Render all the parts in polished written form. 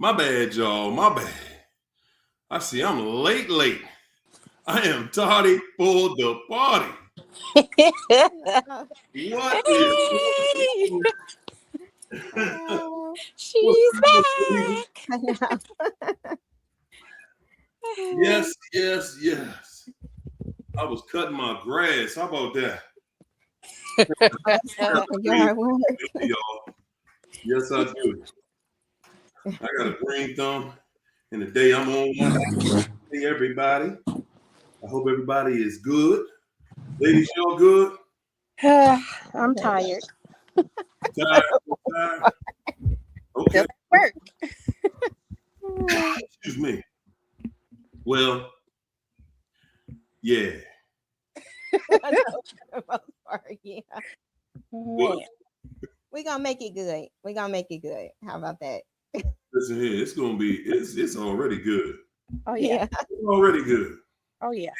My bad, y'all. My bad. I see I'm late. I am tardy for the party. What is She's back. Yes. I was cutting my grass. How about that? Y'all. Yes, I do. I got a green thumb, and the day I'm on one. Hey, everybody. I hope everybody is good. Ladies, y'all good? I'm tired. Tired? Okay. Work. Excuse me. Well, yeah. We're gonna make it good. How about that? Listen here, it's already good. Oh yeah. It's already good. Oh yeah.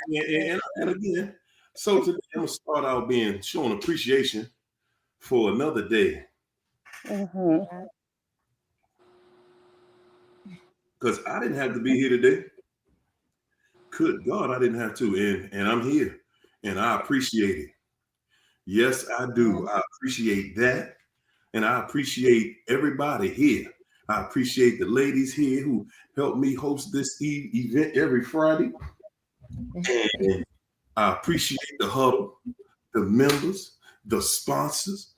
And again, so today I'm gonna start out showing appreciation for another day. Because I didn't have to be here today. Good God, I didn't have to. And I'm here. And I appreciate it. Yes, I do. I appreciate that. And I appreciate everybody here. I appreciate the ladies here who help me host this event every Friday. And I appreciate the huddle, the members, the sponsors.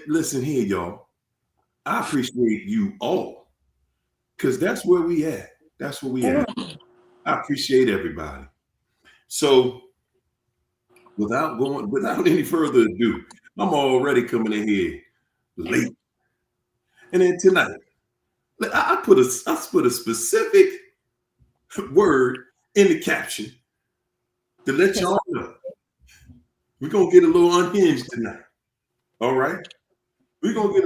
Listen here, y'all. I appreciate you all because that's where we at. That's where we at. I appreciate everybody. So without any further ado, I'm already coming in here late. And then tonight, I put a specific word in the caption to let y'all know we're gonna get a little unhinged tonight. All right, we're gonna get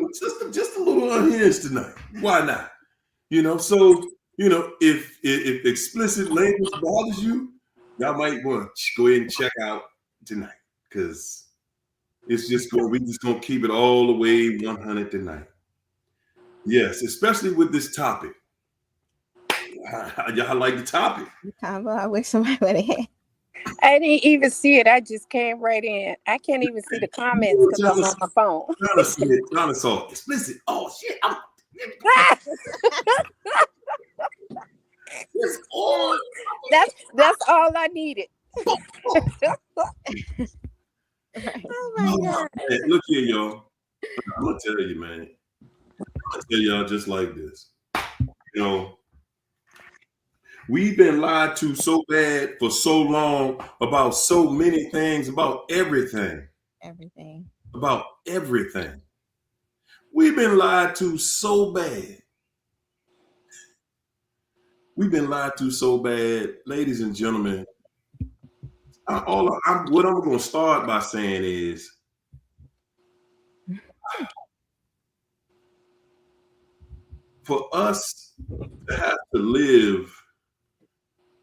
just a little unhinged tonight. Why not? So if explicit language bothers you, y'all might want to go ahead and check out tonight because we're just gonna keep it all the way 100 tonight. Yes, especially with this topic. Y'all like the topic? Convo, I wish somebody would have. I didn't even see it. I just came right in. I can't even see the comments because I'm on my phone. Trying to saw explicit. Oh shit! That's all I needed. Oh my God! Hey, look here, y'all. I'm gonna tell you, man. I'm gonna tell y'all just like this. We've been lied to so bad for so long about so many things, about everything. About everything. We've been lied to so bad. We've been lied to so bad, ladies and gentlemen. What I'm going to start by saying is, for us to have to live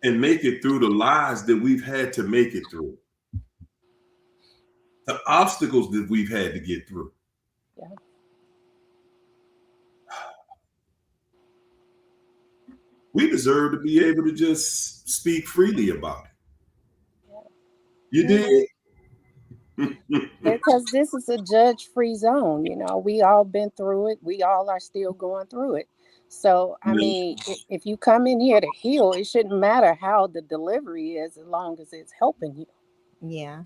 and make it through the lies that we've had to make it through, the obstacles that we've had to get through. Yeah. We deserve to be able to just speak freely about it. You did? Because this is a judge-free zone. We all been through it. We all are still going through it. So, I mean, if you come in here to heal, it shouldn't matter how the delivery is as long as it's helping you. Yeah.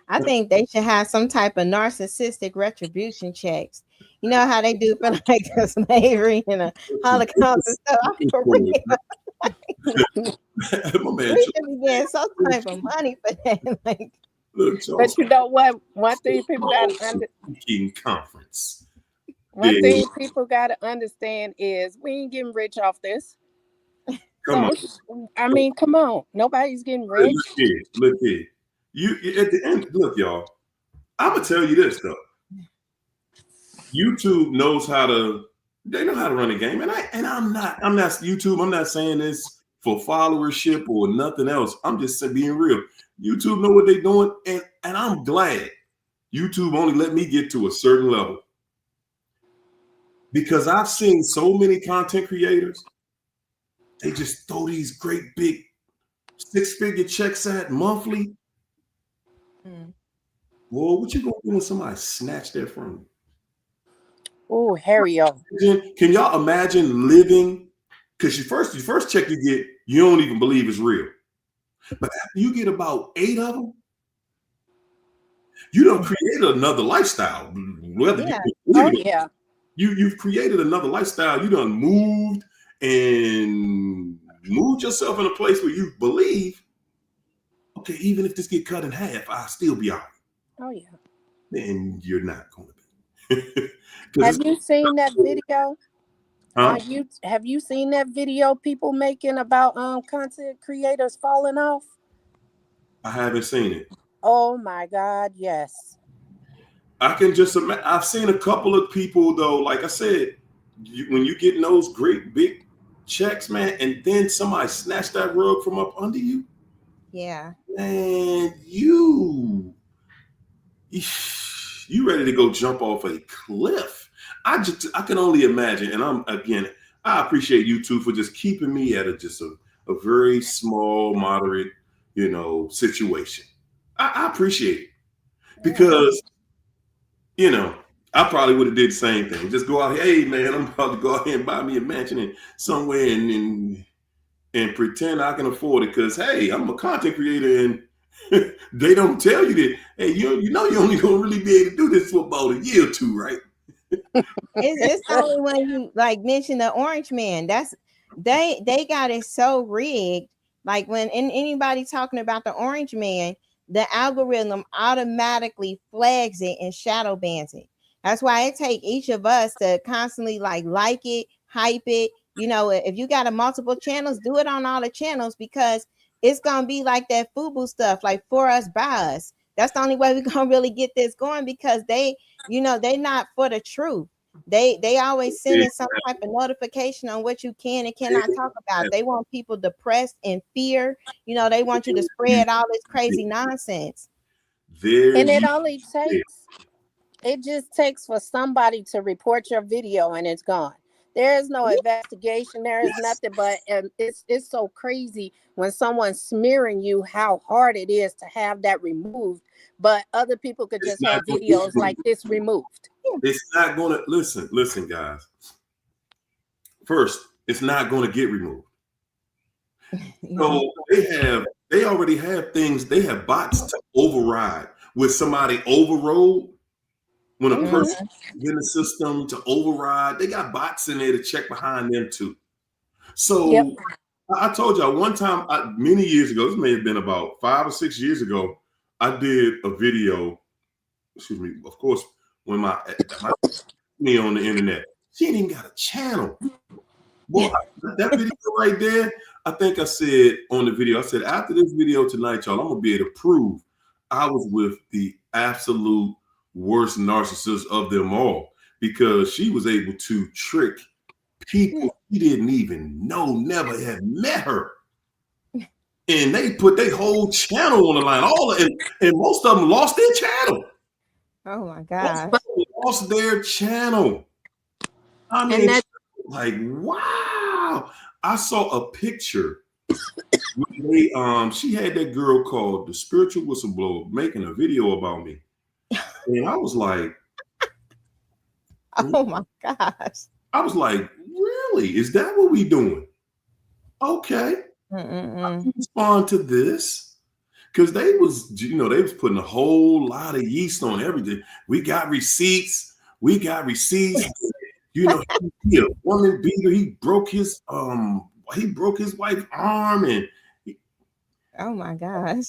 I think they should have some type of narcissistic retribution checks. You know how they do for like the slavery and the Holocaust and stuff. For real. We should be getting some type of money for that. But you know what? One thing people got to understand. Conference. One thing people got to understand is we ain't getting rich off this. Come on. Nobody's getting rich. Look here. You at the end, look, y'all. I'm gonna tell you this though. YouTube knows they know how to run a game, and I'm not YouTube. I'm not saying this for followership or nothing else. I'm just being real. YouTube know what they're doing, and I'm glad YouTube only let me get to a certain level. because I've seen so many content creators, they just throw these great big 6-figure checks at monthly. Well, what you gonna do when somebody snatch that from you? Oh, Harry-o. Can y'all imagine living? Because your first check you get, you don't even believe it's real. But after you get about 8 of them, you don't create another lifestyle. Whether Yeah. you've created another lifestyle. You done moved yourself in a place where you believe, okay, even if this get cut in half, I'll still be all right. Oh yeah. Then you're not going to be. Have you seen that video? Huh? Have you seen that video people making about content creators falling off? I haven't seen it. Oh my God, yes. I can just imagine. I've seen a couple of people though. Like I said, when you get those great big checks, man, and then somebody snatch that rug from up under you. Yeah. Man, you ready to go jump off a cliff. I can only imagine. And I appreciate you two for just keeping me at a very small, moderate, situation. I appreciate it because, I probably would have did the same thing. Just go out here, hey man, I'm about to go out here and buy me a mansion somewhere and pretend I can afford it because hey, I'm a content creator and they don't tell you that, hey, you only gonna really be able to do this for about a year or two, right? It's only when you like mention the orange man. They got it so rigged. Like when anybody talking about the orange man, the algorithm automatically flags it and shadow bans it. That's why it take each of us to constantly like it, hype it. If you got a multiple channels, do it on all the channels because it's gonna be like that FUBU stuff, like for us, by us. That's the only way we're gonna really get this going because they not for the truth. They always sending some type of notification on what you can and cannot talk about. They want people depressed and fear. They want you to spread all this crazy nonsense. And it just takes for somebody to report your video and it's gone. There is no investigation. There is nothing, but it's so crazy when someone's smearing you how hard it is to have that removed, but other people could just have videos like this removed. It's not going to listen, guys. First, it's not going to get removed. So they already have things. They have bots to override. When somebody overrode, when a person in the system to override, they got bots in there to check behind them too. So I told y'all one time, many years ago, this may have been about 5 or 6 years ago, I did a video. Excuse me, of course, when my me on the internet, she ain't even got a channel. Boy, that video right there, I think I said on the video, I said, after this video tonight, y'all, I'm going to be able to prove I was with the absolute worst narcissist of them all because she was able to trick people he didn't even know, never had met her. And they put their whole channel on the line. And most of them lost their channel. Oh my God. Lost their channel. I mean, like, wow. I saw a picture. She had that girl called the Spiritual Whistleblower making a video about me. And I was like, oh my gosh. I was like, really? Is that what we doing? Okay. I can respond to this. Because they was putting a whole lot of yeast on everything. We got receipts. He a woman beater. He broke his wife's arm and oh my gosh.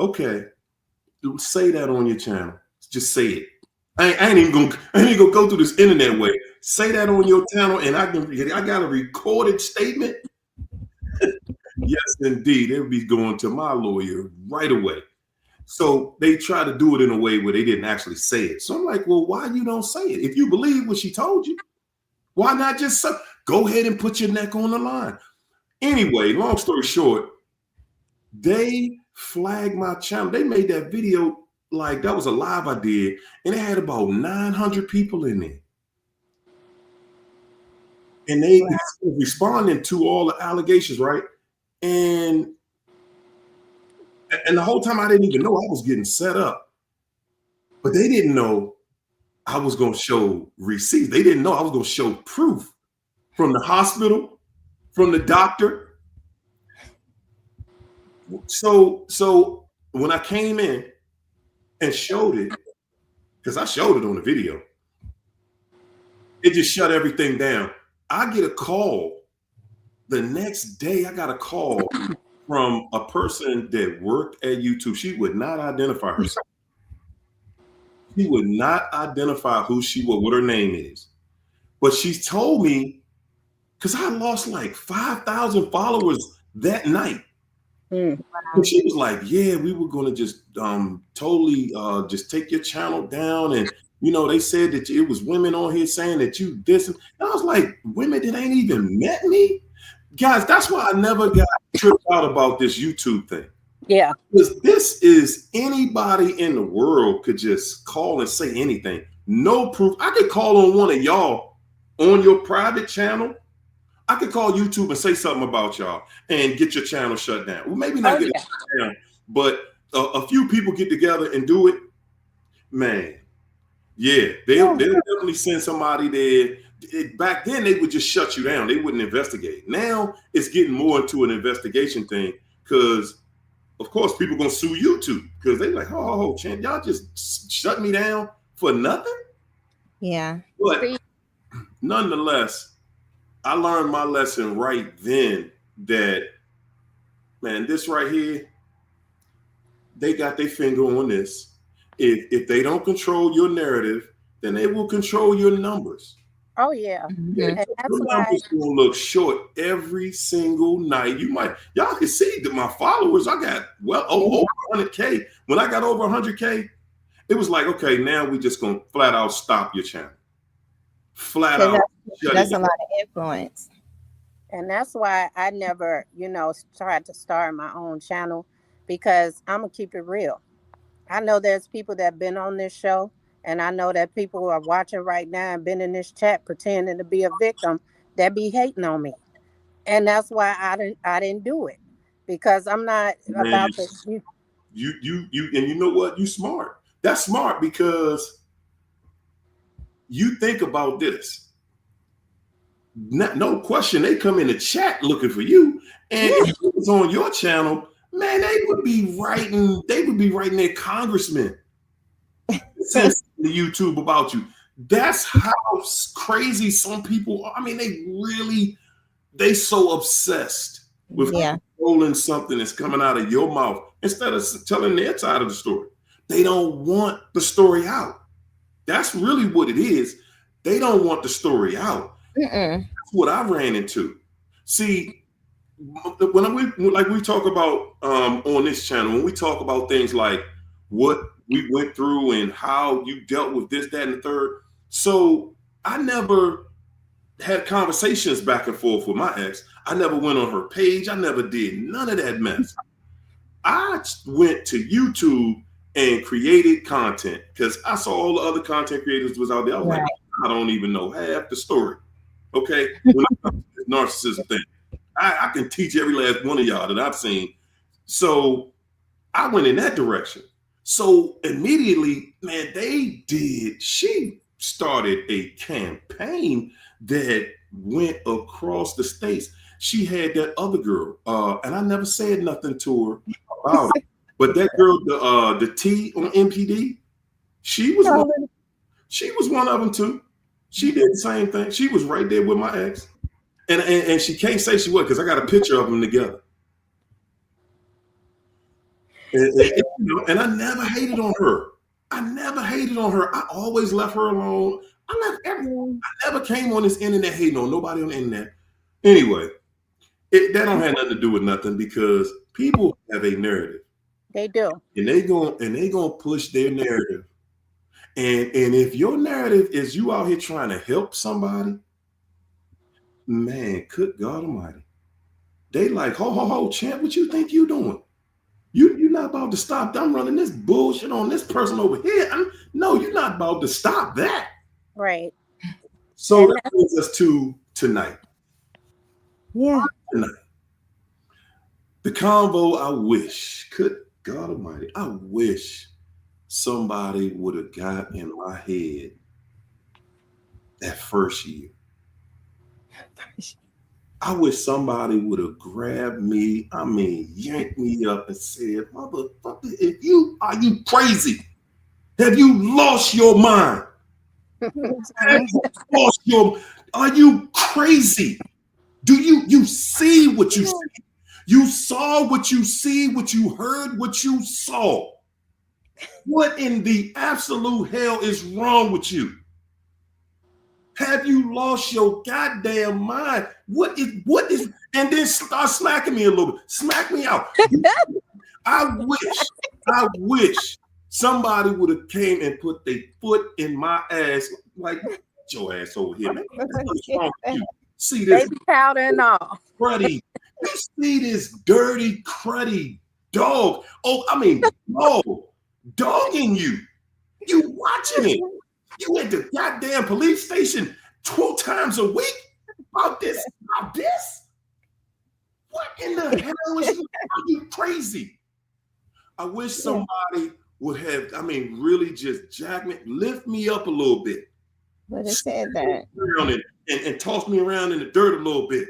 Okay. Say that on your channel. Just say it. I ain't even gonna go through this internet way. Say that on your channel, and I got a recorded statement. Yes, indeed. They'll be going to my lawyer right away. So they try to do it in a way where they didn't actually say it. So I'm like, well, why you don't say it? If you believe what she told you, why not just go ahead and put your neck on the line? Anyway, long story short, they flagged my channel. They made that video like that was a live I did, and it had about 900 people in there. and they were responding to all the allegations, right? And the whole time I didn't even know I was getting set up, but they didn't know I was going to show receipts. They didn't know I was going to show proof from the hospital, from the doctor. So when I came in and showed it, because I showed it on the video, it just shut everything down. I get a call the next day. I got a call from a person that worked at YouTube. She would not identify herself. She would not identify who she was, what her name is. But she told me, because I lost like 5,000 followers that night. And she was like, yeah, we were going to just totally just take your channel down. And, they said that it was women on here saying that you this. And I was like, women that ain't even met me? Guys, that's why I never got tripped out about this YouTube thing. Yeah. Because this is anybody in the world could just call and say anything. No proof. I could call on one of y'all on your private channel. I could call YouTube and say something about y'all and get your channel shut down. Well, maybe not get it shut down, but a few people get together and do it. Man, yeah, they'll definitely send somebody there. Back then, they would just shut you down. They wouldn't investigate. Now it's getting more into an investigation thing because, of course, people gonna sue YouTube because they're like, oh, champ, y'all just shut me down for nothing. Yeah. But nonetheless, I learned my lesson right then that, man, this right here, they got their finger on this. If they don't control your narrative, then they will control your numbers. Oh, yeah. Mm-hmm. And that's your why numbers will look short every single night. Y'all can see that my followers, I got over 100K. When I got over 100K, it was like, okay, now we just going to flat out stop your channel. Flat out. That's a lot of influence. And that's why I never, tried to start my own channel, because I'm going to keep it real. I know there's people that have been on this show, and I know that people who are watching right now and been in this chat pretending to be a victim that be hating on me. And that's why I didn't do it, because I'm not about this. You and you know what? You smart. That's smart because you think about this. No question, they come in the chat looking for you, and if it was on your channel, man, they would be writing their congressman to YouTube about you. That's how crazy some people are. I mean, they so obsessed with controlling something that's coming out of your mouth instead of telling their side of the story. They don't want the story out. That's really what it is. They don't want the story out. That's what I ran into. See, when we talk about on this channel, when we talk about things like what we went through and how you dealt with this, that, and the third. So I never had conversations back and forth with my ex. I never went on her page. I never did none of that mess. I went to YouTube and created content because I saw all the other content creators was out there. I was like, I don't even know half the story. Okay, when it comes to this narcissism thing, I can teach every last one of y'all that I've seen. So I went in that direction. So immediately, man, she started a campaign that went across the states. She had that other girl, and I never said nothing to her about it. But that girl, the T on MPD, she was one of them too. She did the same thing. She was right there with my ex. And she can't say she was because I got a picture of them together. And I never hated on her. I always left her alone. I never came on this internet hating on nobody on the internet. Anyway, that don't have nothing to do with nothing because people have a narrative. They do. And they gonna push their narrative. And if your narrative is you out here trying to help somebody, man, good God Almighty. They like, ho, champ, what you think you doing? You're not about to stop. I'm running this bullshit on this person over here. No, you're not about to stop that. Right. So that brings us to tonight. Yeah. Tonight. The convo, I wish, good God Almighty, I wish somebody would have got in my head that first year. I wish somebody would have grabbed me, yanked me up and said, motherfucker, are you crazy? Have you lost your mind? Are you crazy? Do you see what you see? You saw what you see, what you heard, what you saw. What in the absolute hell is wrong with you? Have you lost your goddamn mind? What is, and then start smacking me a little bit. Smack me out. I wish somebody would have came and put their foot in my ass, like, get your ass over here, man. What's wrong with you? See this baby powder and all. cruddy. You see this dirty, cruddy dog. Oh, dogging you. You watching it. You at the goddamn police station 12 times a week about this? What in the hell is you? Are you crazy? I wish somebody would have, really just jack me, lift me up a little bit. But it said that. And toss me around in the dirt a little bit.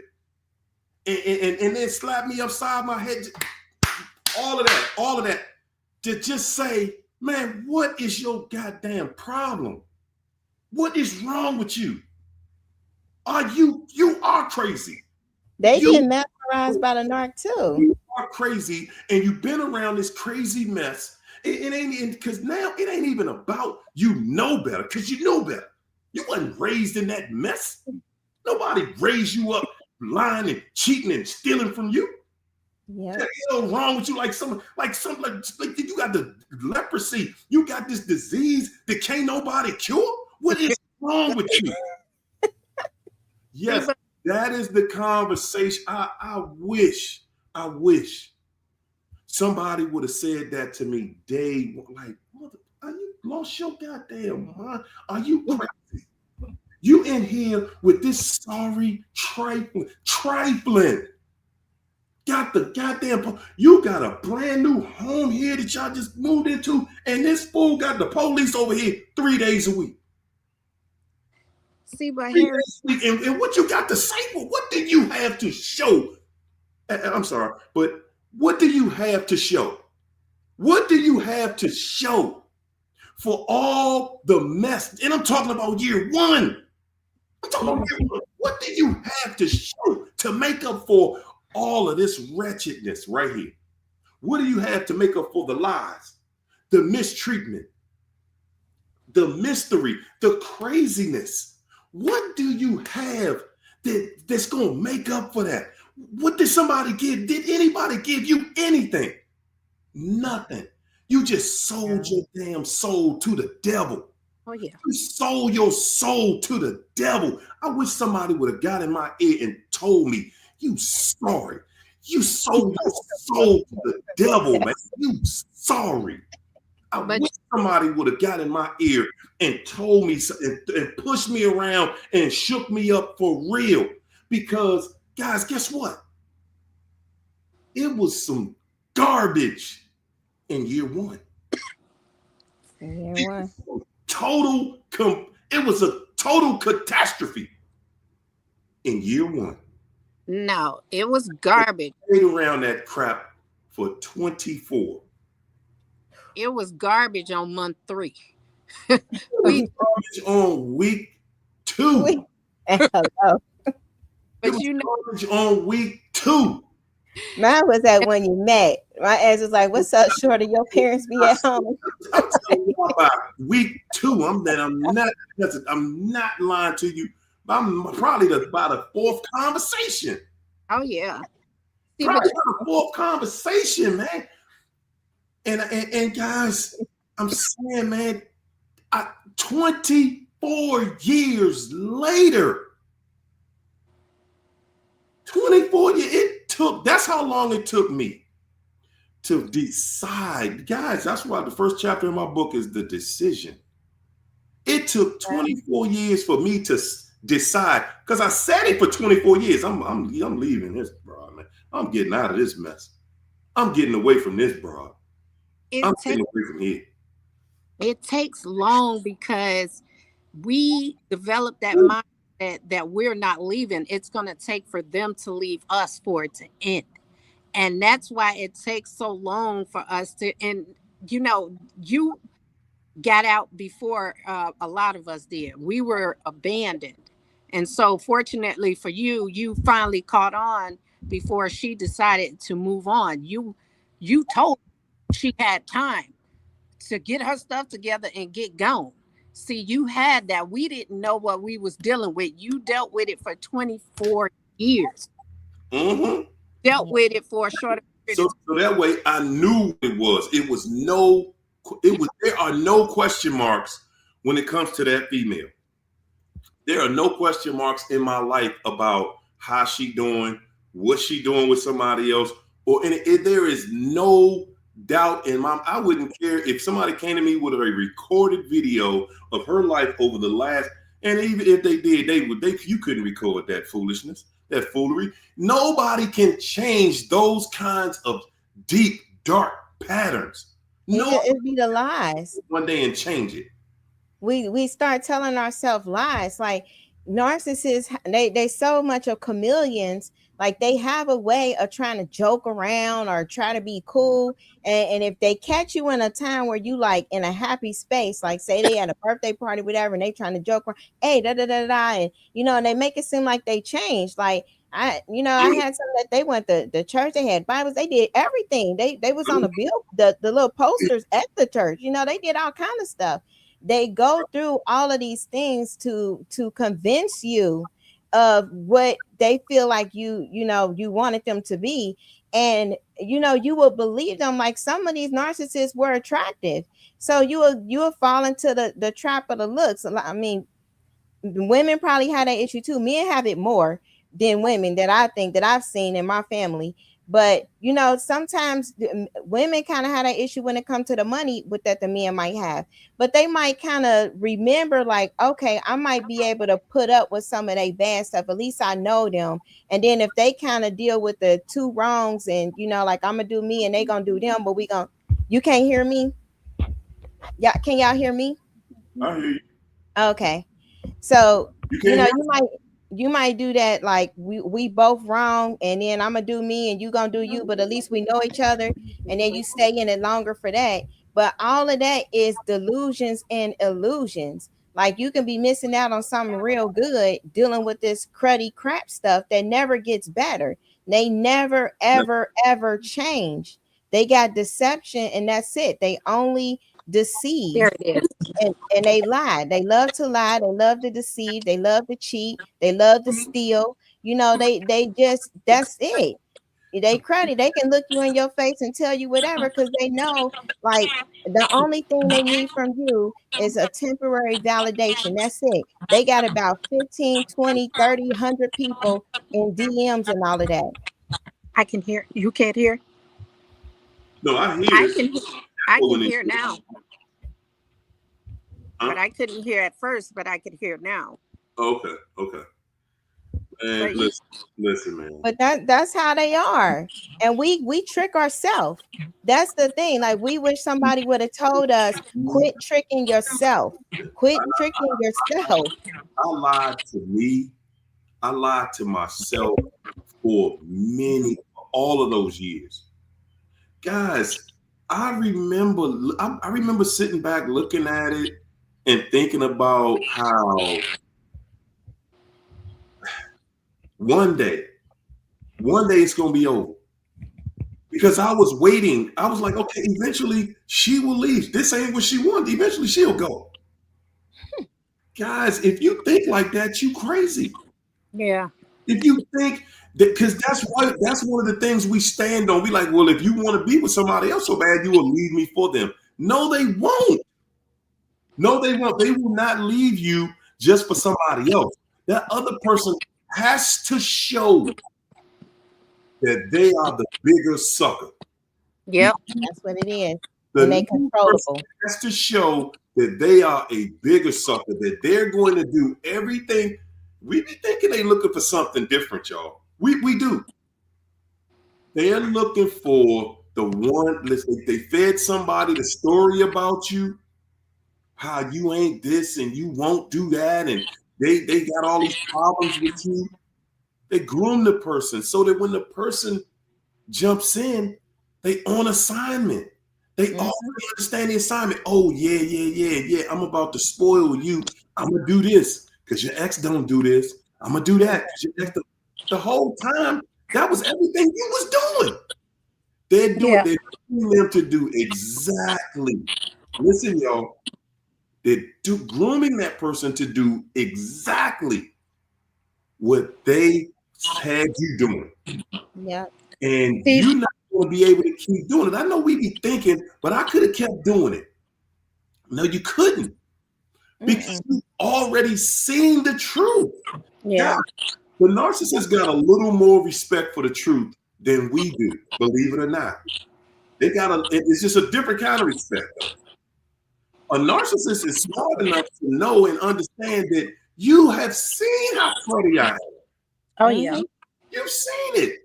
And then slap me upside my head. All of that. To just say, man, what is your goddamn problem? What is wrong with you? You are crazy. They get mesmerized by the narc too. You are crazy, and you've been around this crazy mess. It ain't, because now it ain't even about you know better, because you know better. You wasn't raised in that mess. Nobody raised you up lying and cheating and stealing from you. Yeah. What the hell wrong with you? Like you got the leprosy. You got this disease that can't nobody cure. What is wrong with you? Yes, that is the conversation. I wish somebody would have said that to me day one. Like, are you lost your goddamn mind? Are you crazy? You in here with this sorry trifling. Got the goddamn, you got a brand new home here that y'all just moved into, and this fool got the police over here 3 days a week. See, but Harry, and what you got to say? Well, what do you have to show? I'm sorry, but what do you have to show? What do you have to show for all the mess? And I'm talking about year one. I'm talking about year one. What do you have to show to make up for all of this wretchedness right here? What do you have to make up for the lies, the mistreatment, the mystery, the craziness? What do you have that's going to make up for that? What did somebody give? Did anybody give you anything? Nothing. You just sold your damn soul to the devil. Oh, yeah. You sold your soul to the devil. I wish somebody would have got in my ear and told me, you sorry. You sold your soul to the devil, man. You sorry. I wish somebody would have got in my ear and told me and pushed me around and shook me up for real. Because, guys, guess what? It was some garbage in year one. It was a total catastrophe in year one. No, it was garbage. I stayed around that crap for 24. It was garbage on month 3. It was garbage on week 2. Hello. It was garbage on week 2. Mine was that when you met. My ass was like, "What's up, shorty? Your parents be at home." I'm telling you about week 2. I'm not lying to you. I'm probably about the 4th conversation. Oh yeah. See, probably about the 4th conversation, man. And guys, I'm saying, man, 24 years later, 24 years, that's how long it took me to decide. Guys, that's why the first chapter in my book is the decision. It took 24 years for me to decide, because I said it for 24 years. I'm leaving this broad, man. I'm getting out of this mess. I'm getting away from this broad. I'm getting away from here. It takes long because we develop that mindset that we're not leaving. It's going to take for them to leave us for it to end. And that's why it takes so long for us to, and you got out before a lot of us did. We were abandoned. And so fortunately for you, you finally caught on before she decided to move on. You told her she had time to get her stuff together and get gone. See, you had that. We didn't know what we was dealing with. You dealt with it for 24 years. Mm-hmm. Dealt with it for a short period. So that way I knew it was. There are no question marks when it comes to that female. There are no question marks in my life about how she doing, what she doing with somebody else, there is no doubt in my. I wouldn't care if somebody came to me with a recorded video of her life over the last, and even if they did, you couldn't record that foolishness, that foolery. Nobody can change those kinds of deep, dark patterns. No, it'd be the lies. One day and change it. We start telling ourselves lies. Like narcissists, they so much of chameleons. Like they have a way of trying to joke around or try to be cool. And if they catch you in a time where you like in a happy space, like say they had a birthday party, whatever, and they trying to joke around, hey, da da da da, and and they make it seem like they changed. Like I had some that they went to the church, they had Bibles, they did everything. They was on the bill, the little posters at the church. They did all kind of stuff. They go through all of these things to convince you of what they feel like you wanted them to be. And you will believe them. Like some of these narcissists were attractive, so you will fall into the trap of the looks. I mean, women probably had that issue too. Men have it more than women, that I think, that I've seen in my family. But sometimes women kind of have that issue when it comes to the money with that the men might have. But they might kind of remember, like, okay, I might be able to put up with some of their bad stuff. At least I know them. And then if they kind of deal with the two wrongs, and like I'm gonna do me and they gonna do them, but you can't hear me? Yeah, can y'all hear me? I hear you. Okay. So you might do that, like we both wrong, and then I'm gonna do me and you gonna do you, but at least we know each other, and then you stay in it longer for that. But all of that is delusions and illusions. Like you can be missing out on something real good dealing with this cruddy crap stuff that never gets better. They never ever change. They got deception, and that's it. They only deceive. There it is. And they lie. They love to lie. They love to deceive. They love to cheat. They love to steal. They just, that's it. They cruddy. They can look you in your face and tell you whatever, because they know, like, the only thing they need from you is a temporary validation. That's it. They got about 15, 20, 30, 100 people in DMs and all of that. I can hear. You can't hear? No, I hear. I can hear now. But I couldn't hear at first, but I could hear now. Okay. And listen, man. But that's how they are. And we trick ourselves. That's the thing. Like, we wish somebody would have told us, quit tricking yourself. Quit tricking yourself. I lied to me. I lied to myself for all of those years. Guys, I remember sitting back looking at it and thinking about how one day it's going to be over. Because I was waiting. I was like, okay, eventually she will leave. This ain't what she wanted. Eventually she'll go. Guys, if you think like that, you crazy. Yeah. If you think that, because that's one of the things we stand on. We like, well, if you want to be with somebody else so bad, you will leave me for them. No, they won't. No, they won't. They will not leave you just for somebody else. That other person has to show that they are the bigger sucker. Yep. That's what it is. And they controllable. Has to show that they are a bigger sucker, that they're going to do everything. We be thinking they looking for something different, y'all. We do. They're looking for the one. Listen, they fed somebody the story about you, how you ain't this and you won't do that, and they got all these problems with you. They groom the person so that when the person jumps in, they on assignment. They already understand the assignment. Oh, yeah. I'm about to spoil you. I'm gonna do this because your ex don't do this. I'm gonna do that because your ex the whole time that was everything you was doing. They're doing them to do exactly. Listen, y'all. They're grooming that person to do exactly what they had you doing. Yeah. And you're not going to be able to keep doing it. I know we be thinking, but I could have kept doing it. No, you couldn't. Because you already seen the truth. Yeah. The narcissist got a little more respect for the truth than we do, believe it or not. It's just a different kind of respect. A narcissist is smart enough to know and understand that you have seen how funny I am. Oh, yeah. You've seen it.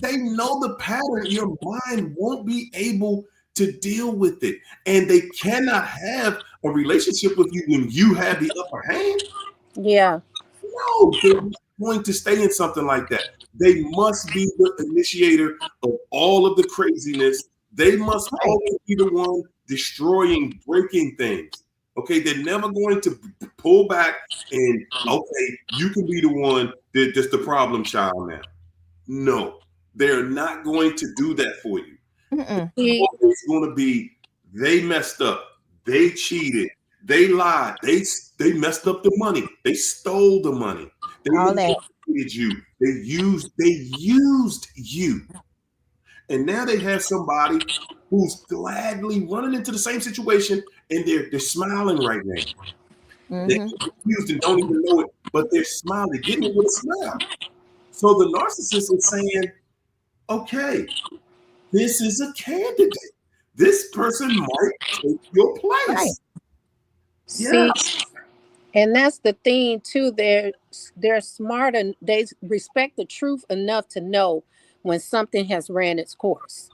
They know the pattern. Your mind won't be able to deal with it. And they cannot have a relationship with you when you have the upper hand. Yeah. No, they're not going to stay in something like that. They must be the initiator of all of the craziness. They must always be the one destroying, breaking things. Okay, they're never going to pull back and, okay, you can be the one that's the problem child now. No, they're not going to do that for you. It's going to be, they messed up, they cheated, they lied, they messed up the money, they stole the money, they manipulated you, they used you, and now they have somebody who's gladly running into the same situation, and they're smiling right now. They're confused and don't even know it, but they're smiling, getting it with a smile. So the narcissist is saying, okay, this is a candidate. This person might take your place. Right. Yeah. See, and that's the thing too. They're smart and they respect the truth enough to know when something has ran its course,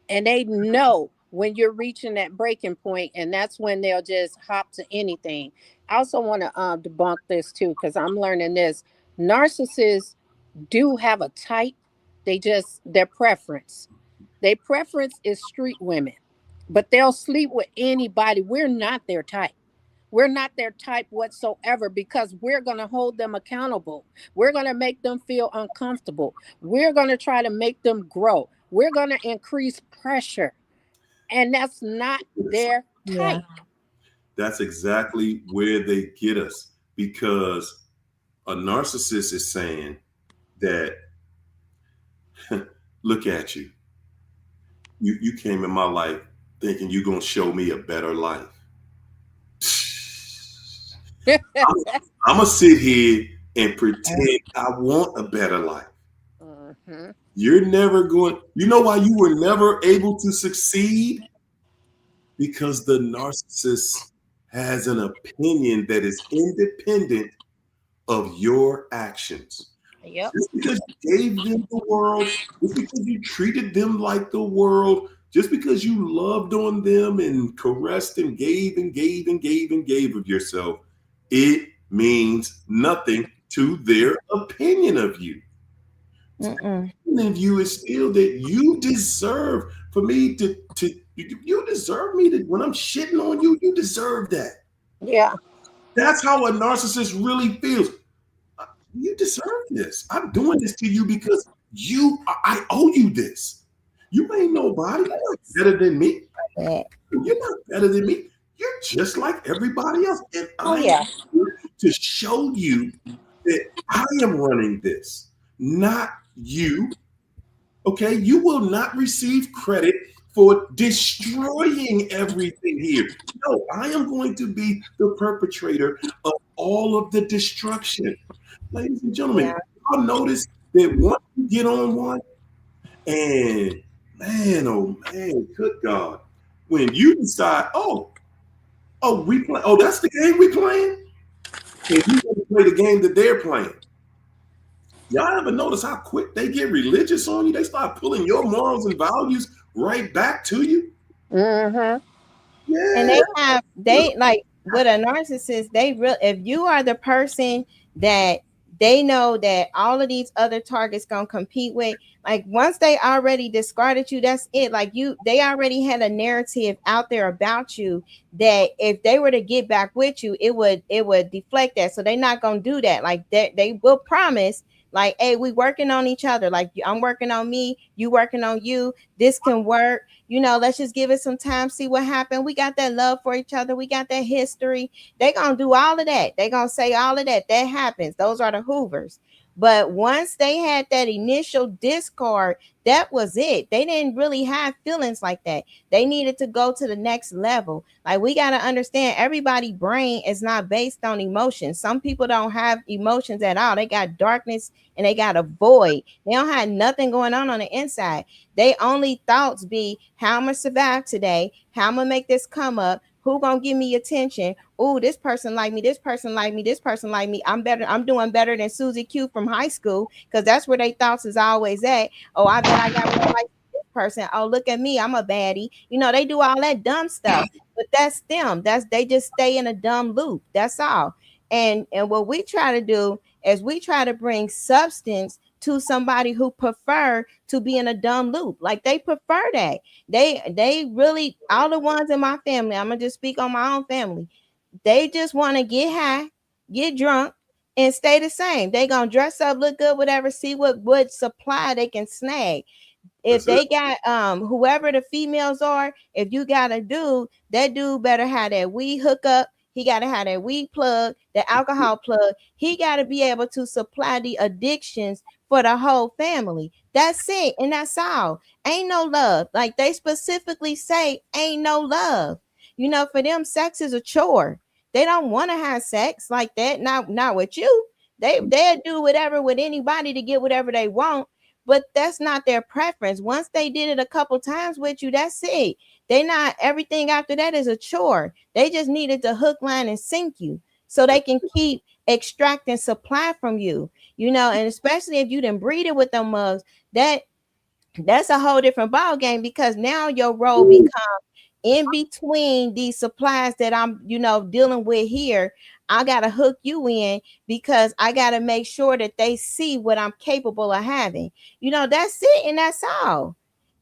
and they know when you're reaching that breaking point, and that's when they'll just hop to anything. I also want to debunk this too, because I'm learning this. Narcissists do have a type. Their preference. Their preference is street women, but they'll sleep with anybody. We're not their type. We're not their type whatsoever because we're going to hold them accountable. We're going to make them feel uncomfortable. We're going to try to make them grow. We're going to increase pressure. And that's not their type. That's exactly where they get us, because a narcissist is saying that, look at you. You came in my life thinking you're going to show me a better life. I'm going to sit here and pretend I want a better life. You're never going. You know why you were never able to succeed? Because the narcissist has an opinion that is independent of your actions. Yep. Just because you gave them the world, just because you treated them like the world, just because you loved on them and caressed and gave and gave and gave and gave of yourself, it means nothing to their opinion of you. Opinion of you is still that you deserve for me to you deserve me to, when I'm shitting on you, you deserve that. Yeah. That's how a narcissist really feels. You deserve this. I'm doing this to you because I owe you this. You ain't nobody. You're not better than me. You're not better than me. You're just like everybody else. And I'm here to show you that I am running this, not you. Okay? You will not receive credit for destroying everything here. No, I am going to be the perpetrator of all of the destruction. Ladies and gentlemen, y'all notice that once you get on one, and man, oh man, good God, when you decide, we play, that's the game we playing, and you play the game that they're playing. Y'all ever notice how quick they get religious on you? They start pulling your morals and values right back to you. Mm-hmm. And Yeah. they like with a narcissist, if you are the person that they know that all of these other targets gonna compete with, like once they already discarded you, that's it. Like they already had a narrative out there about you that if they were to get back with you, it would deflect that. So they're not gonna do that. Like they will promise, like, hey, we working on each other. Like I'm working on me, you working on you. This can work. Let's just give it some time, see what happened. We got that love for each other. We got that history. They're going to do all of that. They're going to say all of that. That happens. Those are the Hoovers. But once they had that initial discard, that was it. They didn't really have feelings like that. They needed to go to the next level. Like we got to understand everybody's brain is not based on emotions. Some people don't have emotions at all. They got darkness and they got a void. They don't have nothing going on the inside. They only thoughts be how I'm gonna survive today, how I'm gonna make this come up, who gonna give me attention. Oh, this person like me, this person like me, this person like me. I'm doing better than Susie Q from high school, because that's where they thoughts is always at. Oh, I bet I got more like this person. Oh, look at me, I'm a baddie. They do all that dumb stuff, but that's them. They just stay in a dumb loop. That's all. And what we try to do is we try to bring substance to somebody who prefer to be in a dumb loop. Like they prefer that. They really, all the ones in my family, I'm gonna just speak on my own family. They just want to get high, get drunk, and stay the same. They gonna dress up, look good, whatever, see what supply they can snag. If they got whoever the females are, if you got a dude, that dude better have that weed hookup. He got to have that weed plug, the alcohol plug. He got to be able to supply the addictions for the whole family. That's it. And that's all. Ain't no love. Like they specifically say, ain't no love. For them, sex is a chore. They don't want to have sex like that. Not with you. They'll do whatever with anybody to get whatever they want. But that's not their preference. Once they did it a couple times with you, that's it. They not, everything after that is a chore. They just needed to hook, line, and sink you so they can keep extracting supply from you. And especially if you didn't breed it with them mugs, that's a whole different ball game, because now your role becomes in between these supplies that I'm, dealing with here. I got to hook you in because I got to make sure that they see what I'm capable of having. That's it. And that's all.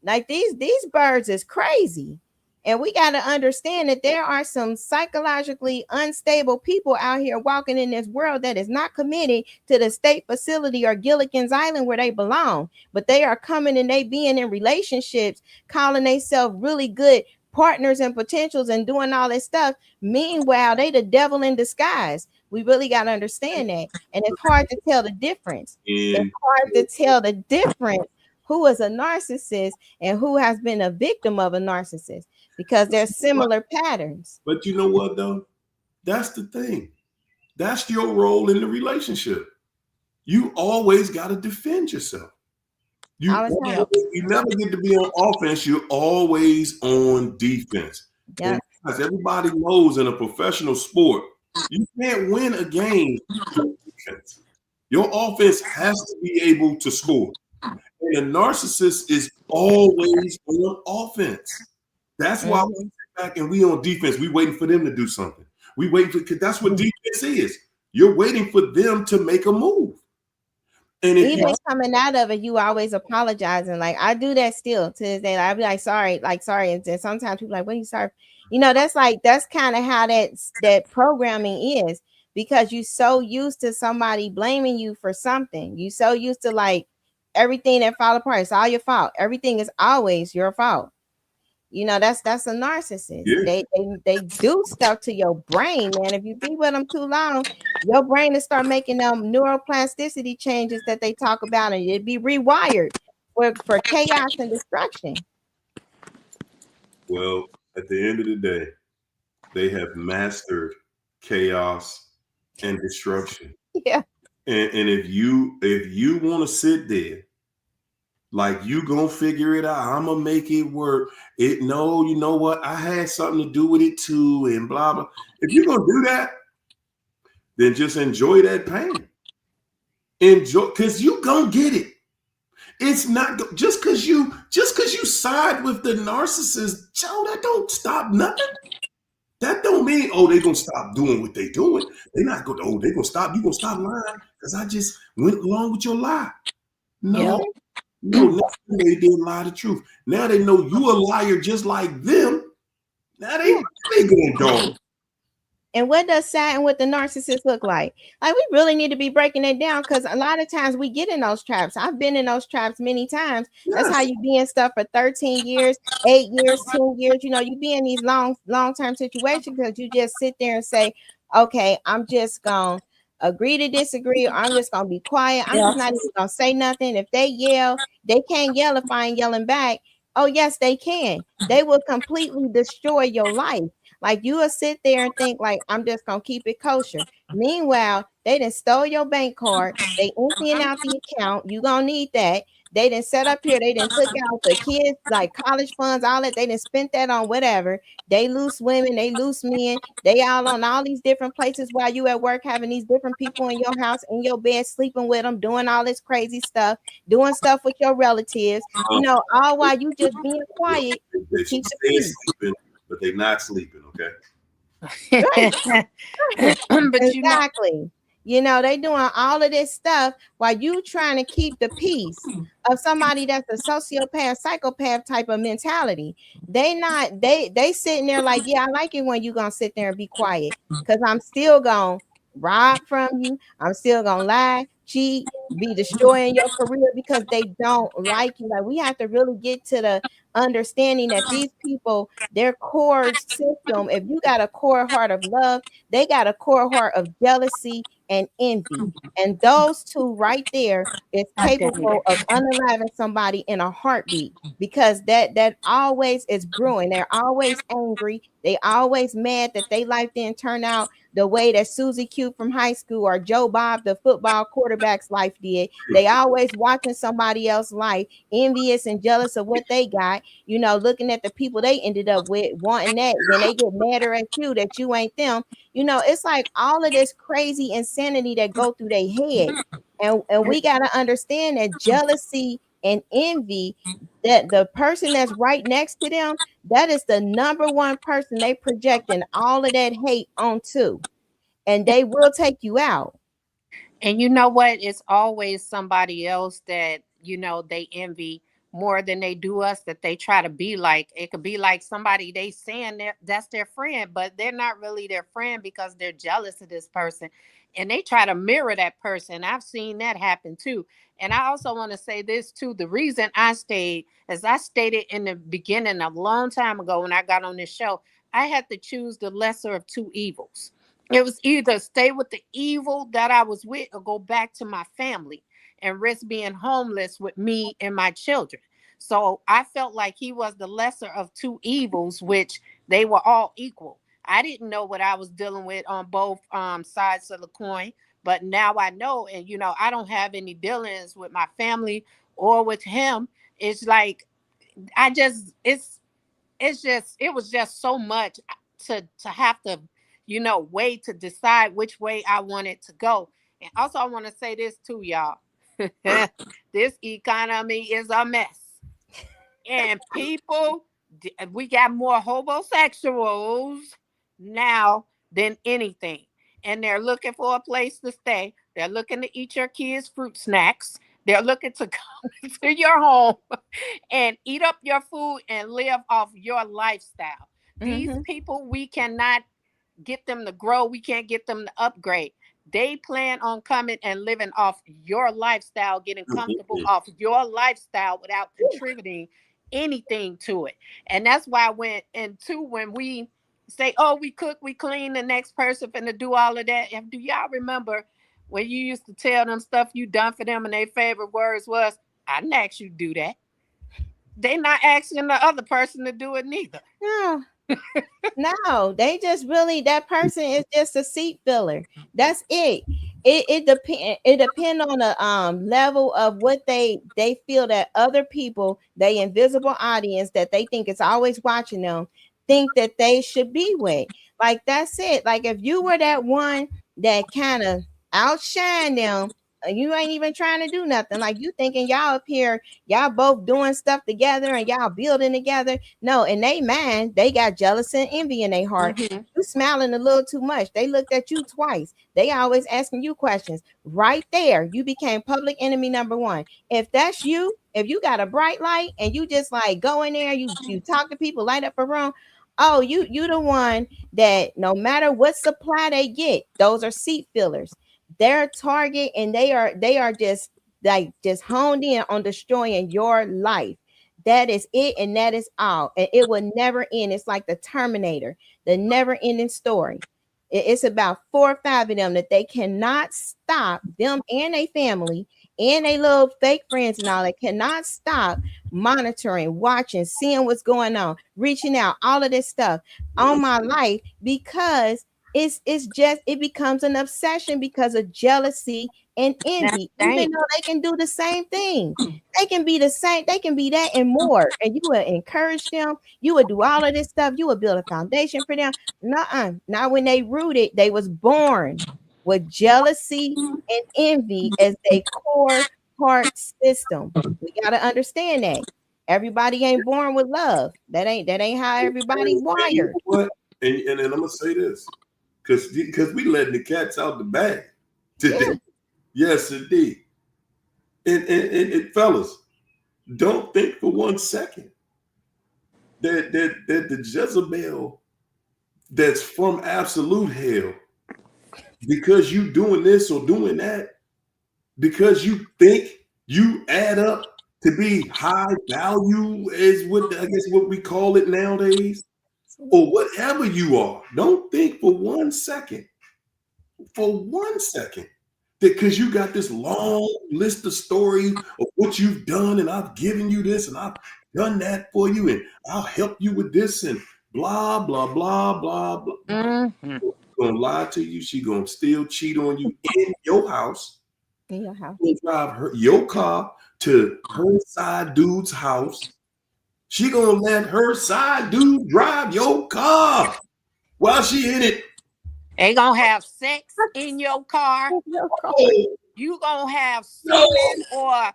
Like these birds is crazy. And we got to understand that there are some psychologically unstable people out here walking in this world that is not committed to the state facility or Gilligan's Island where they belong. But they are coming and they being in relationships, calling themselves really good partners and potentials and doing all this stuff. Meanwhile, they the devil in disguise. We really got to understand that. And it's hard to tell the difference. It's hard to tell the difference who is a narcissist and who has been a victim of a narcissist, because there's similar patterns. But you know what, though? That's the thing. That's your role in the relationship. You always got to defend yourself. You never get to be on offense. You're always on defense. Yep. As everybody knows in a professional sport, you can't win a game on defense. Your offense has to be able to score. And a narcissist is always on offense. That's why we sit back and we on defense. We waiting for them to do something. We waiting for, because that's what defense is. You're waiting for them to make a move. And even coming out of it, you always apologizing. Like I do that still to this day. I'll be like, sorry. And sometimes people are like, what are you sorry? That's kind of how that programming is, because you're so used to somebody blaming you for something. You so used to like everything that fall apart. It's all your fault. Everything is always your fault. That's a narcissist. Yeah. They do stuff to your brain, man. If you be with them too long, your brain will start making them neuroplasticity changes that they talk about, and it'd be rewired for chaos and destruction. Well, at the end of the day, they have mastered chaos and destruction. Yeah. And if you want to sit there like you gonna figure it out, I'm gonna make it work. You know what? I had something to do with it too, and blah blah. If you're gonna do that, then just enjoy that pain. Enjoy, because you gonna get it. It's not just because you side with the narcissist, Joe, that don't stop nothing. That don't mean, oh, they gonna stop doing what they doing. They not gonna, oh, they gonna stop, you gonna stop lying because I just went along with your lie. No, no, they didn't lie the truth. Now they know you a liar just like them. Now they gonna go. And what does siding with the narcissist look like? Like, we really need to be breaking it down, because a lot of times we get in those traps. I've been in those traps many times. Yes. That's how you be in stuff for 13 years, 8 years, 10 years. You know, you be in these long-term situations because you just sit there and say, okay, I'm just going to agree to disagree, or I'm just going to be quiet. I'm just not even going to say nothing. If they yell, they can't yell if I ain't yelling back. Oh, yes, they can. They will completely destroy your life. Like, you will sit there and think like, I'm just gonna keep it kosher. Meanwhile, they done stole your bank card. They emptying out the account. You gonna need that. They done set up here. They done took out the kids like college funds, all that. They done spent that on whatever. They loose women. They loose men. They all on all these different places while you at work, having these different people in your house, in your bed, sleeping with them, doing all this crazy stuff, doing stuff with your relatives. You know, all while you just being quiet. They Keep the stay peace. sleeping, but they're not sleeping. Okay. But Exactly. You know, they doing all of this stuff while you trying to keep the peace of somebody that's a sociopath, psychopath type of mentality. They sitting there like, yeah, I like it when you gonna sit there and be quiet, because I'm still gonna rob from you. I'm still gonna lie, cheat, be destroying your career, because they don't like you. Like, we have to really get to the understanding that these people, their core system, if you got a core heart of love, they got a core heart of jealousy and envy. And those two right there is capable of unaliving somebody in a heartbeat, because that always is brewing. They're always angry. They always mad that they life didn't turn out the way that Susie Q from high school or Joe Bob, the football quarterback's life did. They always watching somebody else's life, envious and jealous of what they got, you know, looking at the people they ended up with, wanting that. Then they get madder at you that you ain't them. You know, it's like all of this crazy insanity that go through their head. And we got to understand that jealousy and envy, that the person that's right next to them, that is the number one person they projecting all of that hate onto, and they will take you out. And you know what? It's always somebody else that, they envy more than they do us, that they try to be like. It could be like somebody they saying that's their friend, but they're not really their friend because they're jealous of this person. And they try to mirror that person. I've seen that happen too. And I also want to say this too. The reason I stayed, as I stated in the beginning a long time ago when I got on this show, I had to choose the lesser of two evils. It was either stay with the evil that I was with or go back to my family and risk being homeless with me and my children. So I felt like he was the lesser of two evils, which they were all equal. I didn't know what I was dealing with on both sides of the coin, but now I know. And, I don't have any dealings with my family or with him. It's like, it was just so much to have to way to decide which way I wanted to go. And also I want to say this too, y'all. This economy is a mess, and we got more homosexuals now than anything, and they're looking for a place to stay. They're looking to eat your kids' fruit snacks. They're looking to come to your home and eat up your food and live off your lifestyle. These people, we cannot get them to grow. We can't get them to upgrade. They plan on coming and living off your lifestyle, getting comfortable off your lifestyle without contributing anything to it. And that's why when we say, oh, we cook, we clean, the next person finna do all of that. And do y'all remember when you used to tell them stuff you done for them and their favorite words was, I didn't ask you to do that. They not asking the other person to do it neither. No. No, they just really, that person is just a seat filler. That's it. It depend on the level of what they feel that other people, they invisible audience that they think is always watching them, think that they should be with. Like, that's it. Like, if you were that one that kind of outshine them. You ain't even trying to do nothing. Like you thinking y'all up here, y'all both doing stuff together and y'all building together. No, in they mind, they got jealous and envy in their heart. Mhm. You smiling a little too much. They looked at you twice. They always asking you questions. Right there, you became public enemy number one. If that's you, if you got a bright light and you just like go in there, you talk to people, light up a room. Oh, you the one that no matter what supply they get, those are seat fillers. Their target, and they are just like just honed in on destroying your life. That is it, and that is all. And it will never end. It's like the Terminator, the never ending story. It's about 4 or 5 of them that they cannot stop, them and a family and a little fake friends and all that cannot stop monitoring, watching, seeing what's going on, reaching out, all of this stuff on my life, because it's just it becomes an obsession because of jealousy and envy. Even though they can do the same thing, they can be the same, they can be that and more. And you would encourage them, you would do all of this stuff, you would build a foundation for them. Nuh-uh. Now when they rooted, they was born with jealousy and envy as their core heart system. We got to understand that everybody ain't born with love. That ain't how everybody wired. You know what? And I'm gonna say this, because we letting the cats out the bag today. Yeah. Yes, indeed. And fellas, don't think for 1 second that the Jezebel that's from absolute hell, because you doing this or doing that, because you think you add up to be high value, is what I guess what we call it nowadays, or whatever you are. Don't think for 1 second, that because you got this long list of stories of what you've done, and I've given you this, and I've done that for you, and I'll help you with this, and blah blah blah blah blah. Mm-hmm. Gonna lie to you. She gonna still cheat on you in your house. In your house. Gonna drive your car to her side dude's house. She gonna let her side dude drive your car while she in it. They gonna have sex in your car. Oh, You gonna have no. semen or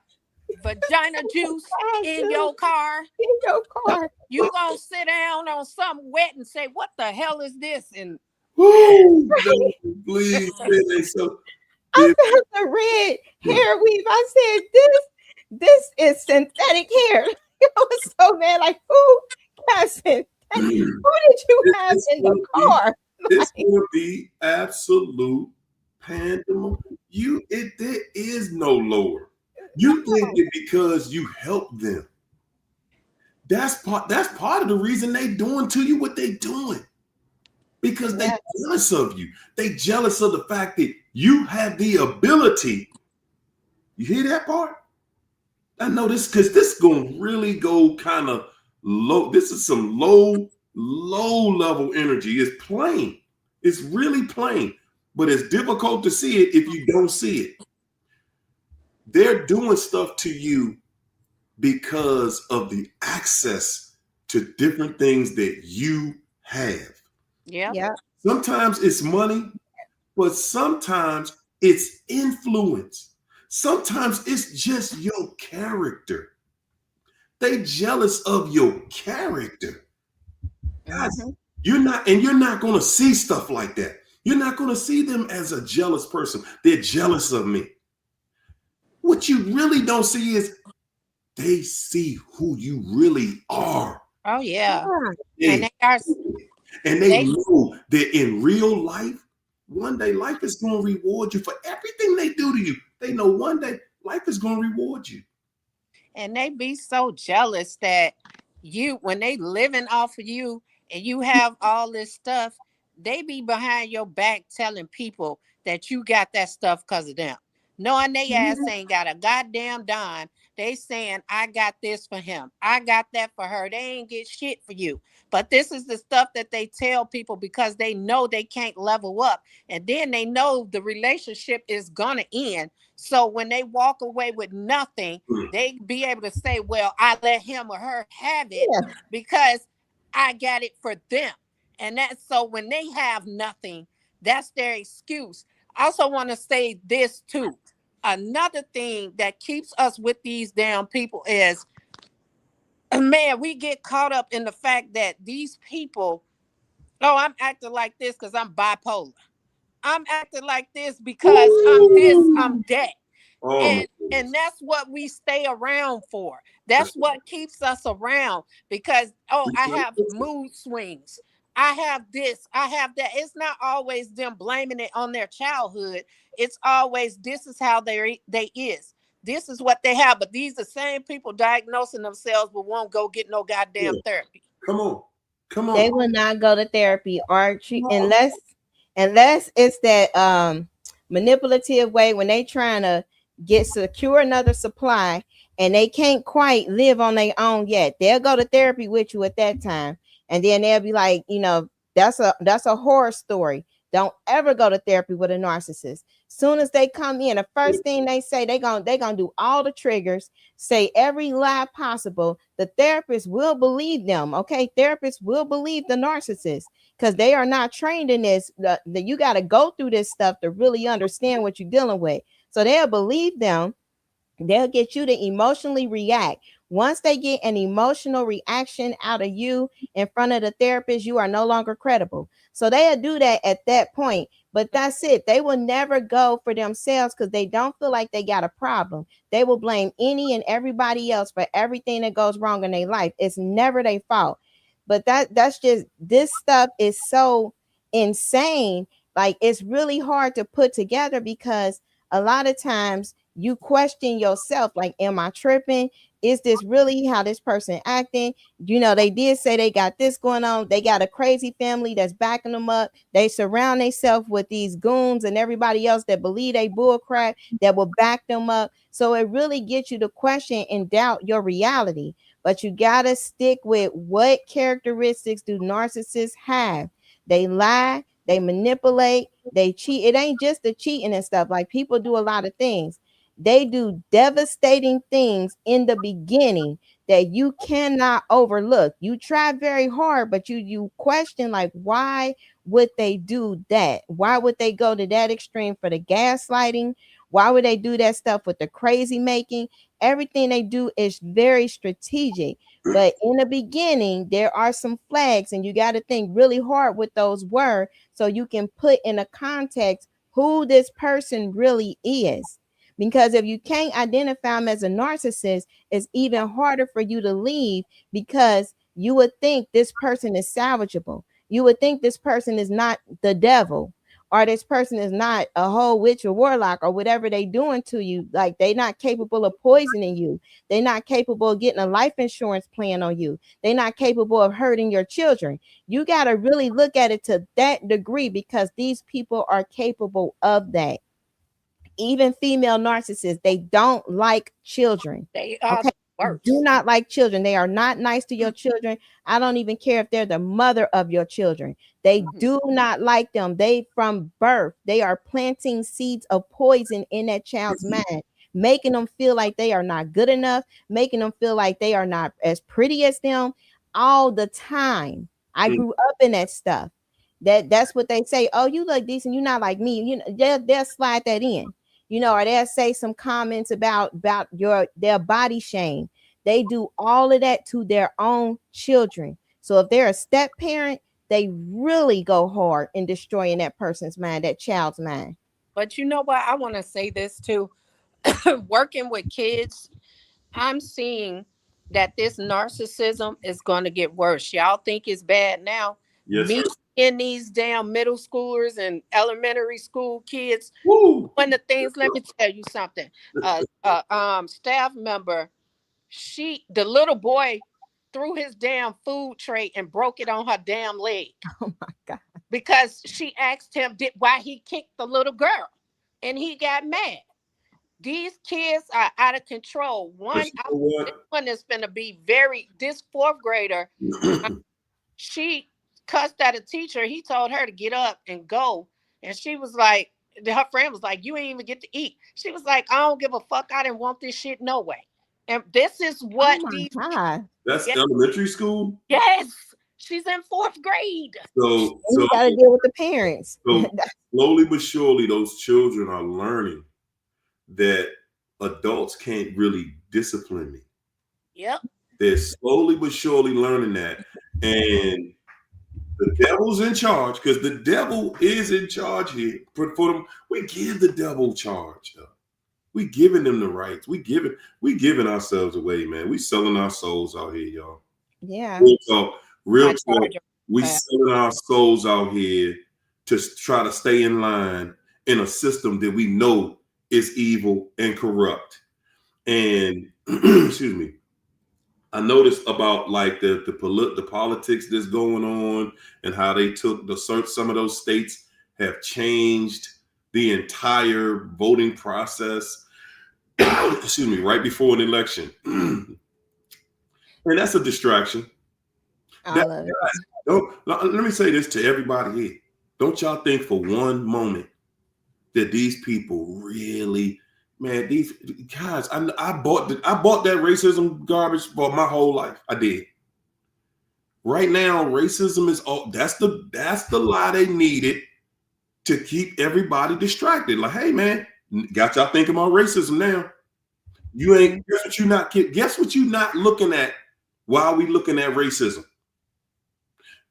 vagina juice in your car. In your car. You gonna sit down on something wet and say, "What the hell is this?" And Ooh, no, please, man. So I found the red hair weave. I said, this is synthetic hair. I was so mad. Like, who got synthetic? Who did you have in the car? It's gonna be absolute pandemonium. There is no lower. You think that because you help them, that's part of the reason they doing to you what they doing. Because they jealous of you. They jealous of the fact that you have the ability. You hear that part? I know this, because this is gonna really go kind of low. This is some low level energy. It's plain. It's really plain, but it's difficult to see it if you don't see it. They're doing stuff to you because of the access to different things that you have. yeah. Sometimes it's money, but sometimes it's influence. Sometimes it's just your character. They jealous of your character. Guys, you're not going to see stuff like that. You're not going to see them as a jealous person. They're jealous of me. What you really don't see is they see who you really are. Oh yeah. And they know that in real life, one day life is going to reward you for everything they do to you. They know one day life is going to reward you. And they be so jealous that when they living off of you and you have all this stuff, they be behind your back telling people that you got that stuff because of them. Knowing they ass ain't got a goddamn dime. They saying, I got this for him. I got that for her. They ain't get shit for you. But this is the stuff that they tell people because they know they can't level up. And then they know the relationship is going to end. So when they walk away with nothing, they be able to say, well, I let him or her have it because I got it for them. And that's so when they have nothing, that's their excuse. I also want to say this too. Another thing that keeps us with these damn people is, man, we get caught up in the fact that these people, oh, I'm acting like this because I'm bipolar. I'm acting like this because I'm this, I'm that. Oh my And goodness. that's what we stay around for. That's what keeps us around because, oh, I have mood swings. I have this, I have that. It's not always them blaming it on their childhood. It's always this is how they is. This is what they have. But these the same people diagnosing themselves but won't go get no goddamn Yeah. therapy. Come on. Come They on. will not go to therapy or Come on. unless it's that manipulative way when they trying to secure another supply and they can't quite live on their own yet. They'll go to therapy with you at that time, and then they'll be like, that's a horror story. Don't ever go to therapy with a narcissist. Soon as they come in, the first thing they say, they gonna do all the triggers, say every lie possible. The therapist will believe them. Okay, therapists will believe the narcissist because they are not trained in this. You got to go through this stuff to really understand what you're dealing with. So they'll believe them. They'll get you to emotionally react. Once they get an emotional reaction out of you in front of the therapist, you are no longer credible. So they'll do that at that point. But that's it. They will never go for themselves because they don't feel like they got a problem. They will blame any and everybody else for everything that goes wrong in their life. It's never their fault. But that's just, this stuff is so insane. Like, it's really hard to put together because a lot of times you question yourself, like, am I tripping? Is this really how this person acting? They did say they got this going on. They got a crazy family that's backing them up. They surround themselves with these goons and everybody else that believe they bull crap that will back them up. So it really gets you to question and doubt your reality. But you gotta stick with what characteristics do narcissists have. They lie, they manipulate, they cheat. It ain't just the cheating and stuff. Like, people do a lot of things. They do devastating things in the beginning that you cannot overlook. You try very hard, but you question, like, why would they do that? Why would they go to that extreme for the gaslighting? Why would they do that stuff with the crazy making? Everything they do is very strategic. But in the beginning, there are some flags, and you got to think really hard what those were so you can put in a context who this person really is. Because if you can't identify them as a narcissist, it's even harder for you to leave because you would think this person is salvageable. You would think this person is not the devil, or this person is not a whole witch or warlock or whatever they doing to you. Like, they not capable of poisoning you. They're not capable of getting a life insurance plan on you. They're not capable of hurting your children. You got to really look at it to that degree because these people are capable of that. Even female narcissists, they don't like children. They are Okay. the worst. Do not like children. They are not nice to your children. I don't even care if they're the mother of your children. They do not like them. They, from birth, they are planting seeds of poison in that child's mind, making them feel like they are not good enough, making them feel like they are not as pretty as them all the time. I grew up in that stuff. That's what they say. Oh, you look decent. You're not like me. They'll slide that in. Or they'll say some comments about their body shame. They do all of that to their own children. So if they're a step parent, they really go hard in destroying that person's mind, that child's mind. But you know what? I want to say this too. Working with kids, I'm seeing that this narcissism is going to get worse. Y'all think it's bad now? Yes, Me sir. seeing these damn middle schoolers and elementary school kids, Woo. one of the things, let me tell you something. Staff member, the little boy threw his damn food tray and broke it on her damn leg. Oh my God. Because she asked him why he kicked the little girl, and he got mad. These kids are out of control. This one is going to be this fourth grader. She cussed at a teacher. He told her to get up and go. And she was like, her friend was like, you ain't even get to eat. She was like, I don't give a fuck. I didn't want this shit no way. And this is what Oh my God. That's elementary school? Yes. She's in 4th grade. So You got to deal with the parents. So slowly but surely, those children are learning that adults can't really discipline me. Yep. They're slowly but surely learning that. And the devil's in charge, because the devil is in charge here. For them, we give the devil charge. Though. We giving them the rights. We giving ourselves away, man. We selling our souls out here, y'all. Yeah. Real talk. We selling our souls out here to try to stay in line in a system that we know is evil and corrupt. And excuse me, I noticed about like the politics that's going on and how they took some of those states have changed the entire voting process. Excuse me, right before an election. And that's a distraction. Let me say this to everybody here. Don't y'all think for one moment that these people really, man, these guys, I bought that racism garbage for my whole life. I did. Right now, racism is all that's the lie they needed to keep everybody distracted. Like, hey man, got y'all thinking about racism now. You ain't guess what you not looking at while we looking at racism.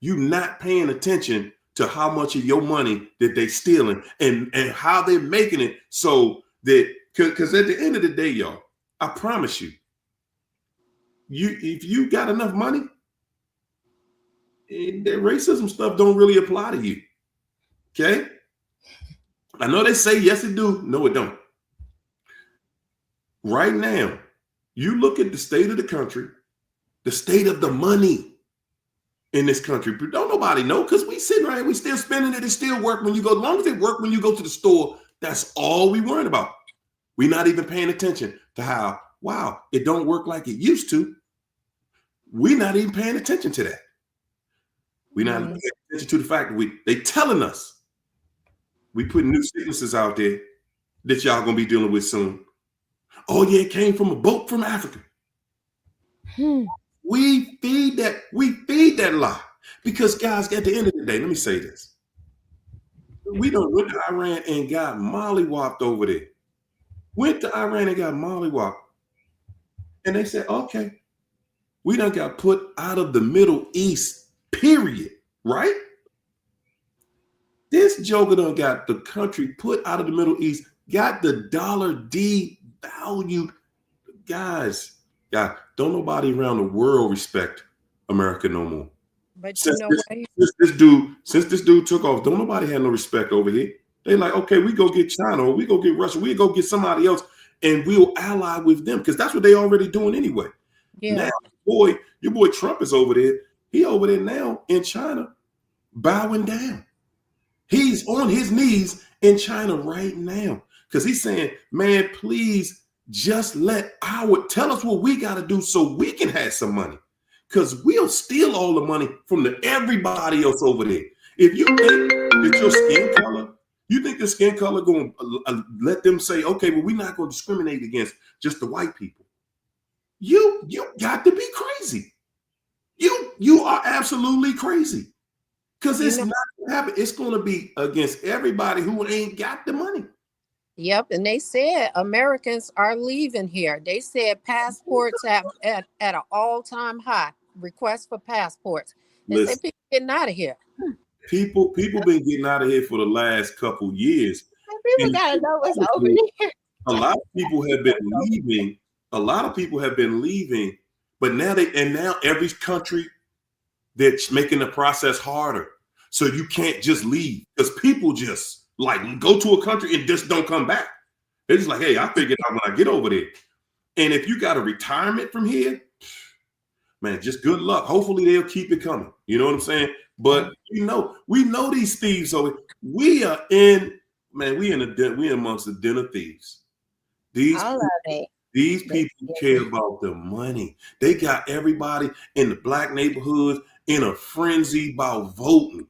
You not paying attention to how much of your money that they stealing and how they're making it so that because at the end of the day, y'all, I promise you, if you got enough money, that racism stuff don't really apply to you. Okay? I know they say yes it do, no it don't. Right now, you look at the state of the country, the state of the money in this country, but don't nobody know because we sitting right here, we still spending it. It still work when you go. As long as it work when you go to the store, that's all we worrying about. We're not even paying attention to how, wow, it don't work like it used to. We're not even paying attention to that. We're not paying attention to the fact that they telling us we putting new sicknesses out there that y'all gonna be dealing with soon. Oh yeah, it came from a boat from Africa. We feed that lie. Because guys, at the end of the day, let me say this. We done went to Iran and got mollywopped over there. Went to Iran and got mollywopped. And they said, okay, we done got put out of the Middle East, period. Right? This joker done got the country put out of the Middle East, got the dollar devalued. Guys, don't nobody around the world respect America no more. But since you know since this dude took off, don't nobody have no respect over here. They like, okay, we go get China or we go get Russia, we go get somebody else, and we'll ally with them because that's what they already doing anyway. Yeah. Now, your boy Trump is over there. He over there now in China, bowing down. He's on his knees in China right now because he's saying, man, please. Just tell us what we got to do so we can have some money because we'll steal all the money from everybody else over there. If you think that your skin color, you think the skin color going to let them say, okay, well, we're not going to discriminate against just the white people. You got to be crazy. You are absolutely crazy because it's not going to happen. It's going to be against everybody who ain't got the money. Yep, and they said Americans are leaving here. They said passports have at an all-time high. Requests for passports. They said people getting out of here. People been getting out of here for the last couple years. People gotta know what's over there. A lot of people have been leaving. A lot of people have been leaving, but now every country that's making the process harder. So you can't just leave because people just. Like go to a country and just don't come back. They're just like, hey, I figured out when I get over there. And if you got a retirement from here, man, just good luck. Hopefully they'll keep it coming. You know what I'm saying? But we know these thieves. So we are we amongst the den of thieves. These people care about the money. They got everybody in the black neighborhoods in a frenzy about voting.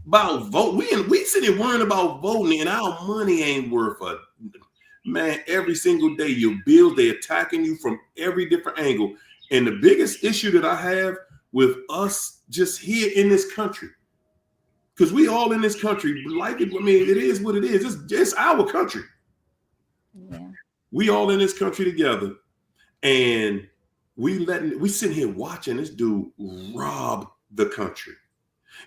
We sitting worrying about voting and our money ain't worth a man. Every single day your bills, they attacking you from every different angle. And the biggest issue that I have with us just here in this country. Because we all in this country like it. I mean, it is what it is. It's our country. Yeah. We all in this country together, and we sitting here watching this dude rob the country,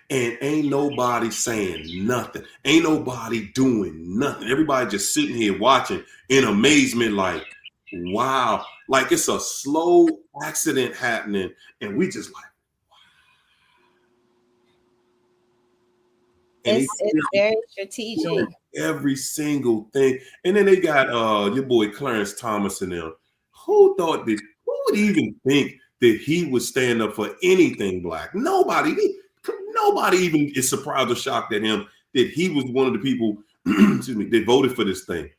and ain't nobody saying nothing. Ain't nobody doing nothing. Everybody just sitting here watching in amazement, like, wow, like it's a slow accident happening, and we just like. It's very strategic. Every single thing. And then they got your boy Clarence Thomas and them. Who would even think that he would stand up for anything black? Nobody even is surprised or shocked at him that he was one of the people excuse me, that voted for this thing.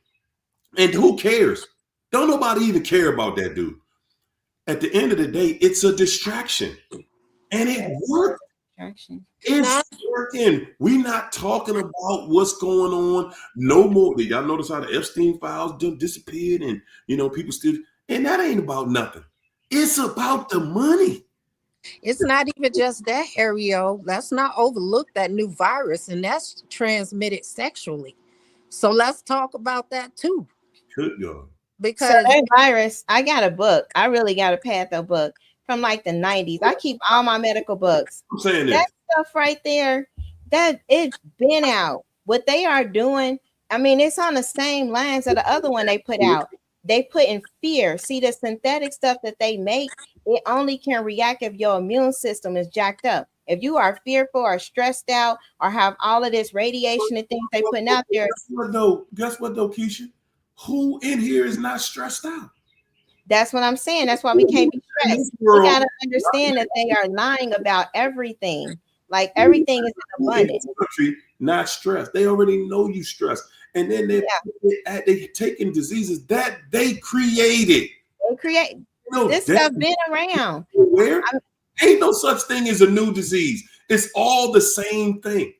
And who cares? Don't nobody even care about that dude. At the end of the day, it's a distraction. And it worked. It's working. We're not talking about what's going on no more. Y'all notice how the Epstein files disappeared, and people still, and that ain't about nothing. It's about the money. It's not even just that, Ariel. Let's not overlook that new virus, and that's transmitted sexually. So let's talk about that too. Good God. Because that virus, I got a book. I really got a Patho book from like the 90s. I keep all my medical books. I'm saying that stuff right there, that it's been out. What they are doing, I mean, it's on the same lines of the other one they put out. They put in fear. See, the synthetic stuff that they make, it only can react if your immune system is jacked up. If you are fearful or stressed out or have all of this radiation and things they putting out there. Guess what though, Keisha? Who in here is not stressed out? That's what I'm saying. That's why we can't be stressed. We gotta understand that they are lying about everything. Like everything is in abundance. Not stressed. They already know you stressed. And then they taking diseases that they created. They create this stuff been around. Where? Ain't no such thing as a new disease. It's all the same thing.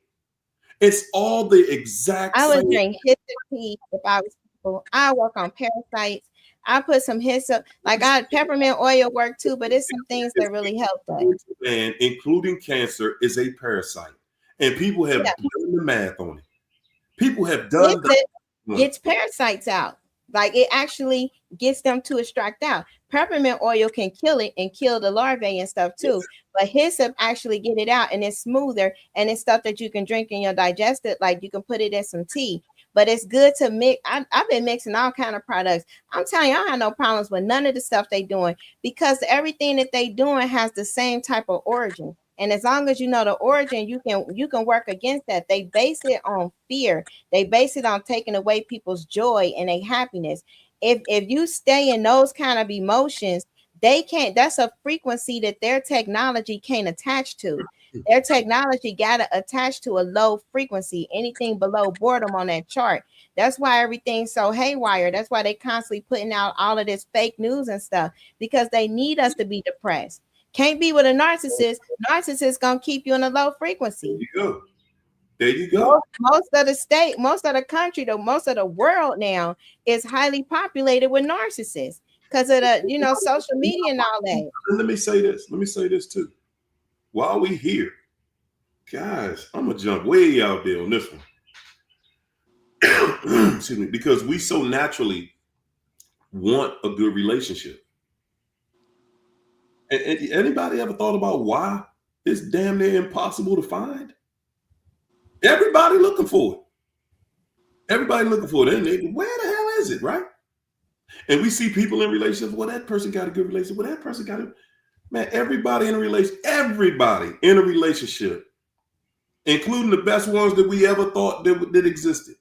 It's all the exact same. I would drink tea if I was people. I work on parasites. I put some hyssop, like peppermint oil work too, but it's some things that really help us. And including cancer is a parasite. And people have done the math on it. People have done gets parasites out. Like it actually gets them to extract out. Peppermint oil can kill it and kill the larvae and stuff too. But hyssop actually get it out, and it's smoother, and it's stuff that you can drink in your digestive, like you can put it in some tea. But it's good to mix. I've been mixing all kind of products. I'm telling you, I don't have no problems with none of the stuff they doing, because everything that they doing has the same type of origin. And as long as you know the origin, you can work against that. They base it on fear. They base it on taking away people's joy and their happiness. If you stay in those kind of emotions, they can't. That's a frequency that their technology can't attach to. Their technology got to attach to a low frequency, anything below boredom on that chart. That's why everything's so haywire. That's why they constantly putting out all of this fake news and stuff, because they need us to be depressed. Can't be with a narcissist. Narcissist gonna keep you in a low frequency. There you go. Most of the state, most of the country, most of the world now is highly populated with narcissists because of the social media and all that. And let me say this too. While we here, guys, I'm gonna jump way out there on this one. Excuse me, because we so naturally want a good relationship. And anybody ever thought about why it's damn near impossible to find? Everybody looking for it. Everybody looking for it. And where the hell is it, right? And we see people in relationships. Well, that person got a good relationship. Well, that person got a... Man, everybody in a relationship, including the best ones that we ever thought that existed,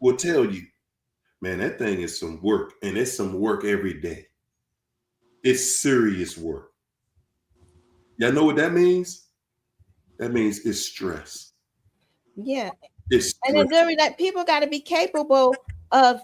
will tell you, man, that thing is some work, and it's some work every day. It's serious work. Y'all know what that means? That means it's stress. Yeah. It's stress. And then that people got to be capable of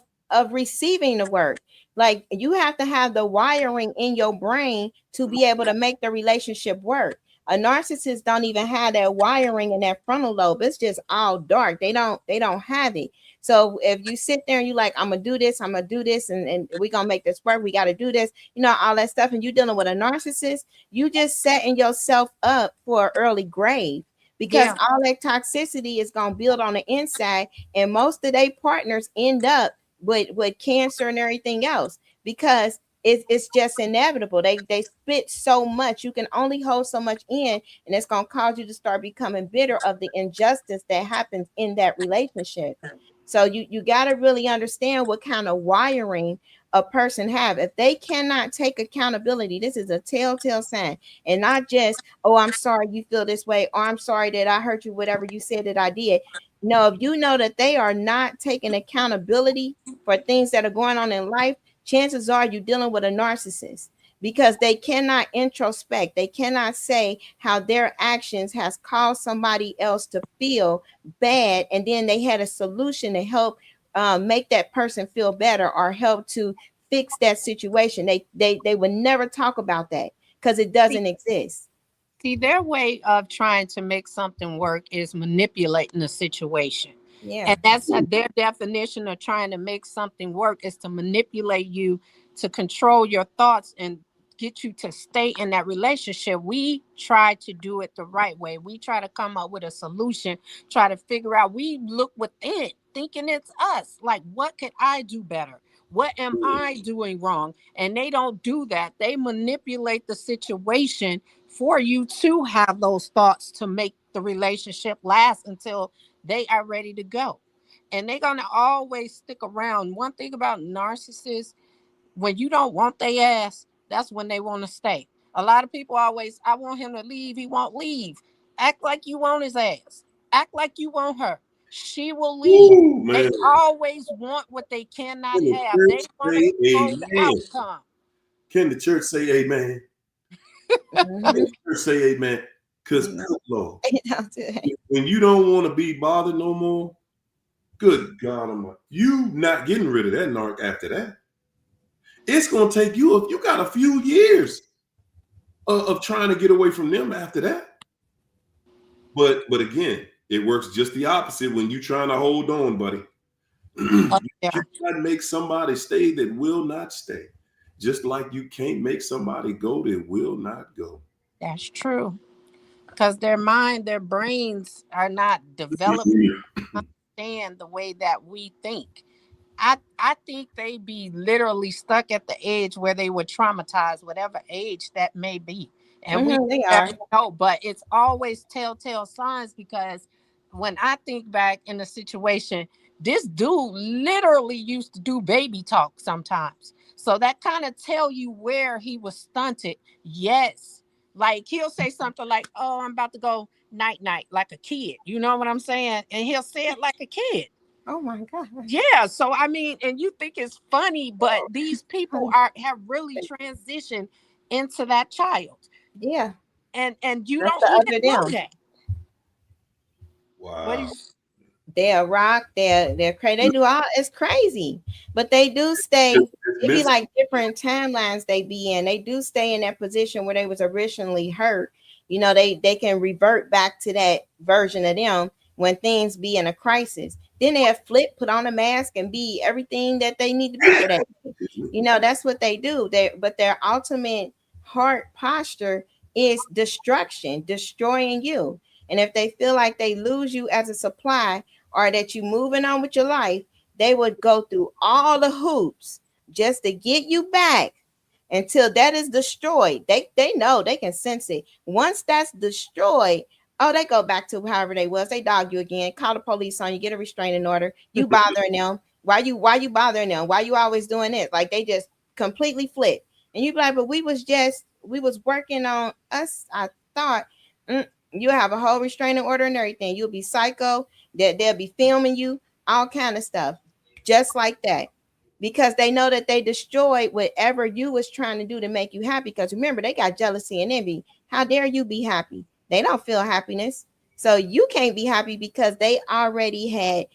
receiving the work. Like you have to have the wiring in your brain to be able to make the relationship work. A narcissist don't even have that wiring in that frontal lobe. It's just all dark. They don't have it. So if you sit there and you like, I'm gonna do this, and we're gonna make this work, we gotta do this, all that stuff, and you dealing with a narcissist, you just setting yourself up for an early grave, because all that toxicity is gonna build on the inside, and most of their partners end up with cancer and everything else, because it's just inevitable. They spit so much, you can only hold so much in, and it's gonna cause you to start becoming bitter of the injustice that happens in that relationship. So you got to really understand what kind of wiring a person have. If they cannot take accountability, this is a telltale sign. And not just, oh, I'm sorry you feel this way, or I'm sorry that I hurt you, whatever you said that I did. No, if you know that they are not taking accountability for things that are going on in life, chances are you're dealing with a narcissist, because they cannot introspect. They cannot say how their actions has caused somebody else to feel bad, and then they had a solution to help make that person feel better, or help to fix that situation. They would never talk about that, because it doesn't exist. See, their way of trying to make something work is manipulating the situation. Yeah. And that's their definition of trying to make something work, is to manipulate you, to control your thoughts and get you to stay in that relationship. We try to do it the right way. We try to come up with a solution, try to figure out, we look within, thinking it's us. Like, what could I do better? What am I doing wrong? And they don't do that. They manipulate the situation for you to have those thoughts, to make the relationship last until they are ready to go. And they're going to always stick around. One thing about narcissists, when you don't want their ass, that's when they want to stay. A lot of people always, I want him to leave, he won't leave. Act like you want his ass. Act like you want her. She will leave. Ooh, They man. always want what they cannot Can the have. They church want to say control the amen? outcome. Can the church say amen? Can the church say amen? Because, good Lord, when you don't want to be bothered no more, good God Almighty, you not getting rid of that narc after that. It's going to take you, if you got a few years of trying to get away from them after that. But again, it works just the opposite when you're trying to hold on, buddy. You cannot make somebody stay that will not stay. Just like you can't make somebody go that will not go. That's true. Because their mind, their brains are not developed to understand the way that we think. I think they be literally stuck at the edge where they were traumatized, whatever age that may be. And we They never are. know, but it's always telltale signs, because when I think back in the situation, this dude literally used to do baby talk sometimes. So that kind of tell you where he was stunted. Yes. Like, he'll say something like, oh, I'm about to go night night, like a kid. You know what I'm saying? And he'll say it like a kid. Oh my God. Yeah. So I mean, and you think it's funny, but these people have really transitioned into that child. Yeah. And you That's don't the even other know them. that. Wow. They're rock, they're crazy. They do all, it's crazy. But they do stay, it be like different timelines they be in. They do stay in that position where they was originally hurt. They can revert back to that version of them when things be in a crisis. Then they have flip, put on a mask, and be everything that they need to be for that. That's what they do. But their ultimate heart posture is destruction, destroying you. And if they feel like they lose you as a supply, or that you moving on with your life, they would go through all the hoops just to get you back until that is destroyed. They know, they can sense it. Once that's destroyed, oh, they go back to however they was. They dog you again, call the police on you, get a restraining order. You bothering them. Why you bothering them? Why you always doing this? Like, they just completely flip. And you be like, but we was working on us. I thought you have a whole restraining order and everything. You'll be psycho. They'll be filming you, all kind of stuff, just like that, because they know that they destroyed whatever you was trying to do to make you happy. Because remember, they got jealousy and envy. How dare you be happy? They don't feel happiness, so you can't be happy because they already had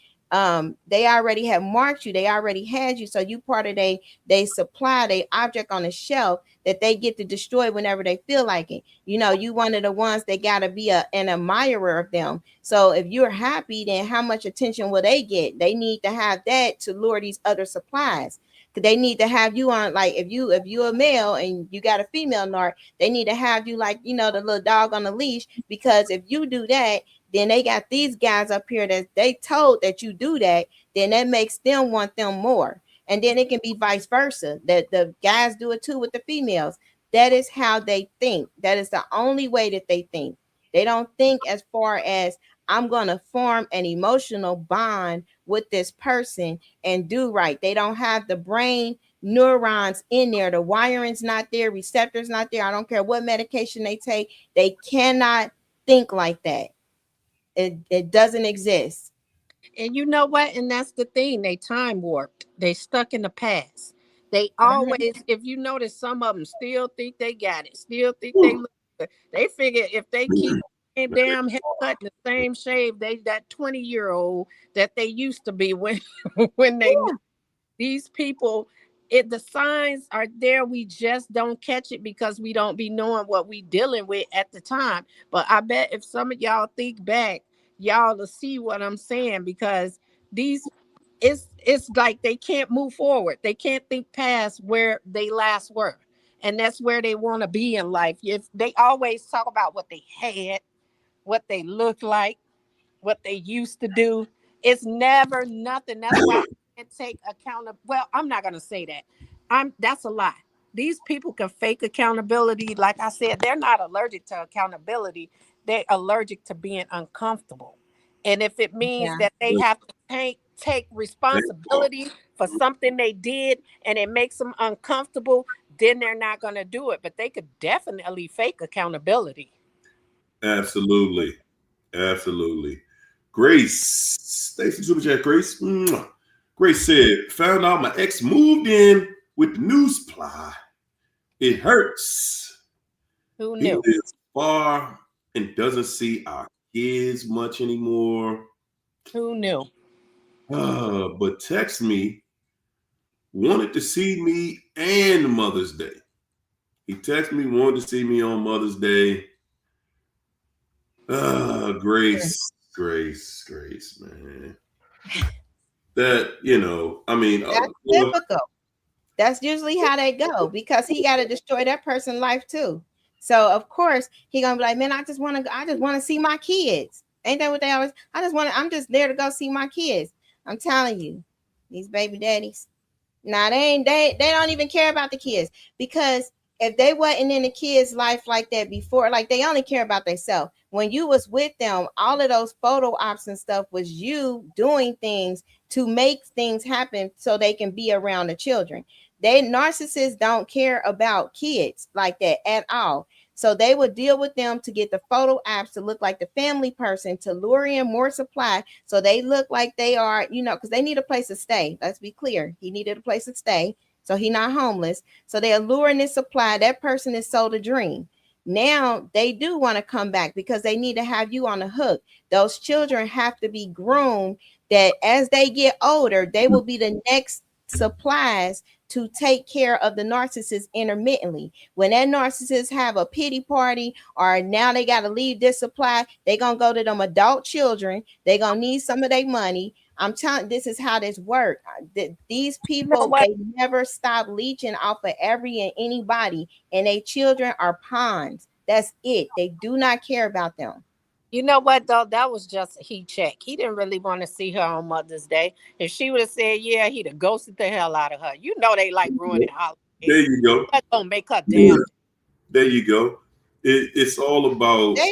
they already have marked you, they already had you, so you part of they supply, they object on the shelf that they get to destroy whenever they feel like it. You know, you one of the ones that got to be an admirer of them. So if you're happy, then how much attention will they get? They need to have that to lure these other supplies. They need to have you on, like if you a male and you got a female narc, they need to have you like, you know, the little dog on the leash, because if you do that, then they got these guys up here that they told that you do that, then that makes them want them more. And then it can be vice versa, that the guys do it too with the females. That is how they think. That is the only way that they think. They don't think as far as, I'm going to form an emotional bond with this person and do right. They don't have the brain neurons in there. The wiring's not there, receptors not there. I don't care what medication they take. They cannot think like that. It doesn't exist. And you know what? And that's the thing. They time warped. They stuck in the past. They Mhm. always, if you notice, some of them still think they got it. Still think they Whew. look good. They figure if they keep the same damn haircut and the same shave, they that 20-year-old that they used to be when when they Yeah. these people, it the signs are there, we just don't catch it because we don't be knowing what we dealing with at the time. But I bet if some of y'all think back, y'all will see what I'm saying, because these, it's like they can't move forward, they can't think past where they last were, and that's where they want to be in life. If they always talk about what they had, what they look like, what they used to do. It's never nothing. That's why I can't take account of, well, I'm not gonna say that. That's a lie. These people can fake accountability. Like I said, they're not allergic to accountability. They're allergic to being uncomfortable. And if it means Yeah. that they have to take responsibility for something they did and it makes them uncomfortable, then they're not gonna do it. But they could definitely fake accountability. Absolutely. Absolutely. Grace. Thanks for super chat, Grace. Mwah. Grace said, found out my ex moved in with the new supply. It hurts. Who He knew? lives far and doesn't see our kids much anymore. Who knew? But text me, wanted to see me and Mother's Day. He texted me, wanted to see me on Mother's Day. Grace, man. That, I mean, That's typical. That's usually how they go, because he got to destroy that person's life too. So of course he gonna be like, man, I just want to see my kids. Ain't that what they always? I'm just there to go see my kids. I'm telling you, these baby daddies. Now they don't even care about the kids, because if they wasn't in the kids' life like that before, like they only care about themselves. When you was with them, all of those photo ops and stuff was you doing things to make things happen so they can be around the children. They narcissists don't care about kids like that at all. So they would deal with them to get the photo apps to look like the family person, to lure in more supply so they look like they are, because they need a place to stay. Let's be clear. He needed a place to stay, so he's not homeless. So they're luring this supply. That person is sold a dream. Now they do want to come back because they need to have you on the hook. Those children have to be groomed that as they get older, they will be the next supplies to take care of the narcissist intermittently. When that narcissist have a pity party, or now they got to leave this supply, they gonna go to them adult children. They gonna need some of their money. I'm telling, this is how this work. These You know people, what? they never stop leeching off of every and anybody, and they children are pawns. That's it. They do not care about them. You know what though? That was just a heat check. He didn't really want to see her on Mother's Day. If she would have said, "Yeah," he'd have ghosted the hell out of her. You know they like ruining There holidays. you go. That's gonna make her damn. There you go. It's all about. They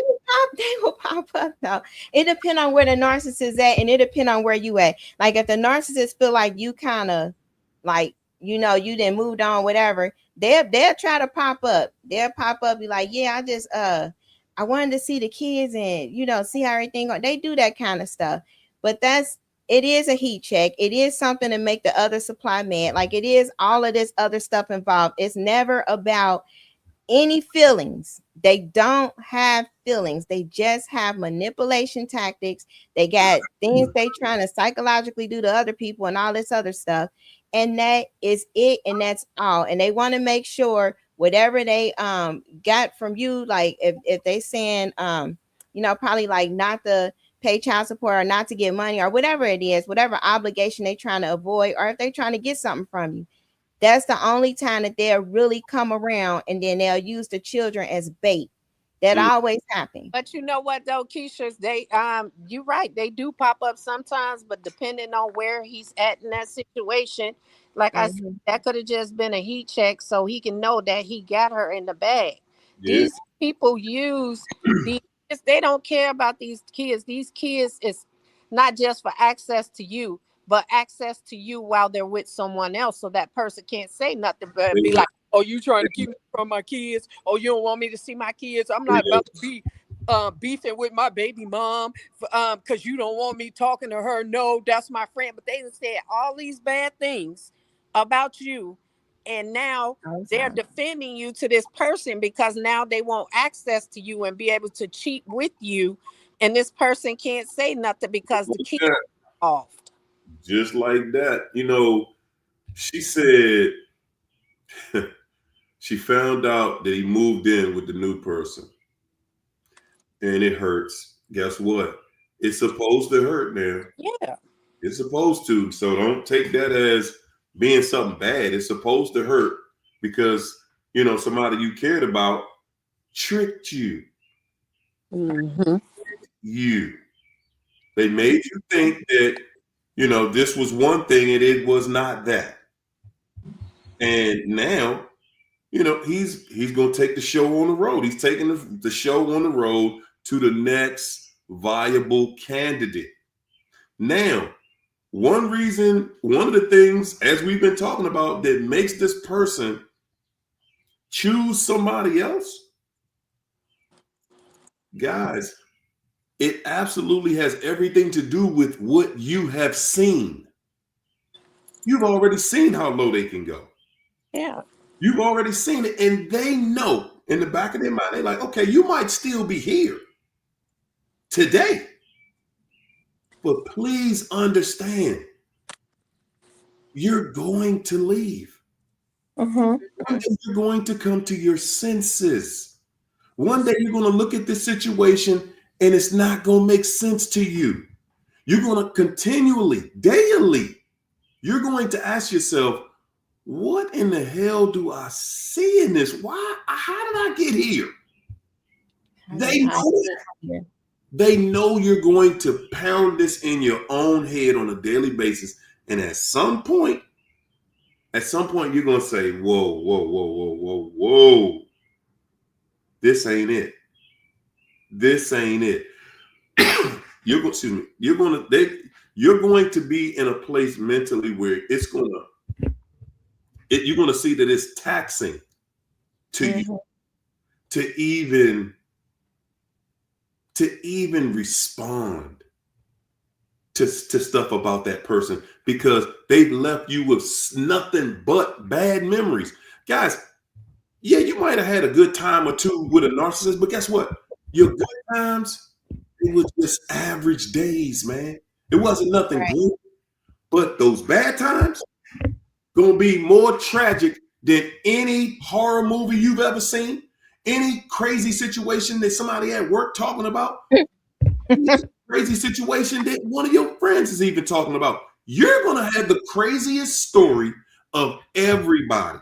will pop up though. It depends on where the narcissist at, and it depends on where you at. Like if the narcissist feel like you kind of like, you didn't moved on, whatever, they'll try to pop up. They'll pop up, be like, yeah, I wanted to see the kids and see how everything going. They do that kind of stuff. But it is a heat check. It is something to make the other supply mad. Like it is all of this other stuff involved. It's never about any feelings. They don't have feelings. They just have manipulation tactics. They got things they trying to psychologically do to other people and all this other stuff. And that is it. And that's all. And they want to make sure whatever they got from you, like if they saying probably like not to pay child support or not to get money or whatever it is, whatever obligation they trying to avoid, or if they trying to get something from you, that's the only time that they'll really come around, and then they'll use the children as bait. That always happens. But you know what though, Keisha, they you're right, they do pop up sometimes, but depending on where he's at in that situation, like I said, that could have just been a heat check so he can know that he got her in the bag. Yeah. These people use these, they don't care about these kids. These kids is not just for access to you, but access to you while they're with someone else, so that person can't say nothing but be like, oh, you trying to keep me from my kids? Oh, you don't want me to see my kids? I'm not about to be beefing with my baby mom because you don't want me talking to her. No, that's my friend. But they said all these bad things about you, and now they're defending you to this person because now they want access to you and be able to cheat with you, and this person can't say nothing because the kids are off. Just like that. She said she found out that he moved in with the new person. And it hurts. Guess what? It's supposed to hurt now. Yeah. It's supposed to. So don't take that as being something bad. It's supposed to hurt because, somebody you cared about tricked you. Mm-hmm. They made you think that, this was one thing and it was not that. And now, he's going to take the show on the road. He's taking the show on the road to the next viable candidate. Now, one of the things, as we've been talking about, that makes this person choose somebody else, guys, it absolutely has everything to do with what you have seen. You've already seen how low they can go. Yeah. You've already seen it, and they know in the back of their mind, they're like, okay, you might still be here today, but please understand, you're going to leave. Mm-hmm. One day you're going to come to your senses. One day you're going to look at this situation and it's not going to make sense to you. You're going to continually, daily, you're going to ask yourself, what in the hell do I see in this? Why? How did I get here? They know you're going to pound this in your own head on a daily basis. And at some point, you're going to say, whoa, whoa, whoa, whoa, whoa, whoa. This ain't it. This ain't it. You're going to be in a place mentally where you're going to see that it's taxing to you to even respond to stuff about that person, because they've left you with nothing but bad memories. Guys, yeah, you might have had a good time or two with a narcissist, but guess what? Your good times, it was just average days, man. It wasn't nothing good. But those bad times gonna be more tragic than any horror movie you've ever seen, any crazy situation that somebody at work talking about, crazy situation that one of your friends is even talking about. You're gonna have the craziest story of everybody,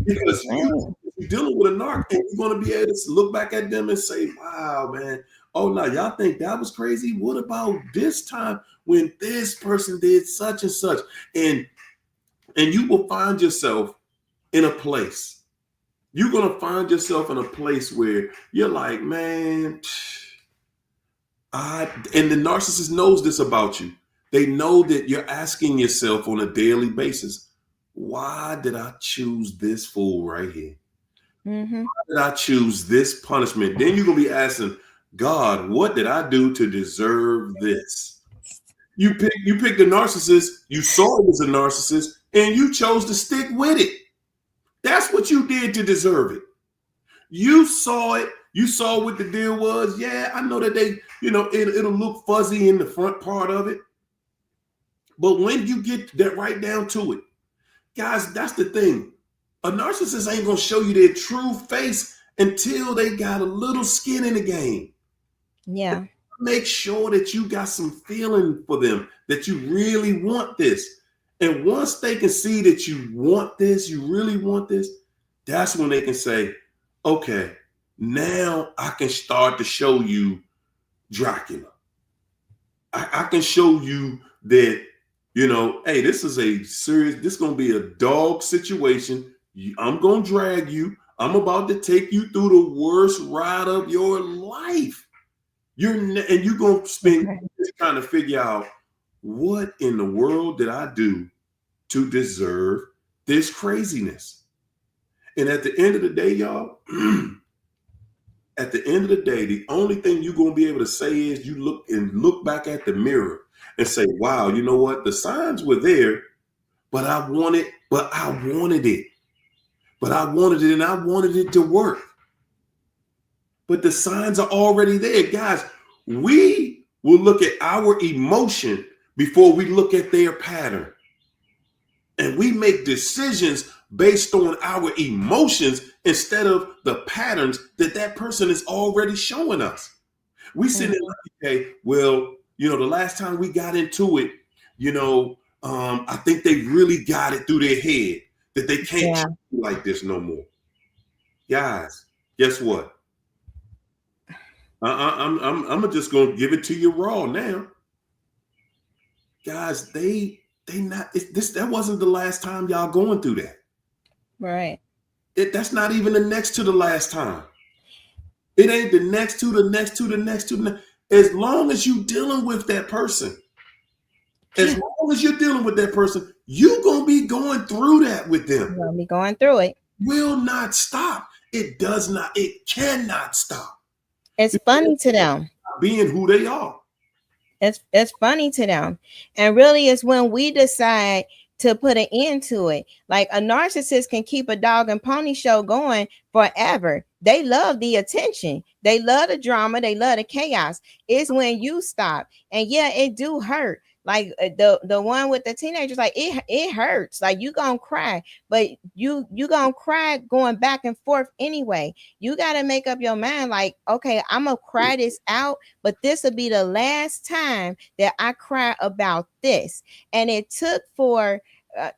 because you're dealing with a narc, and you're gonna be able to look back at them and say, wow, man, oh no, y'all think that was crazy? What about this time when this person did such and such? And you will find yourself in a place. You're going to find yourself in a place where you're like, man, and the narcissist knows this about you. They know that you're asking yourself on a daily basis, why did I choose this fool right here? Why did I choose this punishment? Then you're going to be asking, God, what did I do to deserve this? You picked a narcissist, you saw it was a narcissist, and you chose to stick with it. That's what you did to deserve it. You saw it. You saw what the deal was. Yeah, I know that they, it'll look fuzzy in the front part of it. But when you get that right down to it, guys, that's the thing. A narcissist ain't gonna show you their true face until they got a little skin in the game. Yeah. Make sure that you got some feeling for them, that you really want this. And once they can see that you want this, you really want this, that's when they can say, okay, now I can start to show you Dracula. I can show you that, hey, this is a serious, this is going to be a dog situation. I'm going to drag you. I'm about to take you through the worst ride of your life. You're going to spend trying to figure out what in the world did I do to deserve this craziness. And at the end of the day, y'all, at the end of the day, the only thing you're going to be able to say is you look back at the mirror and say, wow, you know what? The signs were there, but I wanted it. But I wanted it and I wanted it to work. But the signs are already there. Guys, we will look at our emotion before we look at their pattern. And we make decisions based on our emotions instead of the patterns that person is already showing us. We sit there like, okay, well, the last time we got into it, I think they really got it through their head that they can't like this no more. Guys, guess what? I'm just gonna give it to you raw now. Guys, that wasn't the last time y'all going through that. Right. That's not even the next to the last time. It ain't the next to the next to the next to the next. As long as you dealing with that person, as long as you're dealing with that person, you're gonna be going through that with them. You're gonna be going through it. Will not stop. It cannot stop. It's funny to them. Being who they are. It's funny to them. And really it's when we decide to put an end to it. Like a narcissist can keep a dog and pony show going forever. They love the attention. They love the drama. They love the chaos. It's when you stop. And yeah, it do hurt. Like the one with the teenagers, like it hurts. Like you gonna cry, but you gonna cry going back and forth anyway. You gotta make up your mind. Like, okay, I'm gonna cry this out, but this will be the last time that I cry about this. And it took for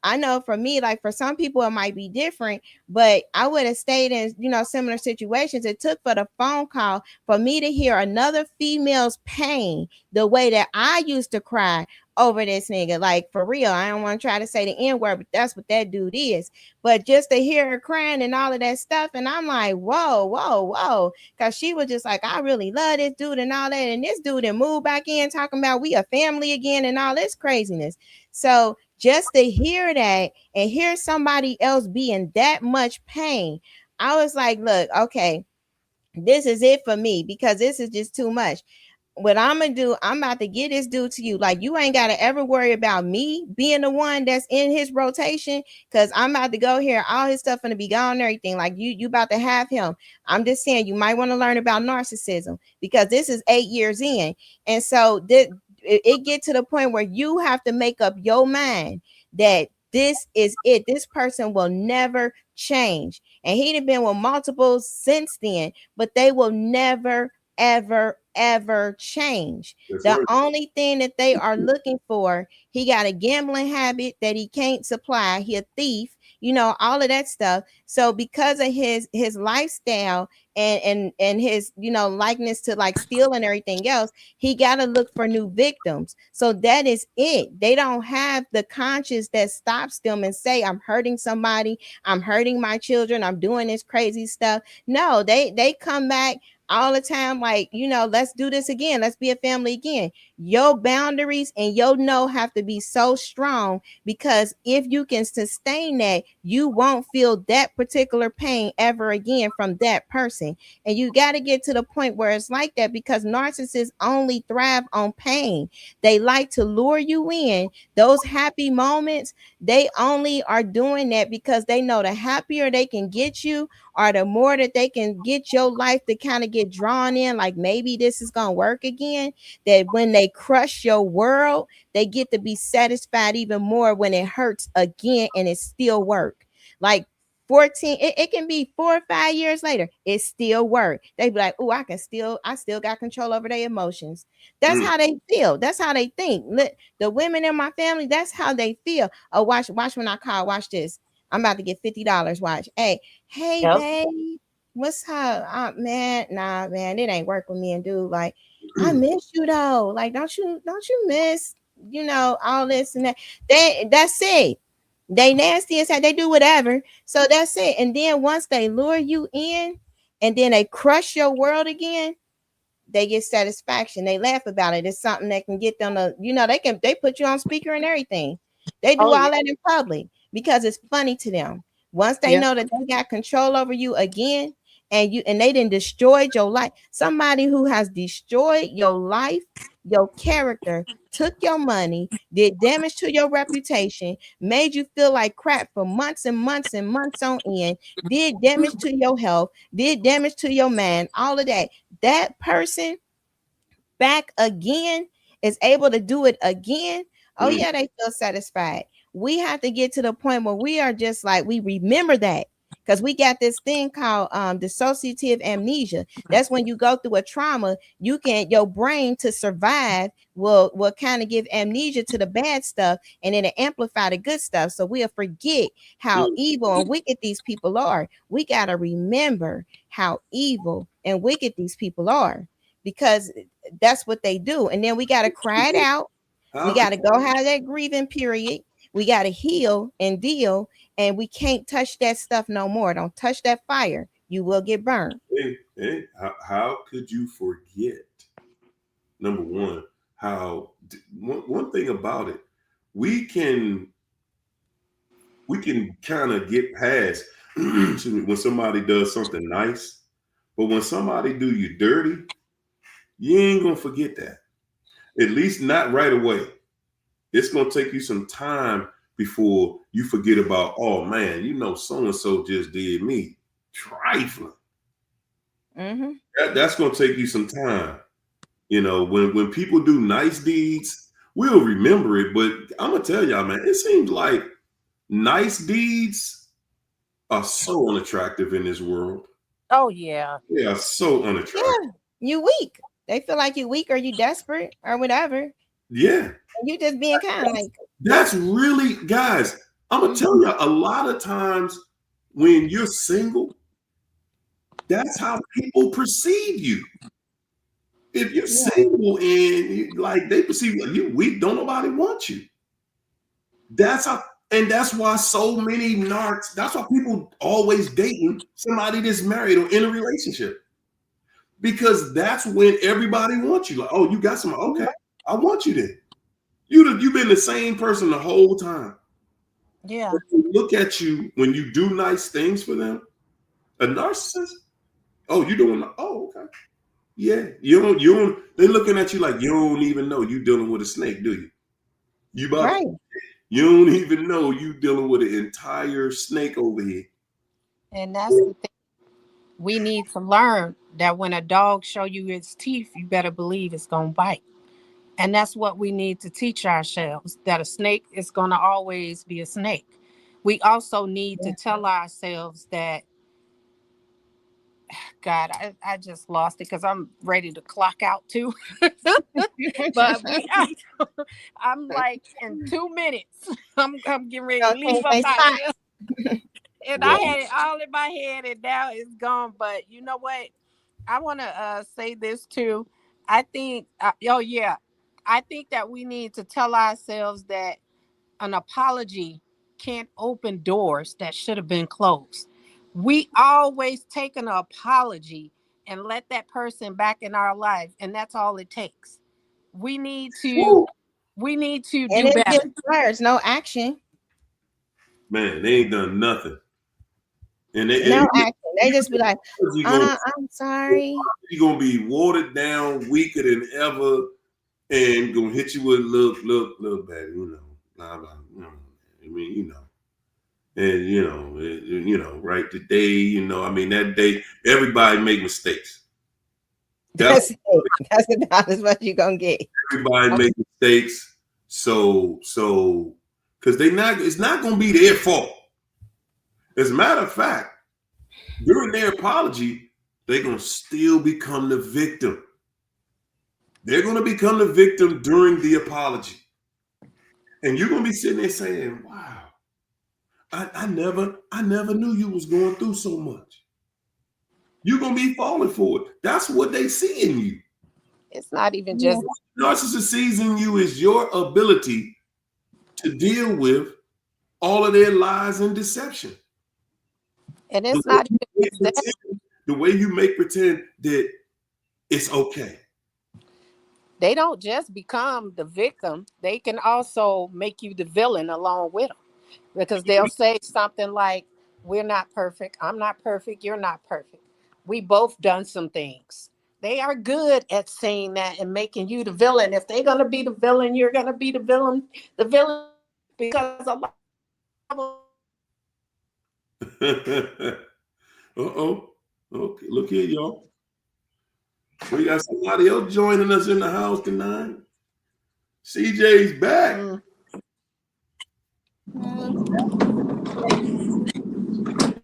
I know for me, like for some people it might be different, but I would have stayed in, similar situations. It took for the phone call for me to hear another female's pain the way that I used to cry over this nigga. Like for real, I don't want to try to say the N-word, but that's what that dude is. But just to hear her crying and all of that stuff, and I'm like, whoa, because she was just like, I really love this dude and all that, and this dude and moved back in talking about we a family again and all this craziness. So just to hear that and hear somebody else be in that much pain, I was like, look, okay, this is it for me because this is just too much. What I'm gonna do, I'm about to get this dude to you. Like, you ain't gotta ever worry about me being the one that's in his rotation, because I'm about to go here, all his stuff gonna be gone and everything. Like, you about to have him. I'm just saying, you might want to learn about narcissism because this is 8 years in, and so it get to the point where you have to make up your mind that this is it. This person will never change. And he'd have been with multiples since then, but they will never, ever change. That's the only thing that they are looking for, he got a gambling habit that he can't supply. He a thief, all of that stuff. So because of his lifestyle and his, likeness to like steal and everything else, he got to look for new victims. So that is it. They don't have the conscience that stops them and say, I'm hurting somebody, I'm hurting my children, I'm doing this crazy stuff. No, they come back. all the time, like, let's do this again. Let's be a family again. Your boundaries and your no have to be so strong, because if you can sustain that, you won't feel that particular pain ever again from that person. And you got to get to the point where it's like that, because narcissists only thrive on pain. They like to lure you in. Those happy moments, they only are doing that because they know the happier they can get you, or the more that they can get your life to kind of get drawn in, like maybe this is going to work again, that when they crush your world, they get to be satisfied even more when it hurts again and it still work. Like 14, it can be 4 or 5 years later, it still work. They be like, oh, I still got control over their emotions. That's how they feel. That's how they think. The women in my family, that's how they feel. Oh, watch when I call, watch this. I'm about to get $50. Watch. Hey, babe, what's up? Man, nah, man, it ain't work with me and dude. Like, I miss you though. Like, don't you miss, all this and that. That's it. They nasty as hell. They do whatever. So that's it. And then once they lure you in and then they crush your world again, they get satisfaction. They laugh about it. It's something that can get them to, they put you on speaker and everything. They do all that in public because it's funny to them. Once they know that they got control over you again, and they didn't destroy your life. Somebody who has destroyed your life, your character, took your money, did damage to your reputation, made you feel like crap for months and months and months on end, did damage to your health, did damage to your mind, all of that. That person back again is able to do it again. Oh yeah, they feel satisfied. We have to get to the point where we are just like, we remember that, because we got this thing called dissociative amnesia. That's when you go through a trauma, your brain to survive will kind of give amnesia to the bad stuff, and then it amplify the good stuff. So we'll forget how evil and wicked these people are. We got to remember how evil and wicked these people are, because that's what they do. And then we got to cry it out. We got to go have that grieving period. We got to heal and deal, and we can't touch that stuff no more. Don't touch that fire. You will get burned. Hey, how could you forget? Number one, one thing about it, we can kind of get past when somebody does something nice, but when somebody do you dirty, you ain't gonna forget that. At least not right away. It's gonna take you some time before you forget about, oh man, so-and-so just did me trifling. That's gonna take you some time. When people do nice deeds, we'll remember it. But I'm gonna tell y'all, man, it seems like nice deeds are so unattractive in this world. Oh yeah. They are so unattractive. Yeah, you weak. They feel like you weak, or you desperate, or whatever. Yeah. You just being kind of like. That's really, guys, I'm gonna tell you, a lot of times when you're single, that's how people perceive you. If you're single and they perceive you weak, don't nobody want you. That's why so many narcs, that's why people always dating somebody that's married or in a relationship. Because that's when everybody wants you. Like, oh, you got some, okay, I want you then. You've been the same person the whole time. Yeah. But they look at you when you do nice things for them. A narcissist, oh, you doing, oh, okay. Yeah, you don't, they're looking at you like you don't even know you dealing with a snake, do you? You don't even know you dealing with an entire snake over here. And that's the thing. We need to learn that when a dog show you its teeth, you better believe it's gonna bite. And that's what we need to teach ourselves, that a snake is gonna always be a snake. We also need to tell ourselves that, God, I just lost it because I'm ready to clock out too. But I'm like, in 2 minutes, I'm getting ready to leave up out here. And I had it all in my head, and now it's gone. But you know what? I want to say this too. I think, I think that we need to tell ourselves that an apology can't open doors that should have been closed. We always take an apology and let that person back in our life, and that's all it takes. We need to And do it's better. just words, no action. Man, they ain't done nothing. And No action. They just be like, I'm sorry. You're gonna be watered down, weaker than ever, and gonna hit you with look, baby, blah, blah, I mean, and right today, I mean, that day, everybody make mistakes. That's about as much you're gonna get. Everybody make mistakes. So because it's not gonna be their fault. As a matter of fact, during their apology, they're gonna still become the victim. They're gonna become the victim during the apology. And you're gonna be sitting there saying, wow, I never knew you was going through so much. You're gonna be falling for it. That's what they see in you. It's not even just Narcissist sees in you is your ability to deal with all of their lies and deception. And it's not even that. The way you make pretend that it's okay. They don't just become the victim. They can also make you the villain along with them, because they'll say something like, we're not perfect. I'm not perfect. You're not perfect. We both done some things. They are good at saying that and making you the villain. If they're going to be the villain, you're going to be the villain, because a lot of Uh-oh. Okay, look here, y'all. We got somebody else joining us in the house tonight. CJ's back.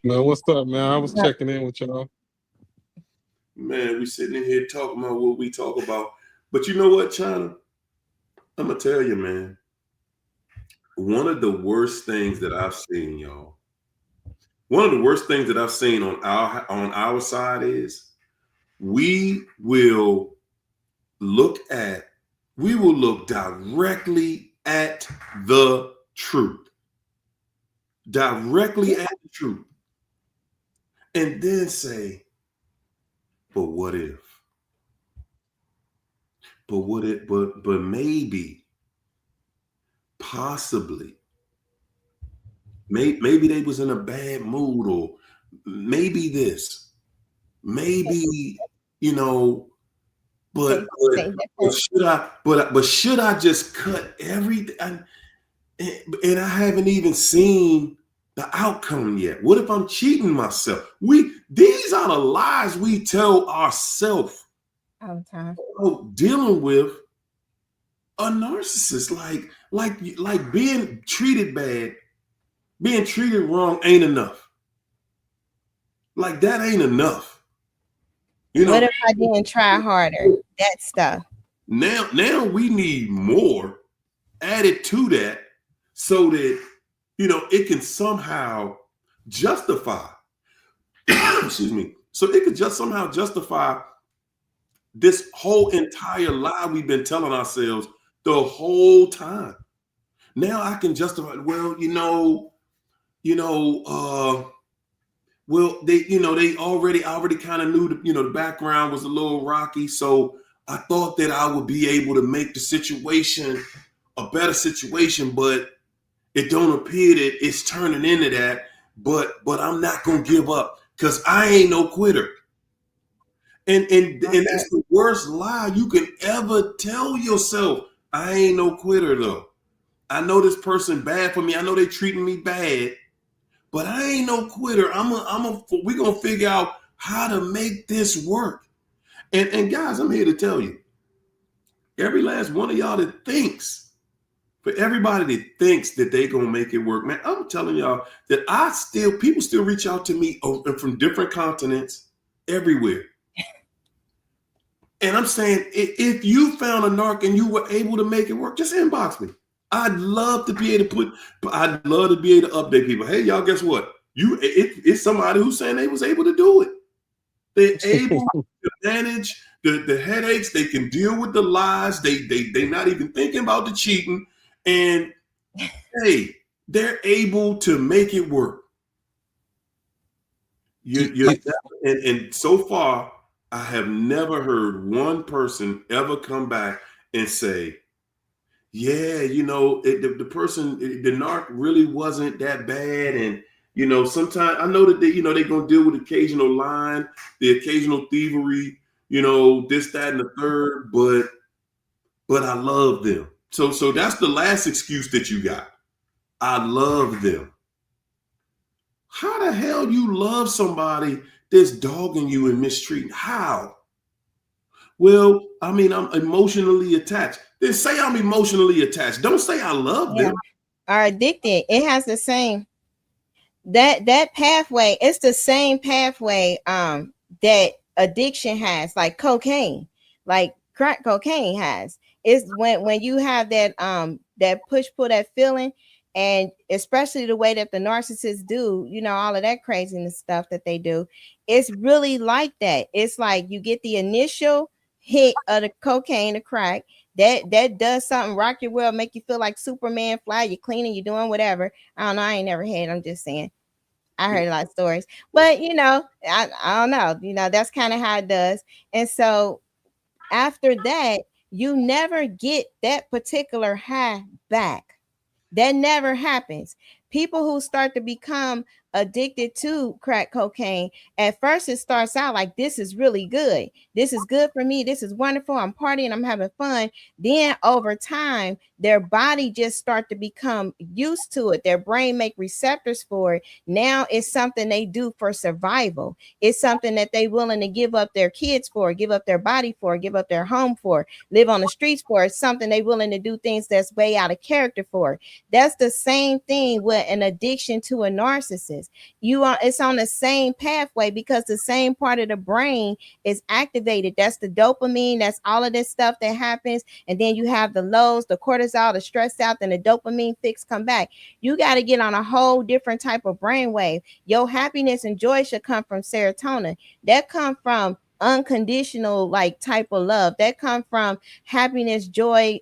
Man, what's up, man? I was checking in with y'all. Man, we sitting in here talking about what we talk about. But you know what, China? I'm going to tell you, man. One of the worst things that I've seen, y'all. One of the worst things that I've seen on our side is we will look directly at the truth. Directly at the truth. And then say, but what if? But what if, but maybe, possibly, maybe they was in a bad mood, or maybe this, maybe, but should I just cut everything? And I haven't even seen the outcome yet. What if I'm cheating myself? These are the lies we tell ourselves all the time. Dealing with a narcissist, like being treated bad, being treated wrong ain't enough. Like that ain't enough. What if I didn't try harder? That stuff. Now we need more added to that, so that it can somehow justify. Excuse me. So it could just somehow justify this whole entire lie we've been telling ourselves the whole time. Now I can justify. Well, they already kind of knew the background was a little rocky, so I thought that I would be able to make the situation a better situation, but it don't appear that it's turning into that. But I'm not gonna give up, because I ain't no quitter. And that's the worst lie you can ever tell yourself. I ain't no quitter though. I know this person bad for me. I know they treating me bad, but I ain't no quitter. We're gonna figure out how to make this work. And guys, I'm here to tell you, every last one of y'all that thinks, for everybody that thinks that they gonna make it work, man, I'm telling y'all that people still reach out to me from different continents, everywhere. And I'm saying, if you found a narc and you were able to make it work, just inbox me. I'd love to be able to update people. Hey, y'all, guess what? It's somebody who's saying they was able to do it. They're able to manage the headaches. They can deal with the lies. They're not even thinking about the cheating. And hey, they're able to make it work. And so far, I have never heard one person ever come back and say, yeah, the person, the narc really wasn't that bad. And, sometimes I know that they're going to deal with occasional lying, the occasional thievery, this, that, and the third, but I love them. So that's the last excuse that you got. I love them. How the hell you love somebody that's dogging you and mistreating? How? Well, I mean, I'm emotionally attached. Then say I'm emotionally attached. Don't say I love them. Are addicted. It has the same that pathway. It's the same pathway that addiction has, like cocaine, like crack cocaine has. It's when you have that push pull, that feeling, and especially the way that the narcissists do, all of that craziness stuff that they do. It's really like that. It's like you get the initial hit of the cocaine, the crack, that does something, rock your world, make you feel like Superman, fly, you're cleaning, you're doing whatever. I don't know, I ain't never had, I'm just saying. I heard a lot of stories, but I don't know, that's kind of how it does. And so after that, you never get that particular high back. That never happens. People who start to become addicted to crack cocaine, at first it starts out like, this is really good. This is good for me. This is wonderful. I'm partying. I'm having fun. Then over time, their body just start to become used to it. Their brain make receptors for it. Now it's something they do for survival. It's something that they willing to give up their kids for, give up their body for, give up their home for, live on the streets for. It's something they willing to do things that's way out of character for. That's the same thing with an addiction to a narcissist. It's on the same pathway because the same part of the brain is activated. That's the dopamine. That's all of this stuff that happens. And then you have the lows, the cortisol, the stress out, then the dopamine fix come back. You got to get on a whole different type of brainwave. Your happiness and joy should come from serotonin. That come from unconditional like type of love. That come from happiness, joy,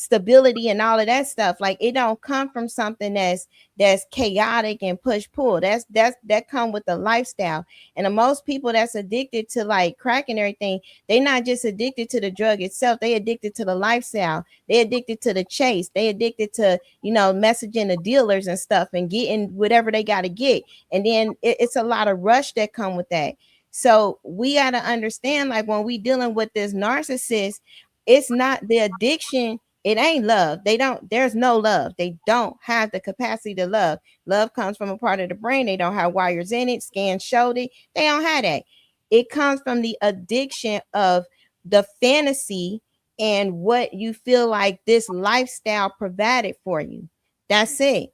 stability, and all of that stuff. Like, it don't come from something that's chaotic and push pull. That come with the lifestyle. And the most people that's addicted to like crack and everything, they not just addicted to the drug itself, they addicted to the lifestyle, they addicted to the chase, they addicted to messaging the dealers and stuff and getting whatever they got to get. And then it's a lot of rush that come with that. So we got to understand, like, when we dealing with this narcissist, it's not the addiction. It ain't love. There's no love. They don't have the capacity to love. Love comes from a part of the brain. They don't have wires in it, scans showed it. They don't have that. It comes from the addiction of the fantasy and what you feel like this lifestyle provided for you. That's it.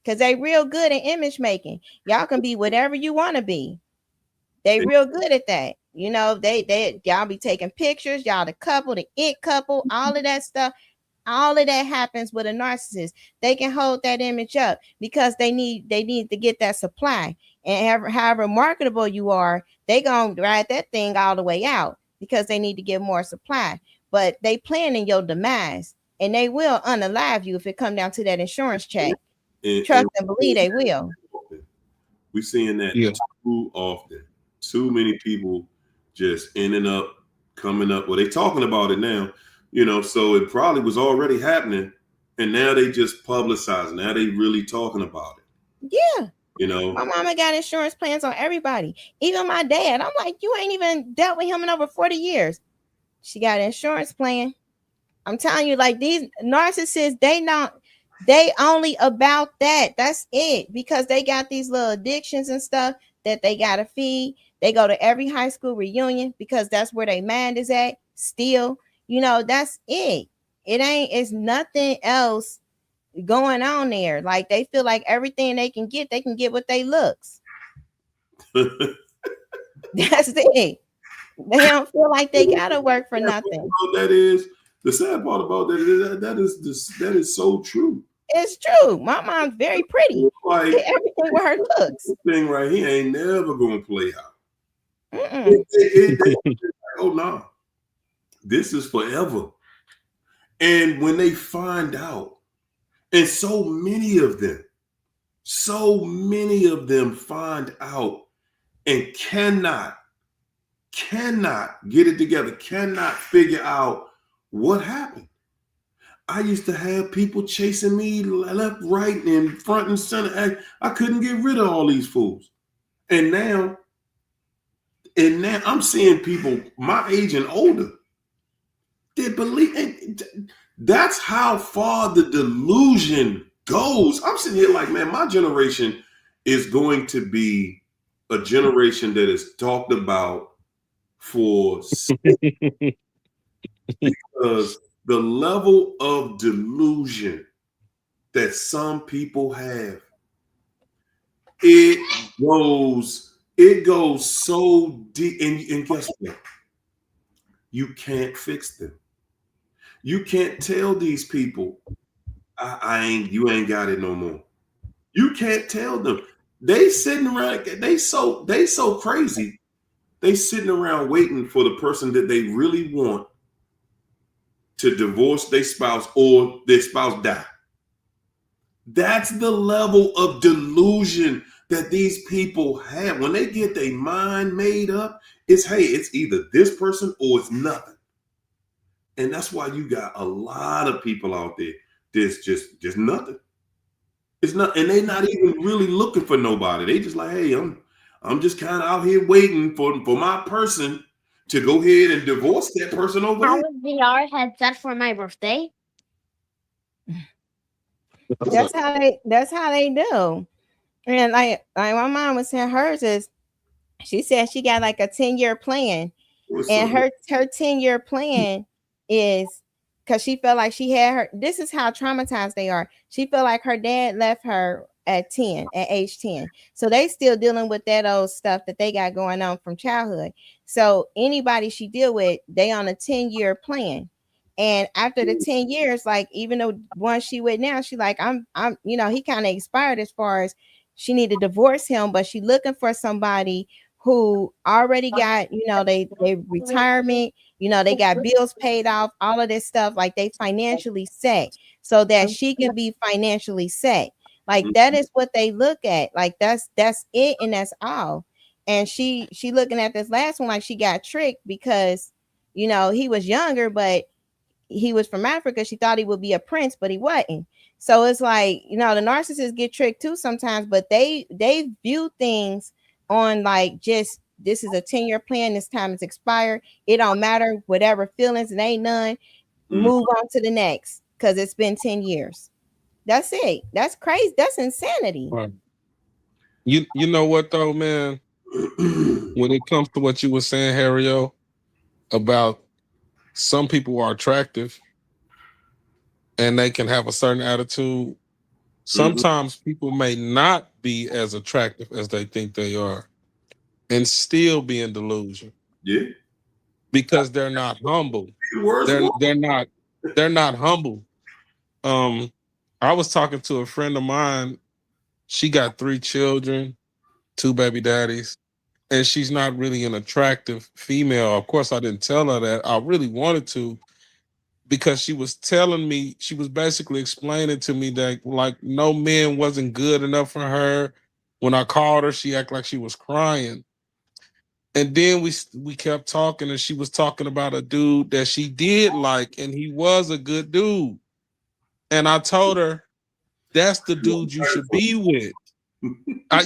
Because they real good at image making. Y'all can be whatever you want to be. They real good at that. Y'all be taking pictures, y'all the couple, the it couple, all of that stuff. All of that happens with a narcissist. They can hold that image up because they need to get that supply. And however marketable you are, they gonna ride that thing all the way out because they need to get more supply. But they planning your demise, and they will unalive you if it come down to that insurance check. Trust and believe they will. We're seeing that too often. Too many people just ending up coming up. Well, they talking about it now. So it probably was already happening, and now they just publicize. Now they really talking about it. Yeah. My mama got insurance plans on everybody, even my dad. I'm like, you ain't even dealt with him in over 40 years. She got an insurance plan. I'm telling you, like, these narcissists, they only about that. That's it, because they got these little addictions and stuff that they gotta feed. They go to every high school reunion because that's where their mind is at still. That's it. It's nothing else going on there. Like, they feel like everything they can get with their looks. That's it. They don't feel like they gotta work for nothing. That is the sad part about that is so true. It's true. My mom's very pretty. Like, everything with her looks. This thing right here ain't never gonna play out. Oh no. This is forever. And when they find out, and so many of them find out and cannot cannot get it together, cannot figure out what happened. I used to have people chasing me left, right, and front and center. I couldn't get rid of all these fools. And now I'm seeing people my age and older. They believe, and that's how far the delusion goes. I'm sitting here like, man, my generation is going to be a generation that is talked about for because the level of delusion that some people have, it goes so deep. And guess what? You can't fix them. You can't tell these people, you ain't got it no more. You can't tell them. They sitting around, they so crazy. They sitting around waiting for the person that they really want to divorce their spouse or their spouse die. That's the level of delusion that these people have. When they get their mind made up, it's either this person or it's nothing. And that's why you got a lot of people out there that's just nothing. It's not, and they're not even really looking for nobody. They just like, hey, I'm just kind of out here waiting for my person to go ahead and divorce that person over there. How was VR headset for my birthday? That's how they do. And like my mom was saying, hers is, she said she got like a 10-year plan. And her 10-year plan is because she felt like she had her. This is how traumatized they are. She felt like her dad left her at age 10. So they still dealing with that old stuff that they got going on from childhood. So anybody she deal with, they on a 10-year plan. And after the 10 years, like even the one she with now, she like, I'm, he kind of expired as far as she need to divorce him, but she looking for somebody who already got, they retirement, they got bills paid off, all of this stuff, like they financially set so that she can be financially set. Like that is what they look at. Like that's it. And that's all. And she looking at this last one, like she got tricked because, he was younger, but he was from Africa. She thought he would be a prince, but he wasn't. So it's like, the narcissists get tricked too sometimes, but they view things on like, just this is a 10-year plan, this time is expired, it don't matter, whatever feelings, it ain't none, move on to the next because it's been 10 years. That's it. That's crazy. That's insanity. Right. You know what though, man, when it comes to what you were saying, Harrio, about some people are attractive and they can have a certain attitude. Sometimes people may not be as attractive as they think they are and still be in delusion. Yeah. Because they're not humble. They're not humble. I was talking to a friend of mine. She got 3 children, 2 baby daddies, and she's not really an attractive female. Of course, I didn't tell her that. I really wanted to, because she was telling me, she was basically explaining to me that like no man wasn't good enough for her. When I called her, she acted like she was crying. And then we kept talking, and she was talking about a dude that she did like, and he was a good dude. And I told her, that's the dude you should be with. I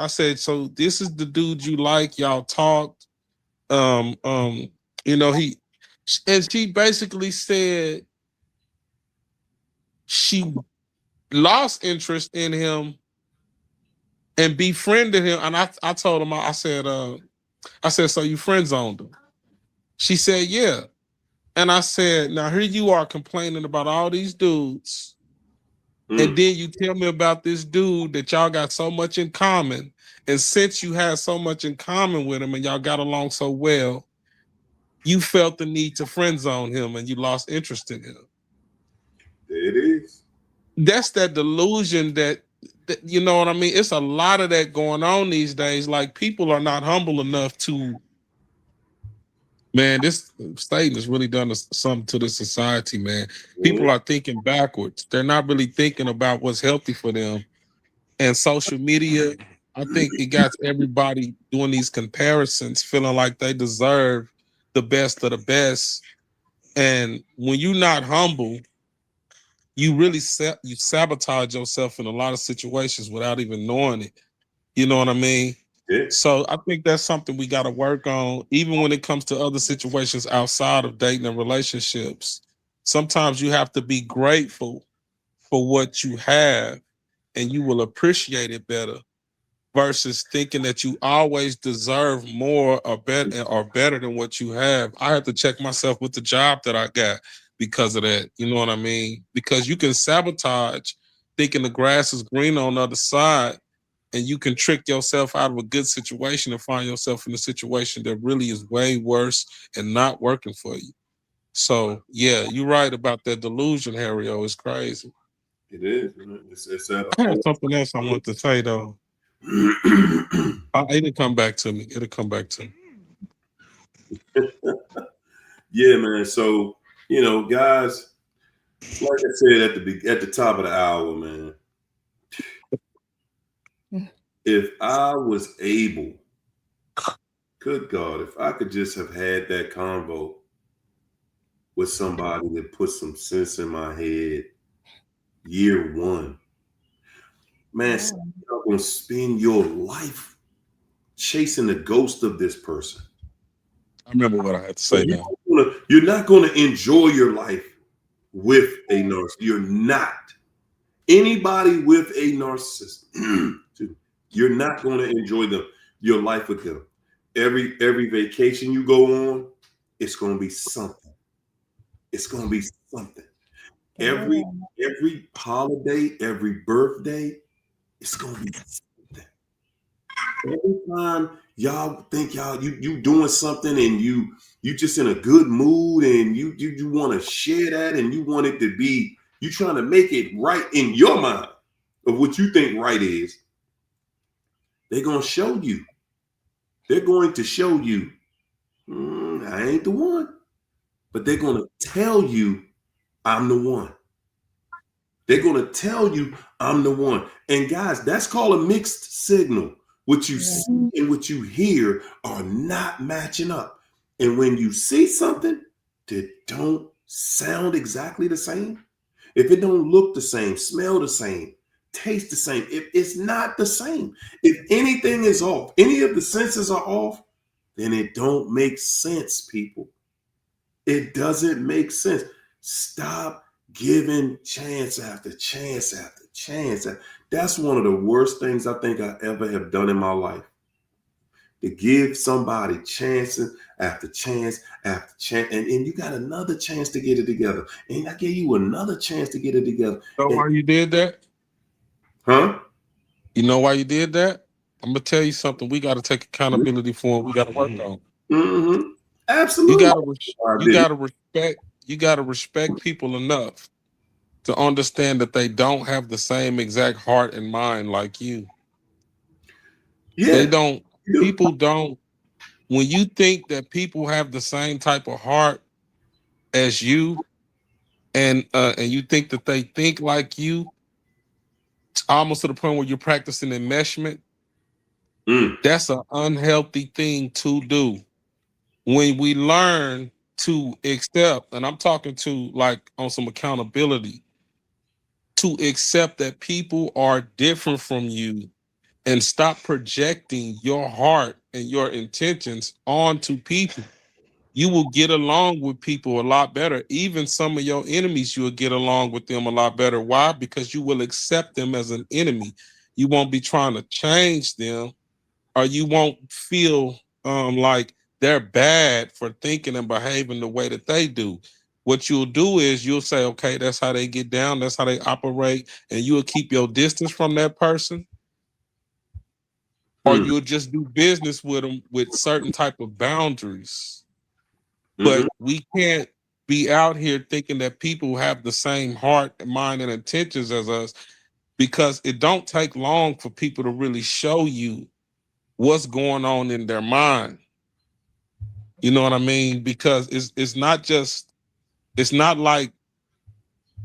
said, so this is the dude you like, y'all talked. And she basically said she lost interest in him and befriended him. And I told him, I said, so you friend zoned him? She said, yeah. And I said, now here you are complaining about all these dudes. And then you tell me about this dude that y'all got so much in common. And since you had so much in common with him and y'all got along so well, you felt the need to friend zone him and you lost interest in him. It is. That's that delusion that, you know what I mean? It's a lot of that going on these days. Like people are not humble enough to, man, this Satan has really done something to this society, man. People are thinking backwards. They're not really thinking about what's healthy for them. And social media I think it got everybody doing these comparisons, feeling like they deserve the best of the best. And when you're not humble, you really you sabotage yourself in a lot of situations without even knowing it. You know what I mean? Yeah. So I think that's something we got to work on, even when it comes to other situations outside of dating and relationships. Sometimes you have to be grateful for what you have, and you will appreciate it better versus thinking that you always deserve more or better than what you have. I had to check myself with the job that I got because of that. You know what I mean? Because you can sabotage thinking the grass is green on the other side, and you can trick yourself out of a good situation and find yourself in a situation that really is way worse and not working for you. So yeah, you're right about that delusion, Harry-O. It's crazy. It is. It's I had something else I wanted to say though. It'll come back to me. It'll come back to me. Yeah, man. So, guys, like I said at the top of the hour, man, if I was able, good God, if I could just have had that convo with somebody that put some sense in my head year one, man, you're not going to spend your life chasing the ghost of this person. I remember what I had to say now. You're not going to enjoy your life with a narcissist. You're not. Anybody with a narcissist, you're not going to enjoy your life with them. Every vacation you go on, it's going to be something. It's going to be something. Every holiday, every birthday, it's going to be something. Every time y'all think you doing something and you just in a good mood and you want to share that and you want it to be, you trying to make it right in your mind of what you think right is, they're going to show you. They're going to show you, I ain't the one. But they're going to tell you, I'm the one. They're going to tell you, I'm the one. And guys, that's called a mixed signal. What you see and what you hear are not matching up. And when you see something that don't sound exactly the same, if it don't look the same, smell the same, taste the same, if it's not the same, if anything is off, any of the senses are off, then it don't make sense, people. It doesn't make sense. Stop giving chance after chance after chance. That's one of the worst things I think I ever have done in my life. To give somebody chances after chance after chance. And you got another chance to get it together. And I gave you another chance to get it together. You know why you did that? Huh? You know why you did that? I'm going to tell you something. We got to take accountability for it. We got to work on. Mm-hmm. Absolutely. You got to respect people enough to understand that they don't have the same exact heart and mind like you. Yeah. They don't. People don't. When you think that people have the same type of heart as you, and you think that they think like you, almost to the point where you're practicing enmeshment, that's an unhealthy thing to do. When we learn to accept, and I'm talking to like on some accountability, to accept that people are different from you and stop projecting your heart and your intentions onto people, you will get along with people a lot better. Even some of your enemies, you will get along with them a lot better. Why? Because you will accept them as an enemy. You won't be trying to change them, or you won't feel like they're bad for thinking and behaving the way that they do. What you'll do is you'll say, okay, that's how they get down, that's how they operate, and you'll keep your distance from that person, or you'll just do business with them with certain type of boundaries. But we can't be out here thinking that people have the same heart, mind, and intentions as us, because it don't take long for people to really show you what's going on in their mind. You know what I mean? Because it's not like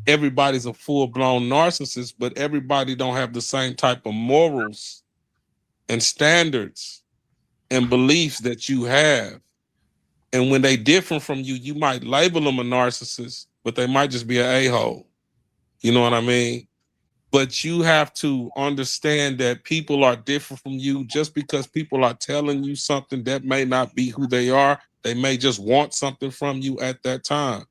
everybody's a full-blown narcissist, but everybody don't have the same type of morals and standards and beliefs that you have. And when they different from you, you might label them a narcissist, but they might just be an a-hole. You know what I mean? But you have to understand that people are different from you. Just because people are telling you something, that may not be who they are. They may just want something from you at that time.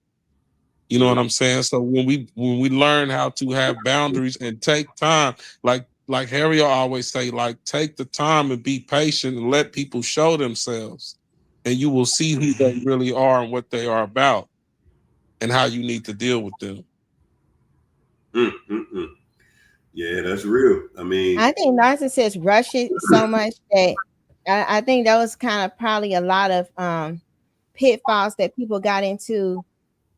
You know what I'm saying? So when we learn how to have boundaries and take time, like Harry always say, like, take the time and be patient and let people show themselves, and you will see who they really are and what they are about and how you need to deal with them. Yeah, that's real. I mean, I think narcissists rush it so much that I think that was kind of probably a lot of pitfalls that people got into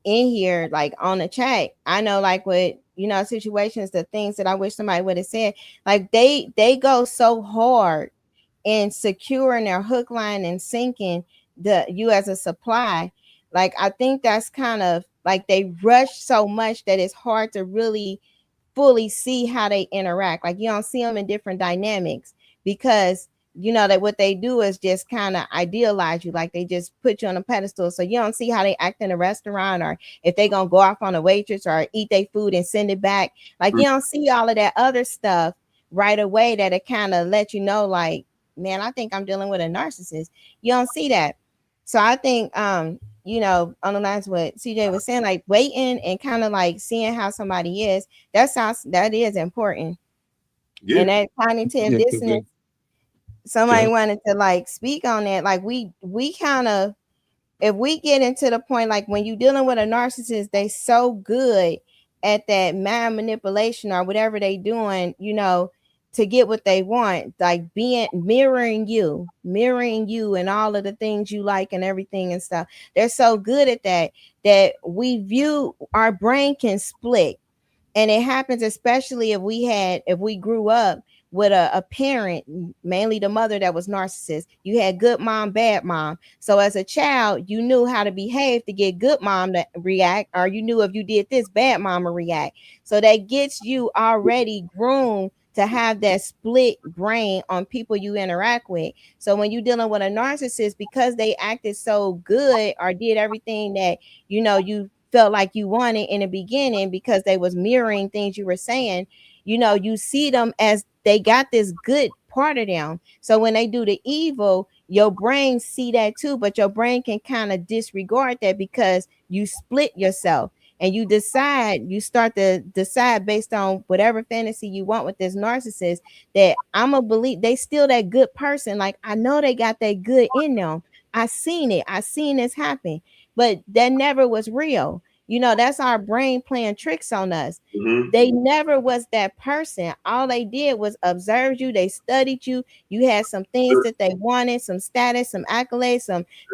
in here, like on the chat. I know, like with situations, the things that I wish somebody would have said, like they go so hard in securing their hook, line, and sinking you as a supply. Like I think that's kind of like they rush so much that it's hard to really fully see how they interact. Like you don't see them in different dynamics because that what they do is just kind of idealize you. Like they just put you on a pedestal, so you don't see how they act in a restaurant, or if they gonna go off on a waitress or eat their food and send it back. Like you don't see all of that other stuff right away that it kind of let you know, like, man, I think I'm dealing with a narcissist. You don't see that. So I think on the lines what CJ was saying, like waiting and kind of like seeing how somebody is, that is important. yeah. And that cognitive dissonance, somebody wanted to like speak on that. Like we kind of, if we get into the point, like when you're dealing with a narcissist, they so good at that mind manipulation or whatever they doing, to get what they want, like being mirroring you and all of the things you like and everything and stuff. They're so good at that we view, our brain can split. And it happens especially if we grew up with a parent, mainly the mother, that was narcissist. You had good mom, bad mom. So as a child, you knew how to behave to get good mom to react, or you knew if you did this, bad mom will react. So that gets you already groomed to have that split brain on people you interact with. So when you're dealing with a narcissist, because they acted so good or did everything that you felt like you wanted in the beginning, because they was mirroring things you were saying, you see them as they got this good part of them. So when they do the evil, your brain see that too, but your brain can kind of disregard that because you split yourself. And you start to decide based on whatever fantasy you want with this narcissist, that I'm a believe they still that good person. Like I know they got that good in them. I seen this happen, but that never was real. That's our brain playing tricks on us. They never was that person. All they did was observe you. They studied you. You had some things that they wanted, some status, some accolades,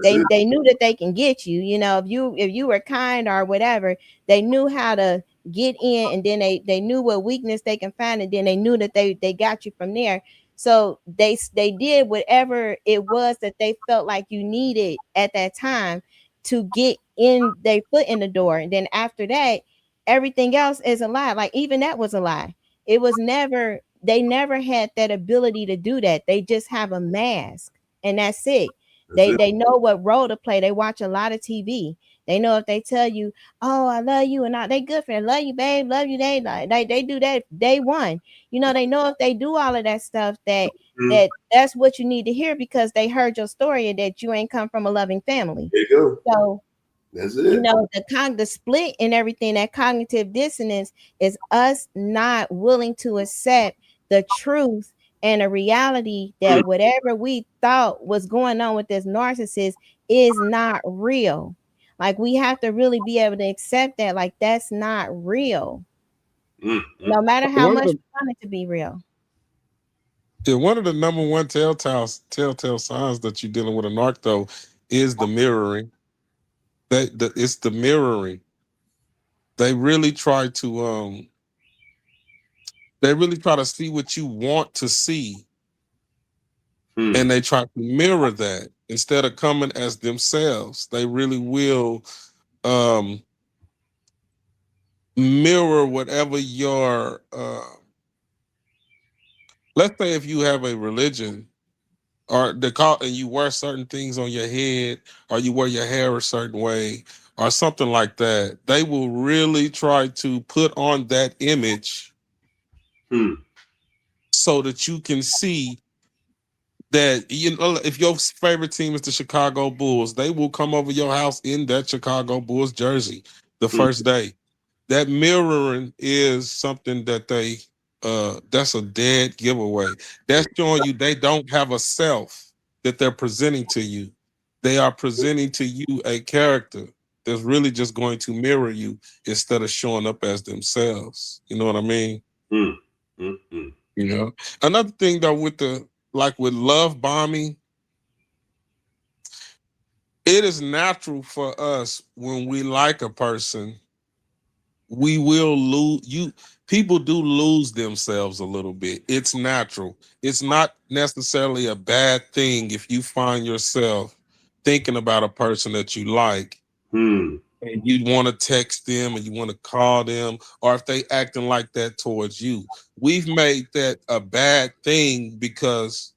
they knew that they can get you. If you were kind or whatever, they knew how to get in, and then they knew what weakness they can find, and then they knew that they got you from there. So they did whatever it was that they felt like you needed at that time to get in their foot in the door. And then after that, everything else is a lie. Like even that was a lie. It was never, they never had that ability to do that. They just have a mask, and that's it. They know what role to play. They watch a lot of TV. They know if they tell you, "Oh, I love you," and not, they good for it. Love you, babe. Love you. They do that day one. They know if they do all of that stuff, that's what you need to hear, because they heard your story and that you ain't come from a loving family. There you go. So that's it. The split and everything, that cognitive dissonance is us not willing to accept the truth and a reality that whatever we thought was going on with this narcissist is not real. Like we have to really be able to accept that, like that's not real. No matter how much we want it to be real. Yeah, one of the number one telltale signs that you're dealing with a narc, though, is the mirroring. It's the mirroring. They really try to see what you want to see, and they try to mirror that instead of coming as themselves. They really will mirror whatever let's say if you have a religion or and you wear certain things on your head, or you wear your hair a certain way, or something like that, they will really try to put on that image so that you can see that, you know, if your favorite team is the Chicago Bulls, they will come over your house in that Chicago Bulls jersey the first day. That mirroring is something that that's a dead giveaway. That's showing you they don't have a self that they're presenting to you. They are presenting to you a character that's really just going to mirror you instead of showing up as themselves. You know what I mean? You know, another thing though, with with love bombing, it is natural for us when we like a person, we will lose. People do lose themselves a little bit. It's natural. It's not necessarily a bad thing if you find yourself thinking about a person that you like, and you want to text them and you want to call them, or if they acting like that towards you. We've made that a bad thing because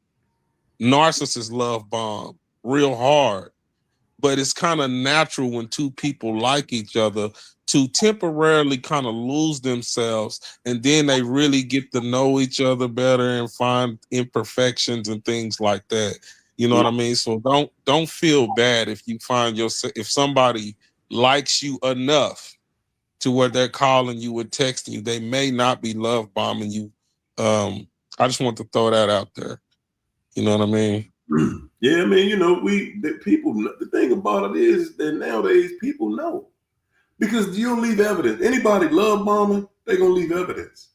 narcissists love bomb real hard. But it's kind of natural when two people like each other to temporarily kind of lose themselves, and then they really get to know each other better and find imperfections and things like that. You know what I mean? So don't feel bad if you find yourself, if somebody likes you enough to where they're calling you or texting you, they may not be love bombing you. I just want to throw that out there. You know what I mean? Yeah, I mean, you know, the thing about it is that nowadays people know, because you'll leave evidence. Anybody love bombing, they're going to leave evidence.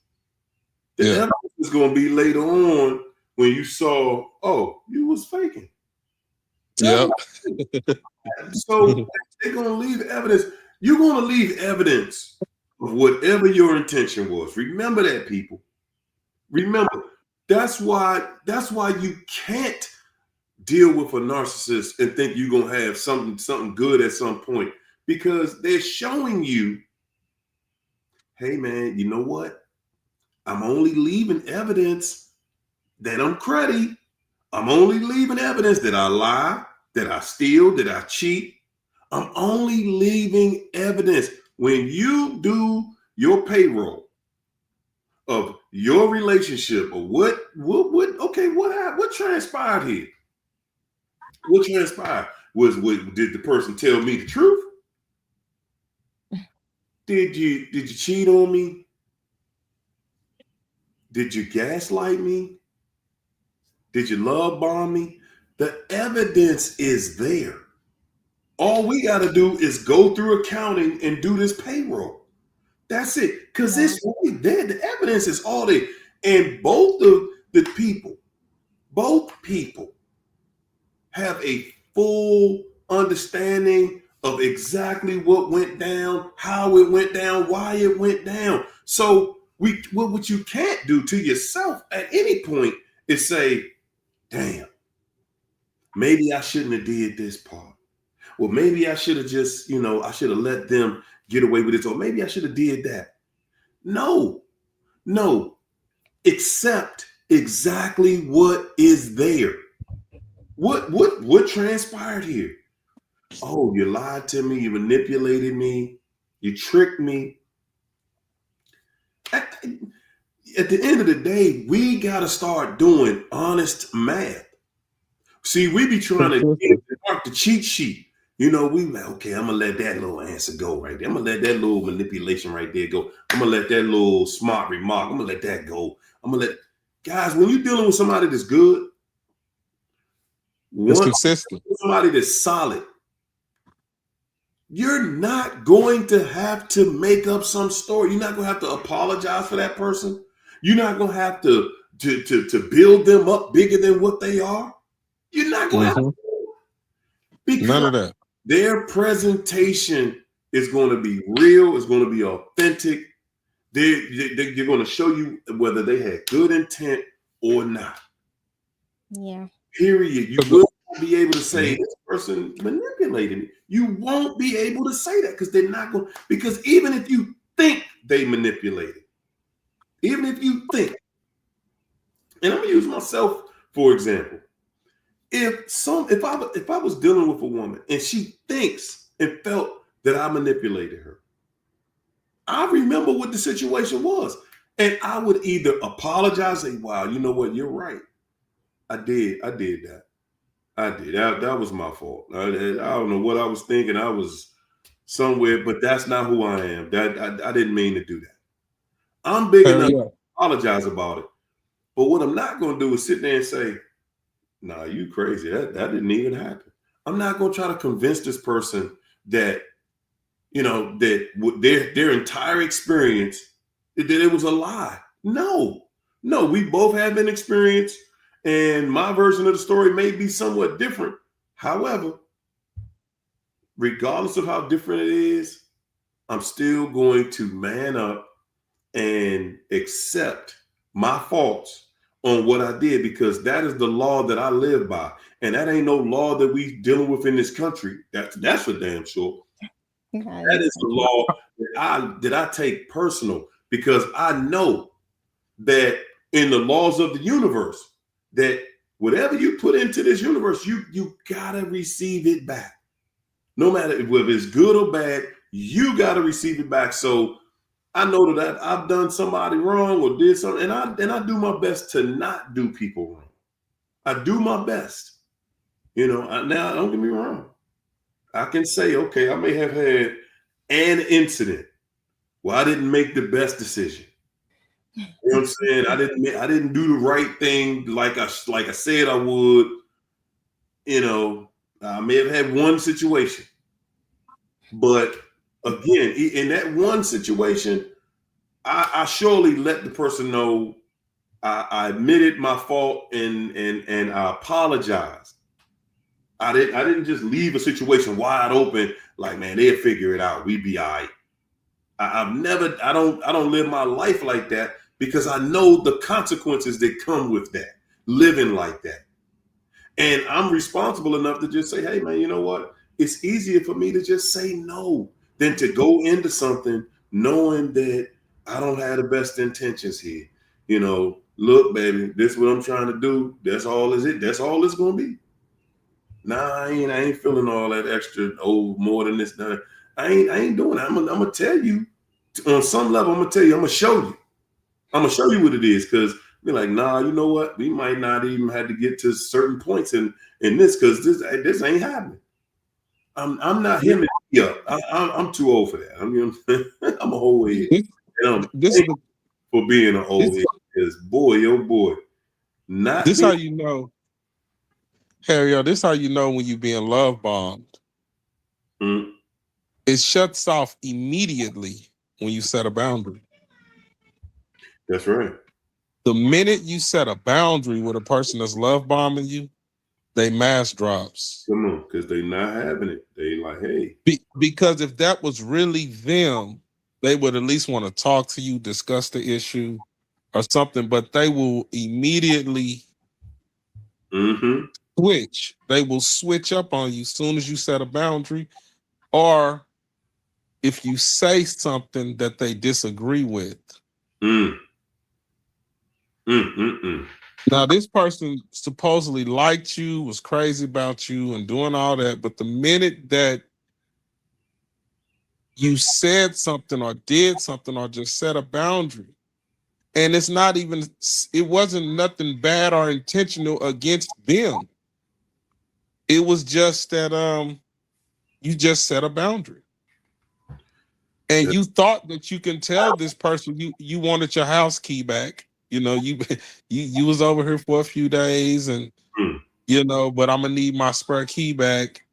The evidence is going to be later on when you saw, oh, you was faking. Yep. So they're going to leave evidence. You're going to leave evidence of whatever your intention was. Remember that, people. Remember, that's why you can't deal with a narcissist and think you're gonna have something good at some point, because they're showing you, hey man, you know what? I'm only leaving evidence that I'm cruddy. I'm only leaving evidence that I lie, that I steal, that I cheat. I'm only leaving evidence. When you do your payroll of your relationship, or what transpired here? What transpired? Did the person tell me the truth? Did you cheat on me? Did you gaslight me? Did you love bomb me? The evidence is there. All we got to do is go through accounting and do this payroll. That's it. Because it's really there. The evidence is all there. And both people have a full understanding of exactly what went down, how it went down, why it went down. So what you can't do to yourself at any point is say, damn, maybe I shouldn't have did this part. Well, maybe I should have just, I should have let them get away with it. Or maybe I should have did that. No, accept exactly what is there. What transpired here? Oh, you lied to me, you manipulated me, you tricked me. At the end of the day, we got to start doing honest math. See, we be trying to get the cheat sheet. We like, okay, I'm going to let that little answer go right there. I'm going to let that little manipulation right there go. I'm going to let that little smart remark, I'm going to let that go. Guys, when you're dealing with somebody that's good, it's consistent, somebody that's solid, you're not going to have to make up some story. You're not going to have to apologize for that person. You're not going to have to build them up bigger than what they are. You're not going to have to. Because none of that. Their presentation is going to be real. It's going to be authentic. They're going to show you whether they had good intent or not. Yeah. Period. You will not be able to say this person manipulated me. You won't be able to say that because they're not going. Because even if you think they manipulated, even if you think, And I'm gonna use myself for example. If I was dealing with a woman and she thinks and felt that I manipulated her, I remember what the situation was. And I would either apologize and say, wow, you know what, you're right. I did that. I did. That was my fault. I don't know what I was thinking. I was somewhere, but that's not who I am. I didn't mean to do that. I'm big enough to apologize about it. But what I'm not going to do is sit there and say, nah, you crazy. That didn't even happen. I'm not going to try to convince this person that, that their entire experience, that it was a lie. No, we both have an experience, and my version of the story may be somewhat different. However, regardless of how different it is, I'm still going to man up and accept my faults on what I did, because that is the law that I live by. And that ain't no law that we dealing with in this country. That's for damn sure. That is the law that I take personal, because I know that in the laws of the universe, that whatever you put into this universe, you gotta receive it back. No matter whether it's good or bad, you gotta receive it back. So I know that I've done somebody wrong or did something, and I do my best to not do people wrong. I do my best. Now don't get me wrong. I can say, okay, I may have had an incident where I didn't make the best decision. You know what I'm saying? I didn't do the right thing like I said I would. I may have had one situation, but again, in that one situation, I surely let the person know I admitted my fault and I apologized. I didn't just leave a situation wide open like, man, they'll figure it out. We be all right. I don't live my life like that, because I know the consequences that come with that, living like that. And I'm responsible enough to just say, hey man, you know what? It's easier for me to just say no than to go into something knowing that I don't have the best intentions here. Look, baby, this is what I'm trying to do. That's all it's gonna be. Nah, I ain't feeling all that extra, more than this. Nah, I ain't doing it. I'm gonna tell you on some level, I'm gonna tell you, I'm gonna show you what it is, because you're like, nah, you know what? We might not even have to get to certain points in this, because this ain't happening. I'm not him. Yeah, I'm too old for that. I'm a whole head. This is for being an old head, because boy, oh boy, this how you know, Harry. This how you know when you being love bombed. Mm-hmm. It shuts off immediately when you set a boundary. That's right. The minute you set a boundary with a person that's love bombing you, they mask drops. Come on, because they not having it. They like, hey. Because if that was really them, they would at least want to talk to you, discuss the issue or something, but they will immediately switch. They will switch up on you as soon as you set a boundary, or if you say something that they disagree with. Now, this person supposedly liked you, was crazy about you and doing all that, but the minute that you said something or did something or just set a boundary, and it wasn't nothing bad or intentional against them. It was just that you just set a boundary. And you thought that you can tell this person you wanted your house key back. You was over here for a few days, and but I'm gonna need my spare key back.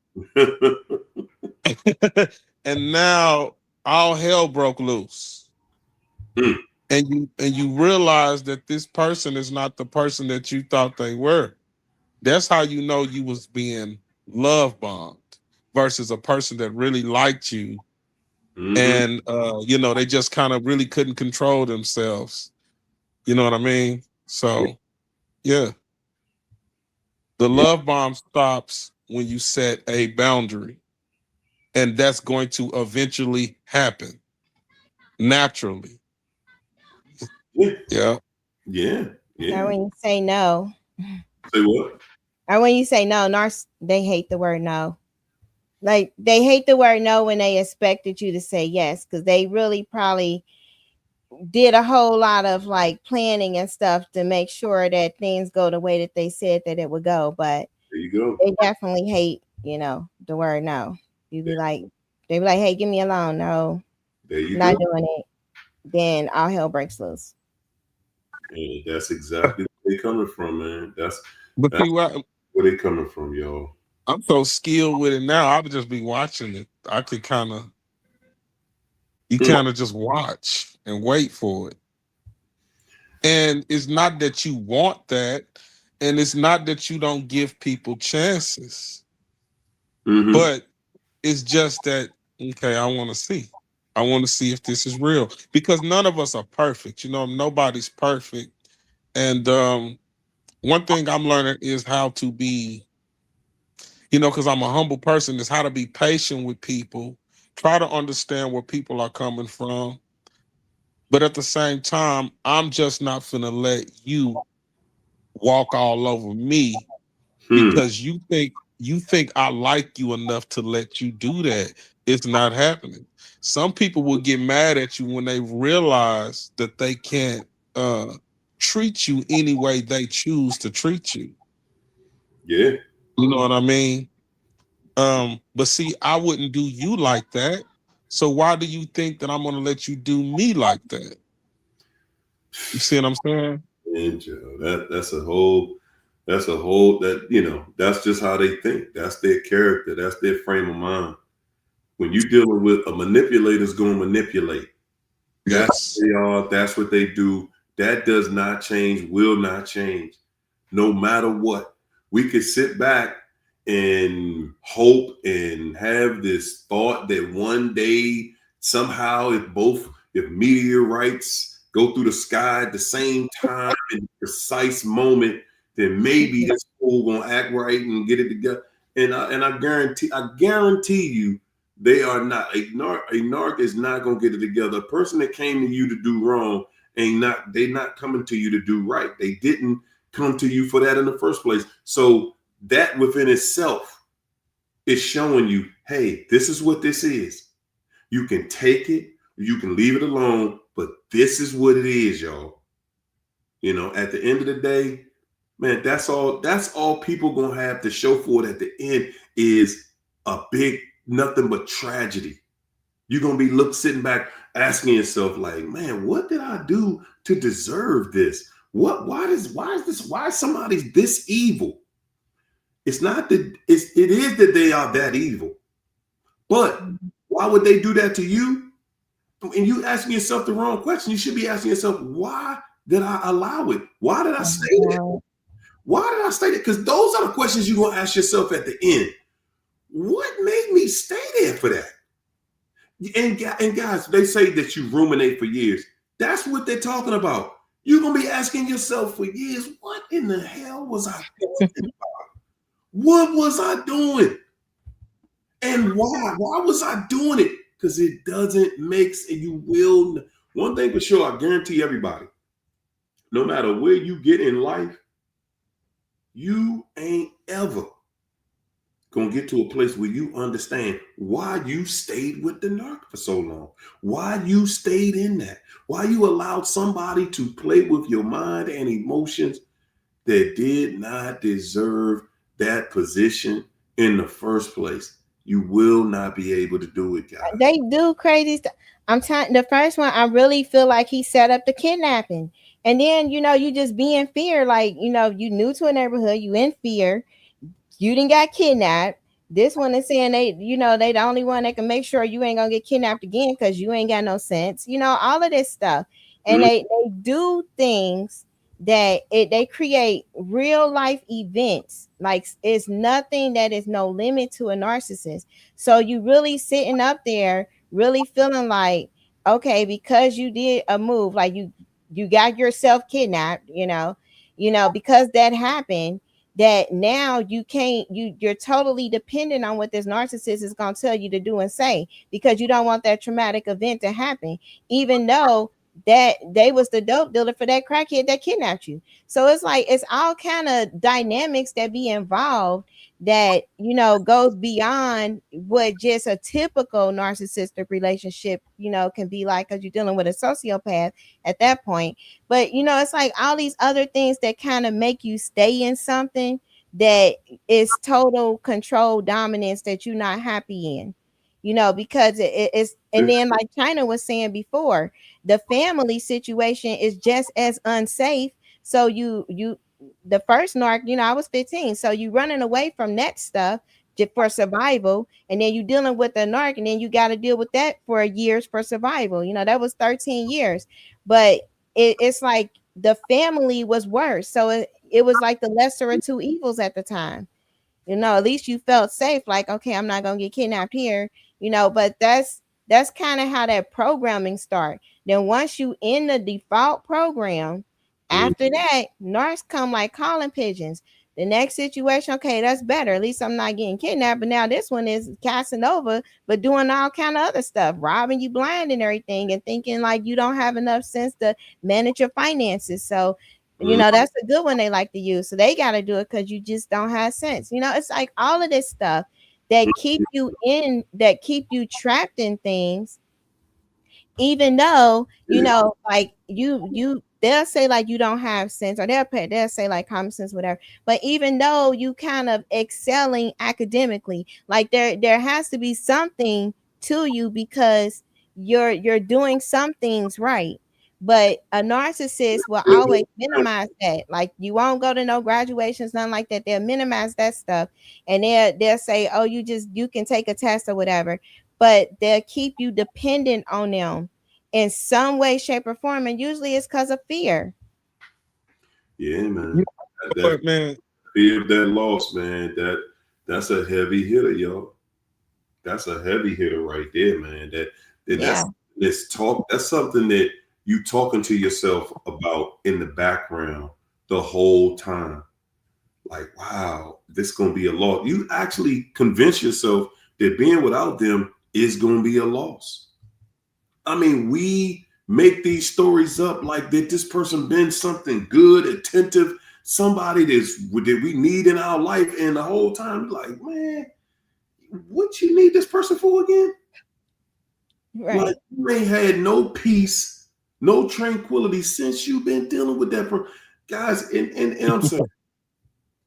And now all hell broke loose. And you realize that this person is not the person that you thought they were. That's how you know you was being love bombed versus a person that really liked you. And they just kind of really couldn't control themselves. You know what I mean? So yeah. The love bomb stops when you set a boundary. And that's going to eventually happen naturally. Yeah. Or when you say no. Say what? Or when you say no, they hate the word no. Like they hate the word no when they expected you to say yes, because they really probably did a whole lot of like planning and stuff to make sure that things go the way that they said that it would go. But there you go. they definitely hate, the word no. You be like, they be like, hey, give me a loan. No, There you not go. doing it. Then all hell breaks loose. And that's exactly where they coming from, man. That's see what where they coming from, y'all. I'm so skilled with it now. I would just be watching it. I could you kind of just watch and wait for it. And it's not that you want that, and it's not that you don't give people chances, but it's just that, okay, I want to see. I want to see if this is real, because none of us are perfect. Nobody's perfect. And one thing I'm learning is how to be, because I'm a humble person, is how to be patient with people, try to understand where people are coming from. But at the same time, I'm just not finna let you walk all over me because you think I like you enough to let you do that. It's not happening. Some people will get mad at you when they realize that they can't treat you any way they choose to treat you. Yeah. You know what I mean? But see, I wouldn't do you like that. So why do you think that I'm gonna let you do me like that? You see what I'm saying? And Joe, that's a whole that's just how they think. That's their character. That's their frame of mind. When you're dealing with a manipulator's going to manipulate. That's Yes. what they are. That's what they do. That does not change, will not change, no matter what. We could sit back and hope and have this thought that one day, somehow, if meteorites go through the sky at the same time in the precise moment, then maybe this fool gonna act right and get it together. And I guarantee you, they are not. A narc is not gonna get it together. A person that came to you to do wrong they not coming to you to do right. They didn't come to you for that in the first place. So that within itself is showing you, hey, this is what this is. You can take it, you can leave it alone, but this is what it is, y'all. At the end of the day, man, that's all people gonna have to show for it at the end is a big nothing but tragedy. You're gonna be sitting back asking yourself, like, man, what did I do to deserve this? Why is somebody this evil? It's not that it is that they are that evil. But why would they do that to you? And you asking yourself the wrong question. You should be asking yourself, why did I allow it? Why did I stay there? Why did I stay there? Because those are the questions you're gonna ask yourself at the end. What made me stay there for that? And guys, they say that you ruminate for years. That's what they're talking about. You're gonna be asking yourself for years, what in the hell was I doing? What was I doing? And why? Why was I doing it? Because it doesn't make sense. You will. One thing for sure, I guarantee everybody, no matter where you get in life, you ain't ever gonna get to a place where you understand why you stayed with the narc for so long, why you stayed in that, why you allowed somebody to play with your mind and emotions that did not deserve that position in the first place. You will not be able to do it, guys. They do crazy stuff. I'm telling the first one, I really feel like he set up the kidnapping. And then, you just be in fear. Like, you new to a neighborhood, you in fear. You didn't got kidnapped. This one is saying they the only one that can make sure you ain't gonna get kidnapped again because you ain't got no sense. All of this stuff. And they do things that they create real life events. Like it's nothing that is no limit to a narcissist. So you really sitting up there, really feeling like, okay, because you did a move, like you got yourself kidnapped, because that happened, that now you're totally dependent on what this narcissist is going to tell you to do and say, because you don't want that traumatic event to happen, even though that they was the dope dealer for that crackhead that kidnapped you. So it's like it's all kind of dynamics that be involved that, you know, goes beyond what just a typical narcissistic relationship, you know, can be like, because you're dealing with a sociopath at that point. But you know, it's like all these other things that kind of make you stay in something that is total control dominance that you're not happy in, you know, because it's, and then like China was saying before, the family situation is just as unsafe. So you the first narc, you know, I was 15, so you running away from that stuff for survival, and then you dealing with the narc, and then you got to deal with that for years for survival. You know, that was 13 years. But it's like the family was worse, so it was like the lesser of two evils at the time. You know, at least you felt safe, like, okay, I'm not gonna get kidnapped here, you know. But that's kind of how that programming start. Then once you in the default program, after that, narcs come like calling pigeons. The next situation, okay, that's better. At least I'm not getting kidnapped. But now this one is Casanova, but doing all kind of other stuff, robbing you blind and everything, and thinking like you don't have enough sense to manage your finances. So you know, that's a good one they like to use. So they got to do it because you just don't have sense. You know, it's like all of this stuff that keep you in, that keep you trapped in things, even though, you know, like they'll say like you don't have sense, or they'll say like common sense, whatever. But even though you kind of excelling academically, like there has to be something to you because you're doing some things right. But a narcissist will always minimize that. Like you won't go to no graduations, nothing like that. They'll minimize that stuff, and they'll say, "Oh, you can take a test or whatever," but they'll keep you dependent on them in some way, shape, or form, and usually it's because of fear. Yeah, man. But man, Fear of that loss, man. That's a heavy hitter, y'all. That's a heavy hitter right there, man. That's talk. That's something that you talking to yourself about in the background the whole time. Like, wow, this gonna be a loss. You actually convince yourself that being without them is gonna be a loss. I mean, we make these stories up like that this person been something good, attentive, somebody that we need in our life, and the whole time, like, man, what you need this person for again? Right. Like, you ain't had no peace, no tranquility since you've been dealing with that person. Guys, and I'm saying,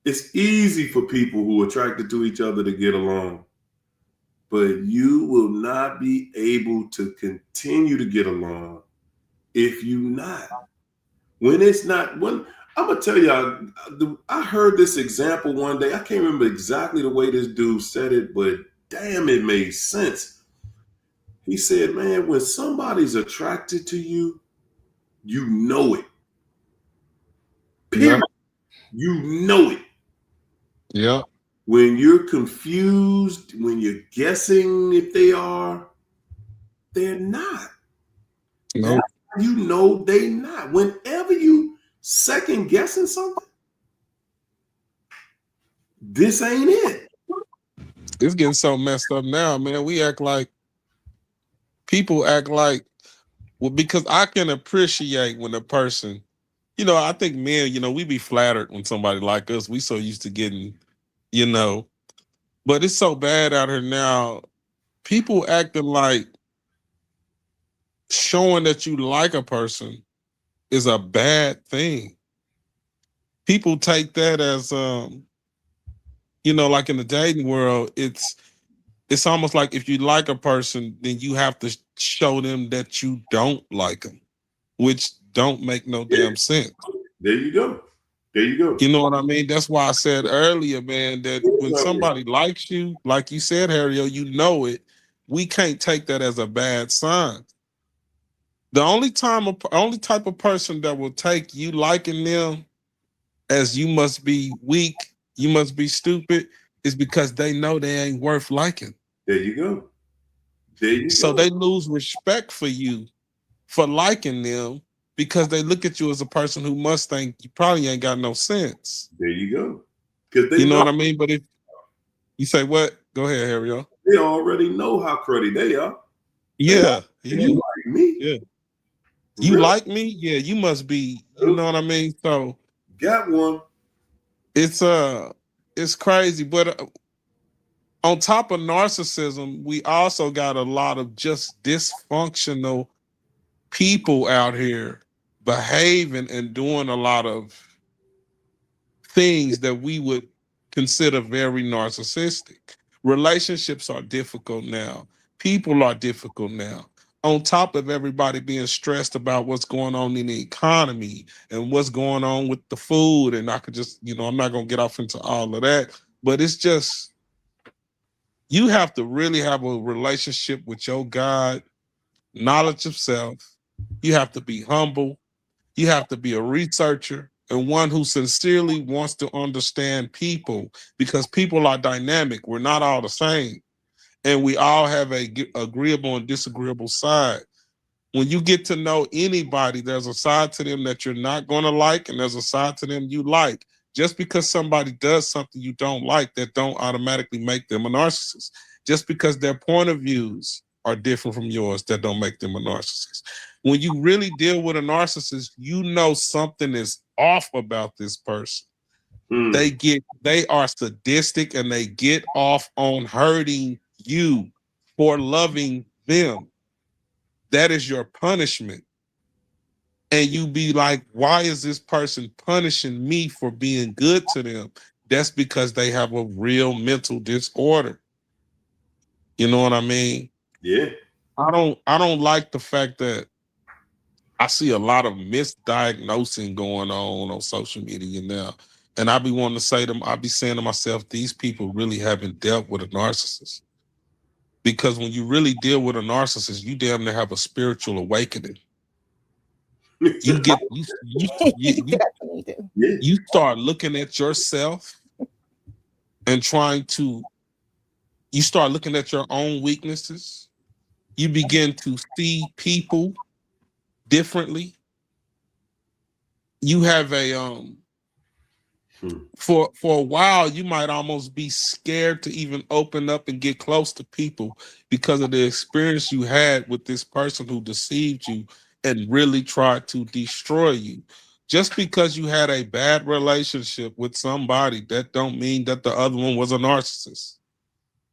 it's easy for people who are attracted to each other to get along, but you will not be able to continue to get along if you not. When it's not, when I'm gonna tell y'all, I heard this example one day. I can't remember exactly the way this dude said it, but damn, it made sense. He said, man, when somebody's attracted to you, you know it. Period. Yeah. You know it. Yeah. When you're confused, when you're guessing if they are, they're not. No. You know they not. Whenever you second guessing something, this ain't it. It's getting so messed up now, man. People act like, well, because I can appreciate when a person, you know, I think men, you know, we be flattered when somebody like us. We so used to getting, you know, but it's so bad out here now. People acting like showing that you like a person is a bad thing. People take that as you know, like in the dating world, it's almost like if you like a person, then you have to show them that you don't like them, which don't make no damn sense. There you go. There you go. You know what I mean? That's why I said earlier, man, that when somebody likes you, like you said, Harry, you know it. We can't take that as a bad sign. The only type of person that will take you liking them as you must be weak, you must be stupid, is because they know they ain't worth liking. There you go. There you So go. they lose respect for you for liking them because they look at you as a person who must think you probably ain't got no sense. There you go. Because you know what I mean? But if you say what? Go ahead, Harry. They already know how cruddy they are. Yeah. You like me. Yeah. You Really? like me? Yeah, you must be, you know what I mean? So got one. It's crazy, but on top of narcissism, we also got a lot of just dysfunctional people out here behaving and doing a lot of things that we would consider very narcissistic. Relationships are difficult now. People are difficult now. On top of everybody being stressed about what's going on in the economy and what's going on with the food, and I could just, I'm not going to get off into all of that, but it's just, you have to really have a relationship with your God, knowledge of self. You have to be humble. You have to be a researcher and one who sincerely wants to understand people, because people are dynamic. We're not all the same. And we all have a agreeable and disagreeable side. When you get to know anybody, there's a side to them that you're not going to like, and there's a side to them you like. Just because somebody does something you don't like, that don't automatically make them a narcissist. Just because their point of views are different from yours, that don't make them a narcissist. When you really deal with a narcissist, you know something is off about this person. They are sadistic, and they get off on hurting you for loving them. That is your punishment. And you be like, why is this person punishing me for being good to them? That's because they have a real mental disorder. You know what I mean? Yeah. I don't like the fact that I see a lot of misdiagnosing going on social media now. And I be wanting to say to them, I be saying to myself, these people really haven't dealt with a narcissist. Because when you really deal with a narcissist, you damn near have a spiritual awakening. You get you start looking at yourself and you start looking at your own weaknesses. You begin to see people differently. You have for a while, you might almost be scared to even open up and get close to people because of the experience you had with this person who deceived you and really tried to destroy you. Just because you had a bad relationship with somebody, that don't mean that the other one was a narcissist,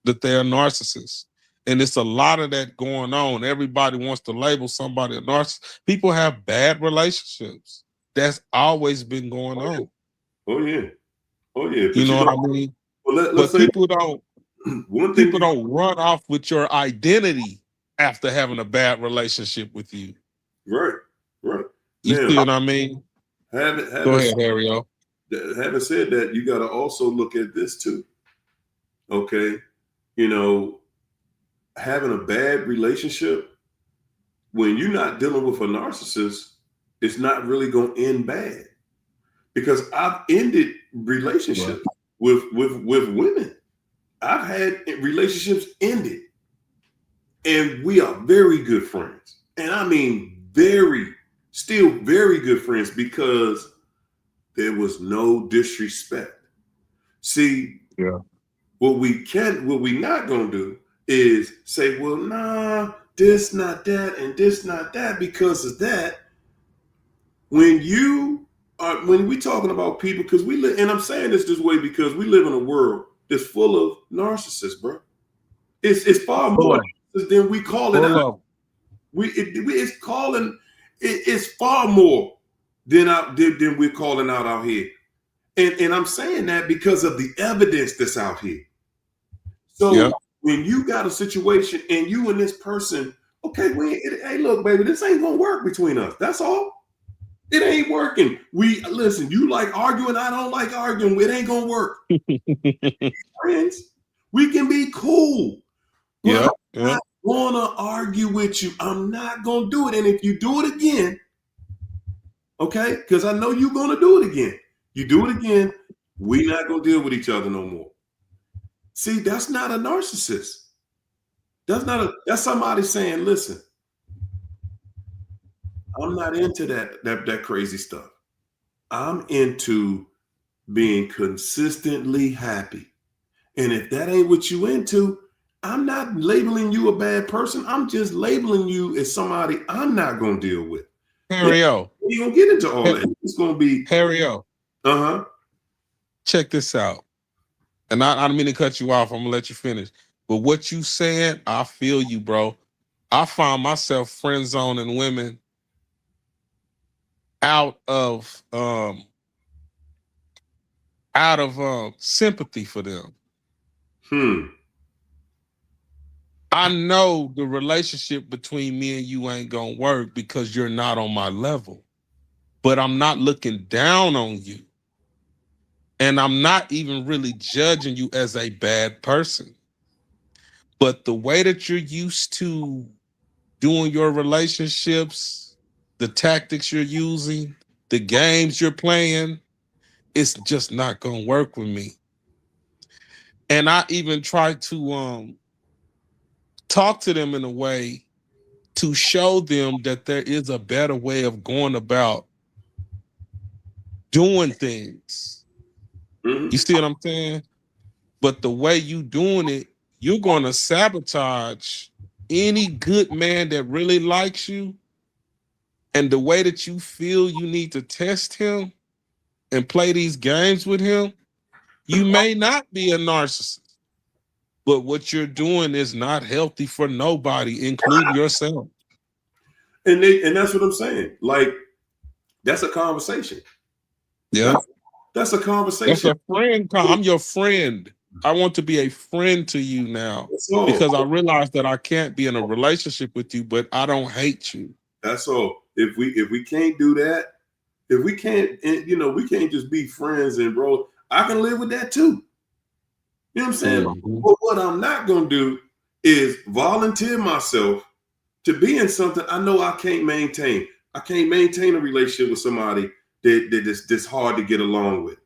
that they're a narcissist. And it's a lot of that going on. Everybody wants to label somebody a narcissist. People have bad relationships. That's always been going on. Oh yeah. Oh yeah. But you know what I mean? Well, but people don't run off with your identity after having a bad relationship with you. Right. You now, see what I mean? Go ahead, Ariel. Having said that, you got to also look at this too. Okay. Having a bad relationship, when you're not dealing with a narcissist, it's not really going to end bad. Because I've ended relationships with women. I've had relationships ended, and we are very good friends. And I mean, still very good friends, because there was no disrespect. See, what we not gonna do is say, well, nah, this not that, and this not that because of that. When we talking about people, because we live, and I'm saying this way because we live in a world that's full of narcissists, bro. It's far more than we call it out. It's far more than we're calling out here. And I'm saying that because of the evidence that's out here. So when you got a situation and you and this person, okay, hey, look, baby, this ain't gonna work between us. That's all. It ain't working. Listen, you like arguing, I don't like arguing. It ain't gonna work. Friends, we can be cool. I'm not gonna argue with you. I'm not gonna do it. And if you do it again, okay, because I know you're gonna do it again. You do it again, we're not gonna deal with each other no more. See, that's not a narcissist. That's somebody saying, listen, I'm not into that crazy stuff. I'm into being consistently happy. And if that ain't what you into, I'm not labeling you a bad person. I'm just labeling you as somebody I'm not going to deal with. Harry-O. We gonna get into all that. It's gonna be Harry-O. Check this out. And I don't mean to cut you off. I'm gonna let you finish. But what you saying, I feel you, bro. I find myself friend zoning women out of sympathy for them. I know the relationship between me and you ain't gonna work because you're not on my level. But I'm not looking down on you. And I'm not even really judging you as a bad person. But the way that you're used to doing your relationships, the tactics you're using, the games you're playing, it's just not gonna work with me. And I even try to talk to them in a way to show them that there is a better way of going about doing things. You see what I'm saying? But the way you doing it, you're going to sabotage any good man that really likes you. And the way that you feel you need to test him and play these games with him, you may not be a narcissist. But what you're doing is not healthy for nobody, including yourself. And that's what I'm saying. Like, that's a conversation. Yeah. That's a conversation. That's a friend. I'm your friend. I want to be a friend to you now because I realize that I can't be in a relationship with you, but I don't hate you. That's all. If we can't do that, if we can't, we can't just be friends and bro, I can live with that too. You know what I'm saying? But what I'm not gonna do is volunteer myself to be in something I know I can't maintain. I can't maintain a relationship with somebody that's hard to get along with.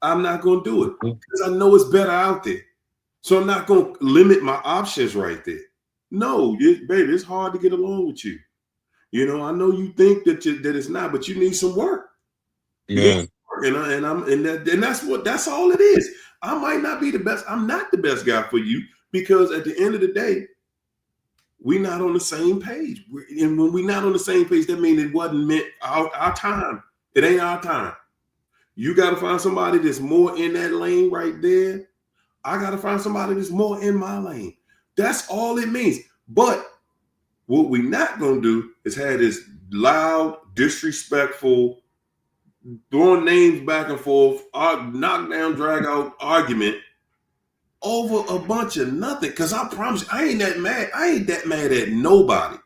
I'm not gonna do it because I know it's better out there. So I'm not gonna limit my options right there. No, baby, it's hard to get along with you. I know you think that it's not, but you need some work. Yeah. And that's all it is. I might not be the best. I'm not the best guy for you because at the end of the day, we're not on the same page. And when we're not on the same page, that means it wasn't meant our time. It ain't our time. You got to find somebody that's more in that lane right there. I got to find somebody that's more in my lane. That's all it means. But what we're not going to do is have this loud, disrespectful, throwing names back and forth, knock down, drag out argument over a bunch of nothing. Because I promise you, I ain't that mad. I ain't that mad at nobody.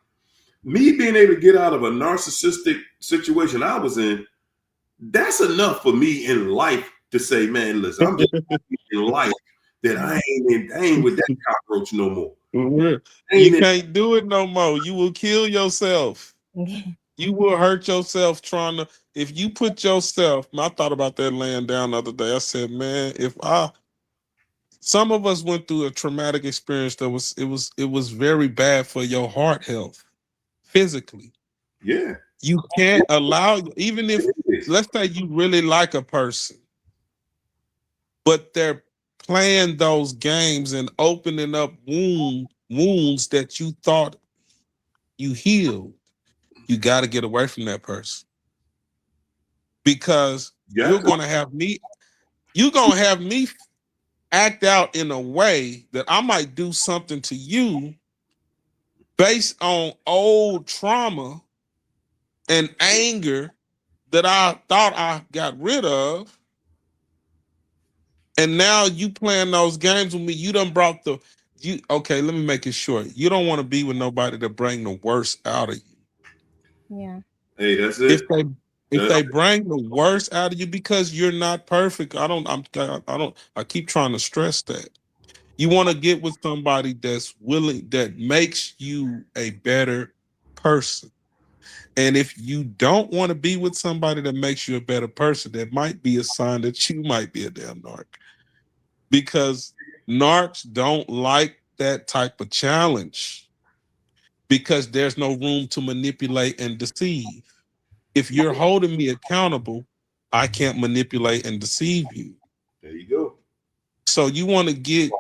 Me being able to get out of a narcissistic situation I was in, that's enough for me in life to say, man, listen, I'm just in life that I ain't with that cockroach no more. You can't do it no more. You will kill yourself. You will hurt yourself trying to. If you put yourself, I thought about that laying down the other day. I said, man, some of us went through a traumatic experience that was very bad for your heart health, physically. Yeah. You can't allow, even if, let's say you really like a person, but they're playing those games and opening up wounds that you thought you healed. You got to get away from that person because you're going to have me act out in a way that I might do something to you based on old trauma and anger that I thought I got rid of. And now you playing those games with me. You done brought okay, let me make it short. You don't want to be with nobody that bring the worst out of you. Yeah. Hey, that's it. If they bring the worst out of you because you're not perfect, I keep trying to stress that. You want to get with somebody that's willing, that makes you a better person. And if you don't want to be with somebody that makes you a better person, that might be a sign that you might be a damn narc. Because narcs don't like that type of challenge because there's no room to manipulate and deceive. If you're holding me accountable, I can't manipulate and deceive you. There you go. So you want to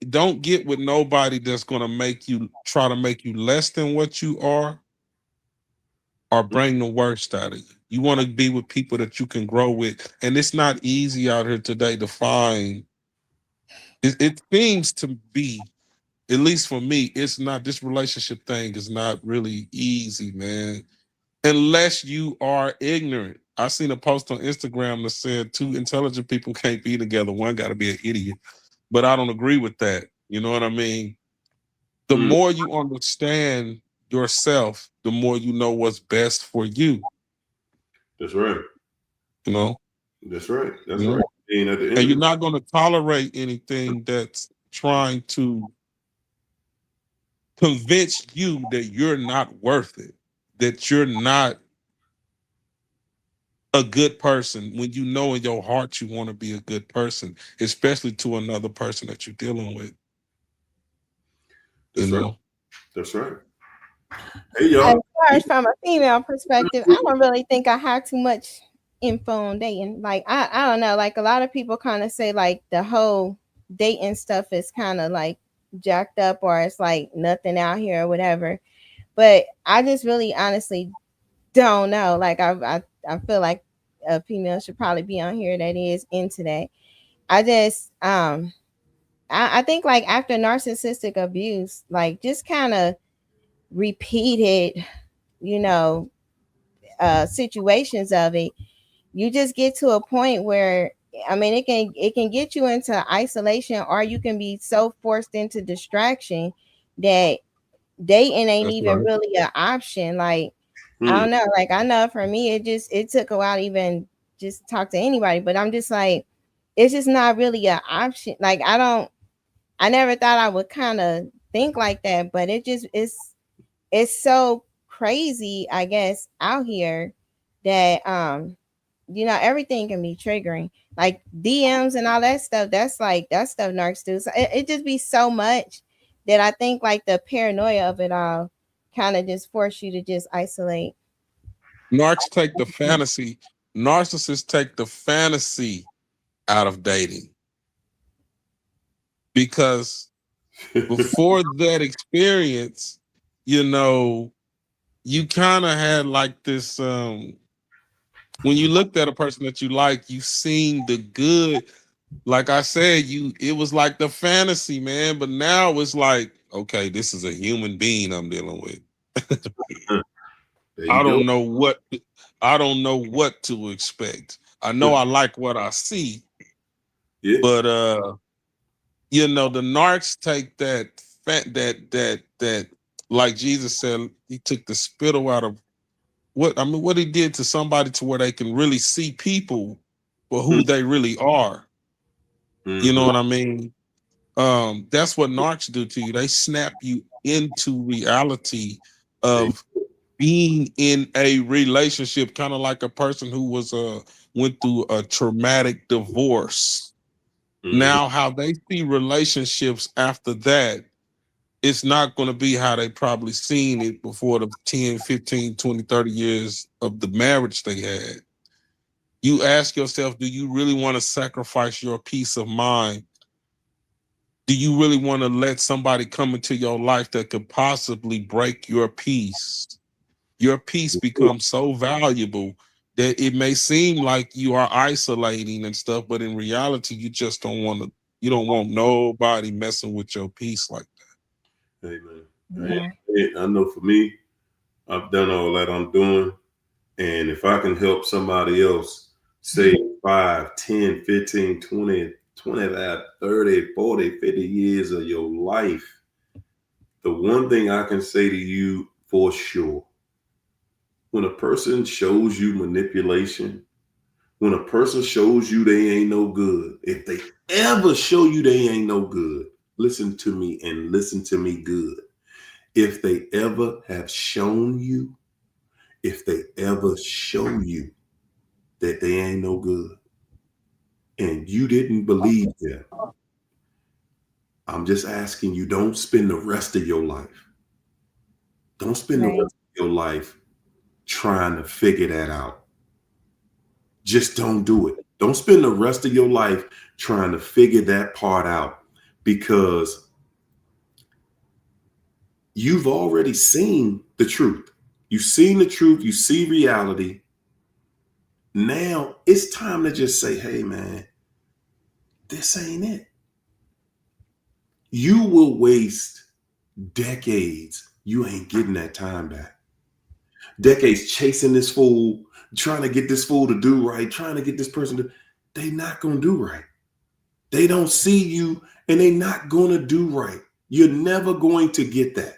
don't get with nobody that's going to try to make you less than what you are. or bring the worst out of you. You want to be with people that you can grow with. And it's not easy out here today to find. It seems to be, at least for me, it's not, this relationship thing is not really easy, man. Unless you are ignorant. I seen a post on Instagram that said 2 intelligent people can't be together. One got to be an idiot. But I don't agree with that. You know what I mean? The more you understand yourself, the more you know what's best for you. That's right. You know? That's right. That's right. And you're not going to tolerate anything that's trying to convince you that you're not worth it, that you're not a good person, when you know in your heart you want to be a good person, especially to another person that you're dealing with. That's right. Know? That's right. Hey, y'all. As far as from a female perspective, I don't really think I have too much info on dating. Like I don't know. Like a lot of people kind of say like the whole dating stuff is kind of like jacked up, or it's like nothing out here or whatever. But I just really honestly don't know. Like I feel like a female should probably be on here that is into that. I just I think like after narcissistic abuse, like just kind of repeated, you know, situations of it, you just get to a point where I mean it can get you into isolation, or you can be so forced into distraction that dating ain't even really an option. Like I don't know, like I know for me it took a while to even just talk to anybody, but I'm just like it's just not really an option. Like I never thought I would kind of think like that, but it's so crazy, I guess, out here that you know, everything can be triggering. Like DMs and all that stuff, that's stuff narcs do. So it just be so much that I think like the paranoia of it all kind of just force you to just isolate. Narcs take the fantasy. Narcissists take the fantasy out of dating. Because before that experience, you know, you kind of had like this when you looked at a person that you like, you seen the good. Like I said, it was like the fantasy, man. But now it's like, okay, this is a human being I'm dealing with. I don't know what to expect. I know I like what I see. Yeah. But you know, the narcs take that like Jesus said, he took the spittle out of what he did to somebody to where they can really see people for who they really are. You know what I mean? That's what narcs do to you. They snap you into reality of being in a relationship, kind of like a person who was went through a traumatic divorce. Now, how they see relationships after that, it's not going to be how they probably seen it before the 10, 15, 20, 30 years of the marriage they had. You ask yourself, do you really want to sacrifice your peace of mind? Do you really want to let somebody come into your life that could possibly break your peace? Your peace becomes so valuable that it may seem like you are isolating and stuff, but in reality, you just don't want to. You don't want nobody messing with your peace like that. Amen. Yeah. I know for me, I've done all that I'm doing. And if I can help somebody else save 5, 10, 15, 20, 25, 30, 40, 50 years of your life, the one thing I can say to you for sure, when a person shows you manipulation, when a person shows you they ain't no good, if they ever show you they ain't no good, listen to me and listen to me good. If they ever have shown you, if they ever show you that they ain't no good and you didn't believe them, I'm just asking you, don't spend the rest of your life. Don't spend the rest of your life trying to figure that out. Just don't do it. Don't spend the rest of your life trying to figure that part out, because you've already seen the truth. You've seen the truth. You see reality. Now it's time to just say, hey, man, this ain't it. You will waste decades. You ain't getting that time back. Decades chasing this fool, trying to get this fool to do right, trying to get this person to, they not going to do right. They don't see you and they not going to do right. You're never going to get that.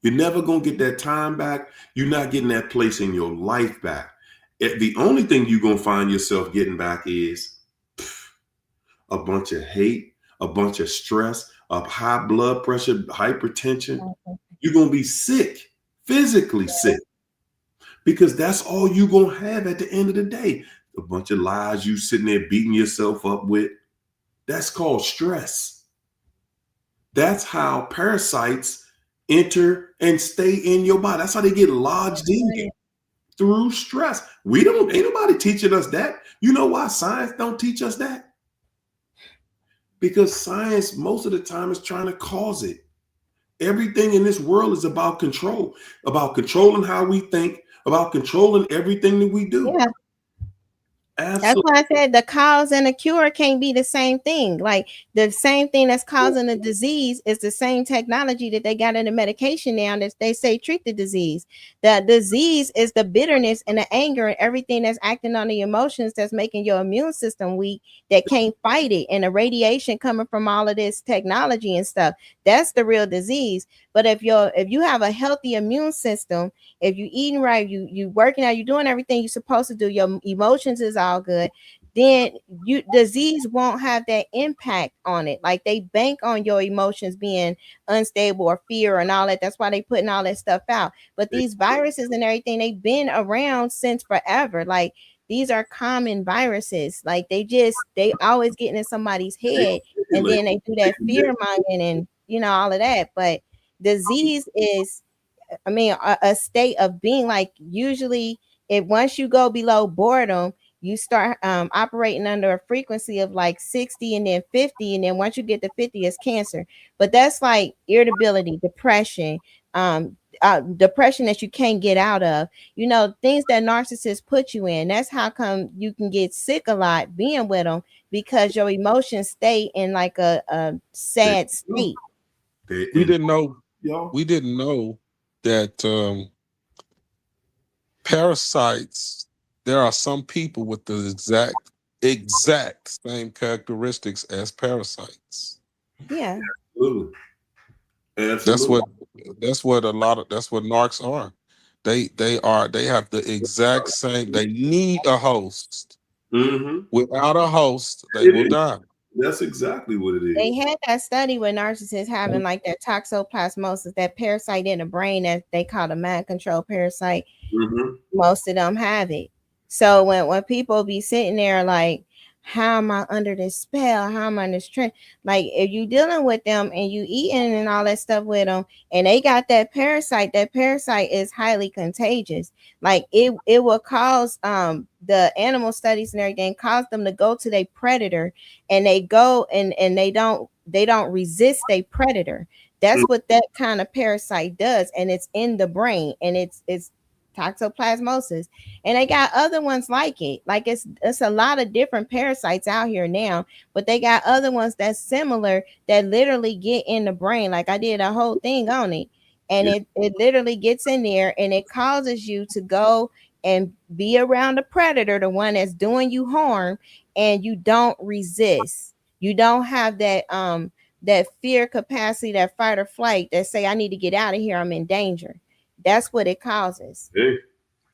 You're never going to get that time back. You're not getting that place in your life back. The only thing you're going to find yourself getting back is a bunch of hate, a bunch of stress, of high blood pressure, hypertension. You're going to be sick, physically sick, because that's all you're going to have at the end of the day. A bunch of lies you sitting there beating yourself up with. That's called stress. That's how parasites enter and stay in your body. That's how they get lodged in you, through stress. Ain't nobody teaching us that. You know why science don't teach us that? Because science most of the time is trying to cause it. Everything in this world is about control, about controlling how we think, about controlling everything that we do. Yeah. Absolutely. That's why I said the cause and the cure can't be the same thing. Like the same thing that's causing the disease is the same technology that they got in the medication now that they say treat the disease. The disease is the bitterness and the anger and everything that's acting on the emotions that's making your immune system weak, that can't fight it. And the radiation coming from all of this technology and stuff, that's the real disease. But if you have a healthy immune system, if you eating right, you working out, you doing everything you're supposed to do, your emotions is all good, then disease won't have that impact on it. Like they bank on your emotions being unstable or fear and all that. That's why they putting all that stuff out. But these viruses and everything, they've been around since forever. Like these are common viruses. Like they always get in somebody's head, and then they do that fear mongering and all of that. But disease is, a state of being. Like usually if once you go below boredom, you start operating under a frequency of like 60 and then 50, and then once you get to 50 it's cancer. But that's like irritability, depression, depression that you can't get out of, things that narcissists put you in. That's how come you can get sick a lot being with them, because your emotions stay in like a sad state. We didn't know that parasites, there are some people with the exact same characteristics as parasites. Yeah. Absolutely. That's what narcs are. They have the exact same. They need a host. Mm-hmm. Without a host, they will die. That's exactly what it is. They had that study with narcissists having like that toxoplasmosis, that parasite in the brain that they call the mind control parasite. Mm-hmm. Most of them have it. So when people be sitting there like, how am I under this spell? How am I in this trend? Like if you dealing with them and you eating and all that stuff with them, and they got that parasite is highly contagious. Like it will cause the animal studies and everything cause them to go to their predator, and they go and they don't resist their predator. That's what that kind of parasite does, and it's in the brain, and it's toxoplasmosis. And they got other ones like it. Like it's a lot of different parasites out here now, but they got other ones that's similar that literally get in the brain. Like I did a whole thing on it, and it literally gets in there, and it causes you to go and be around the predator, the one that's doing you harm, and you don't resist. You don't have that fear capacity, that fight or flight, that say I need to get out of here, I'm in danger. That's what it causes. Hey,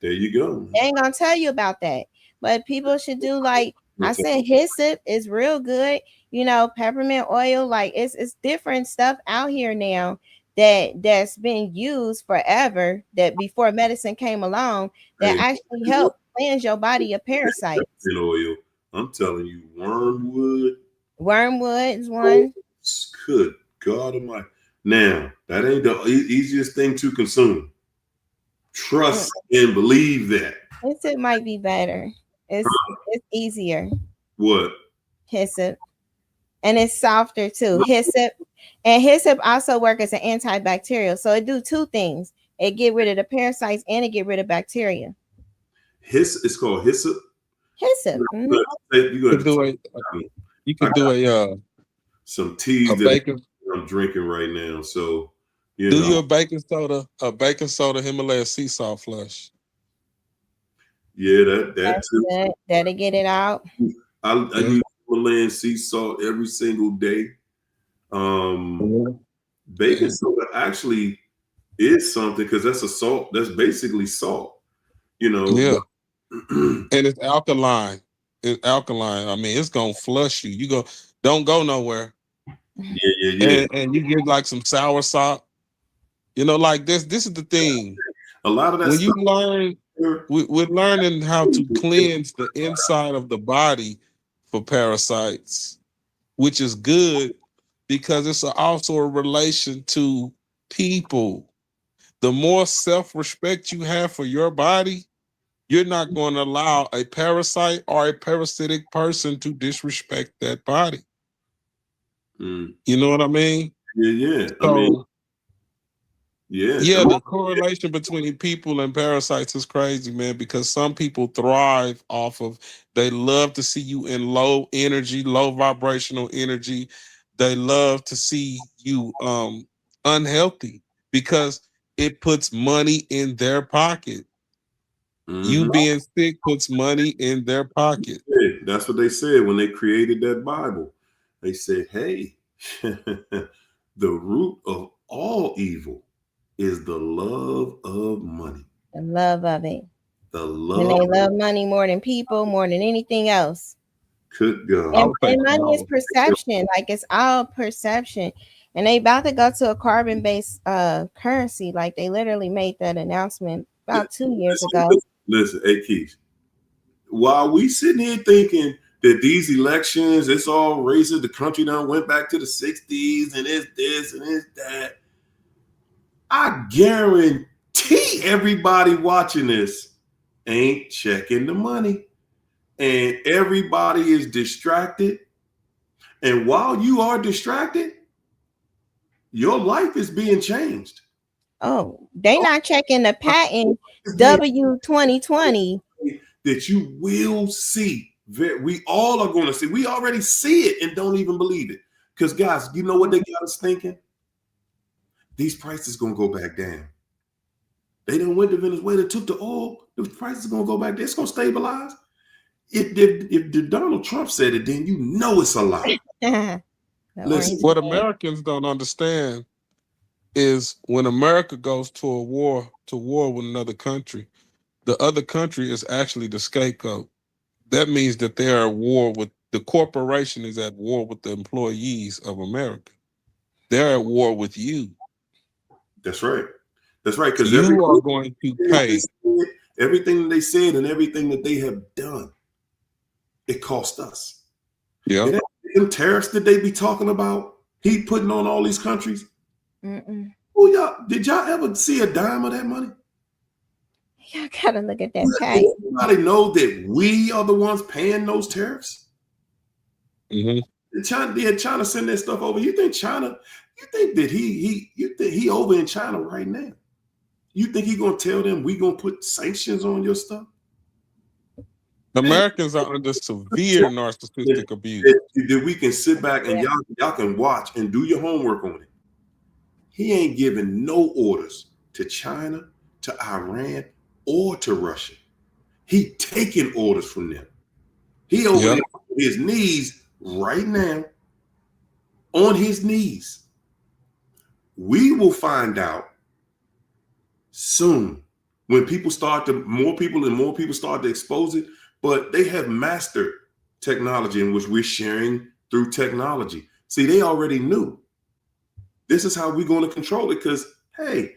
there you go. They ain't gonna tell you about that, but people should do, like I said, hyssop is real good. Peppermint oil, like it's different stuff out here now that's been used forever, that before medicine came along, that actually help cleanse your body of parasites. Oil. I'm telling you, wormwood is one. Good God Almighty. Now that ain't the easiest thing to consume. Trust and believe that. Hyssop might be better. It's easier. What? Hyssop. And it's softer too. Hyssop also works as an antibacterial. So it do two things. It get rid of the parasites and it get rid of bacteria. It's called hyssop. Hyssop. You could do a you could do some teas a that bacon. I'm drinking right now. So Do you a baking soda Himalaya sea salt flush? Yeah, that too. That'll get it out. I use Himalayan sea salt every single day. Baking soda actually is something because that's a salt. That's basically salt. Yeah. And it's alkaline. It's alkaline. I mean, it's gonna flush you. Don't go nowhere. Yeah. And you get like some sour salt. Like this. This is the thing. A lot of that when stuff, you learn, we're learning how to cleanse the inside of the body for parasites, which is good because it's also a relation to people. The more self-respect you have for your body, you're not going to allow a parasite or a parasitic person to disrespect that body. You know what I mean? Yeah. So, yeah. The correlation between people and parasites is crazy, man, because some people thrive off of, they love to see you in low energy, low vibrational energy. They love to see you unhealthy because it puts money in their pocket. You being sick puts money in their pocket. Yeah, that's what they said when they created that Bible. They said, hey, the root of all evil is the love of money. The love of it. The love. And they love money more than people, more than anything else. Good God. And money is perception. Like, it's all perception. And they about to go to a carbon-based currency. Like, they literally made that announcement about 2 years ago. Listen, hey, Keith, while we sitting here thinking that these elections, it's all racist, the country done went back to the 60s and it's this and it's that, I guarantee everybody watching this ain't checking the money. And everybody is distracted. And while you are distracted, your life is being changed. Oh, they not checking the patent W2020. That you will see. We all are going to see. We already see it and don't even believe it. Because, guys, you know what they got us thinking? These prices going to go back down. They didn't went to Venezuela, took the oil. The prices are going to go back down. It's going to stabilize. If Donald Trump said it, then you know it's a lie. Listen, what Americans don't understand is when America goes to war with another country, the other country is actually the scapegoat. That means that they are at war with, the corporation is at war with the employees of America. They're at war with you. That's right. That's right. Because you are going to pay. Everything they said and everything that they have done, it cost us. Yeah. Them tariffs that they be talking about, he putting on all these countries. Oh, did y'all ever see a dime of that money? Y'all gotta look at that pay. Everybody know that we are the ones paying those tariffs. Did China send that stuff over? You think that he over in China right now? You think he gonna tell them we gonna put sanctions on your stuff? Americans are under severe narcissistic abuse. That we can sit back and y'all can watch and do your homework on it. He ain't giving no orders to China, to Iran, or to Russia. He taking orders from them. He over there on his knees right now, on his knees. We will find out soon when more people start to expose it, but they have mastered technology in which we're sharing through technology. See, they already knew. This is how we're going to control it because, hey,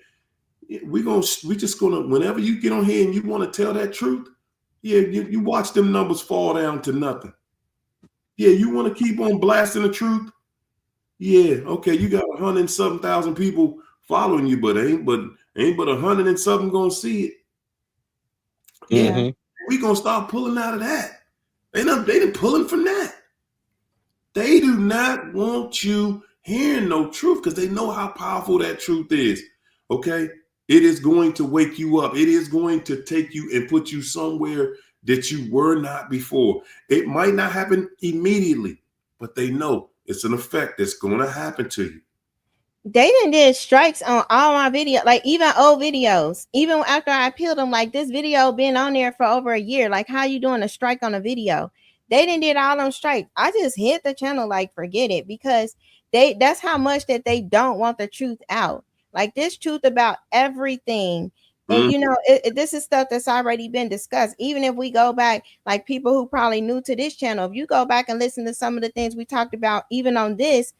we just gonna, whenever you get on here and you want to tell that truth, you watch them numbers fall down to nothing. Yeah, you want to keep on blasting the truth? Yeah, okay, you got 107,000 people following you, but ain't but 100 and something gonna see it. Yeah, we gonna start pulling out of that. They done pulling from that. They do not want you hearing no truth because they know how powerful that truth is. Okay, It is going to wake you up. It is going to take you and put you somewhere that you were not before. It might not happen immediately, but they know it's an effect that's going to happen to you. They did strikes on all my videos, like even old videos. Even after I peeled them, like this video been on there for over a year. Like, how you doing a strike on a video? They did all them strikes. I just hit the channel like forget it, because that's how much that they don't want the truth out. Like this truth about everything. And you know, this is stuff that's already been discussed. Even if we go back, like people who probably new to this channel, if you go back and listen to some of the things we talked about, even on this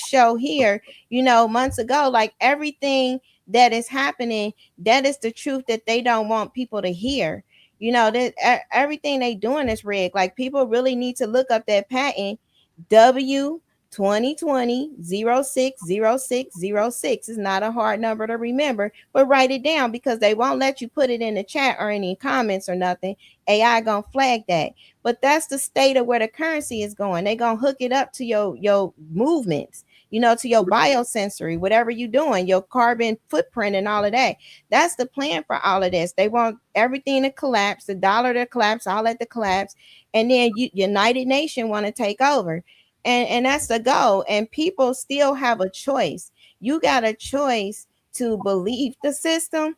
show here, you know, months ago, like everything that is happening, that is the truth that they don't want people to hear. You know, that everything they doing is rigged. Like people really need to look up that patent W 2020-060606. Is not a hard number to remember, but write it down, because they won't let you put it in the chat or any comments or nothing. AI gonna flag that. But that's the state of where the currency is going. They gonna hook it up to your movements, you know, to your biosensory, whatever you're doing, your carbon footprint and all of that. That's the plan for all of this. They want everything to collapse, the dollar to collapse, all that to collapse, and then United Nations want to take over. And that's the goal. And people still have a choice. You got a choice to believe the system.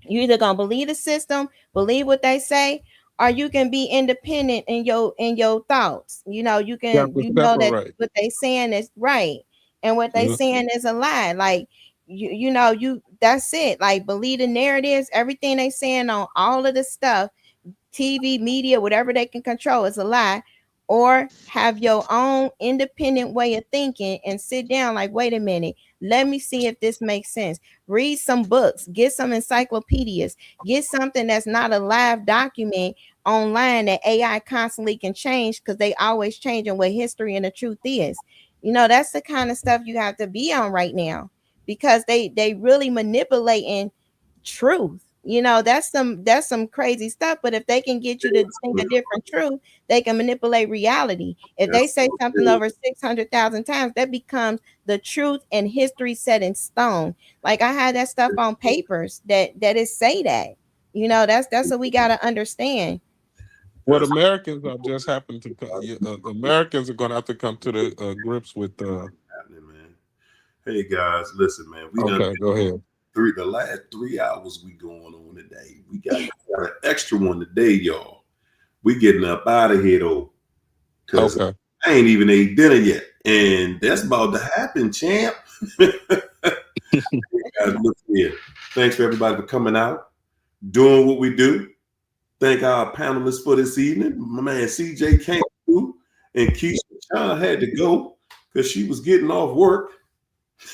You either gonna believe the system, believe what they say, or you can be independent in your thoughts. You know, you know that what they saying is right and what they saying is a lie. Like you know, that's it. Like believe the narratives, everything they saying on all of the stuff, TV, media, whatever they can control is a lie. Or have your own independent way of thinking and sit down like, wait a minute, let me see if this makes sense. Read some books, get some encyclopedias, get something that's not a live document online that AI constantly can change, because they always changing what history and the truth is. You know, that's the kind of stuff you have to be on right now, because they really manipulating truth. You know, that's some crazy stuff. But if they can get you to think a different truth, they can manipulate reality. If they say something over 600,000 times, that becomes the truth and history set in stone. Like I had that stuff on papers that is say that. You know, that's what we got to understand. What Americans are just happen to Americans are going to have to come to the grips with. Happening, man. Hey guys, listen, man. We okay, go ahead. The last 3 hours we going on today. We got an extra one today, y'all. We getting up out of here though, because I ain't even ate dinner yet, and that's about to happen, champ. Hey guys, look here. Thanks for everybody for coming out, doing what we do. Thank our panelists for this evening. My man CJ came through, and Keisha China had to go because she was getting off work.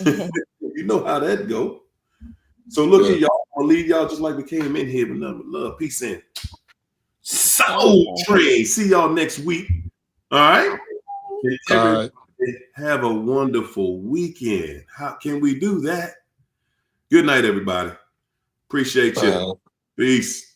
You know how that go. So look at y'all. I'm gonna leave y'all just like we came in here with nothing but love, peace, and Soul Train. See y'all next week. All right. Everybody have a wonderful weekend. How can we do that? Good night, everybody. Appreciate you. Peace.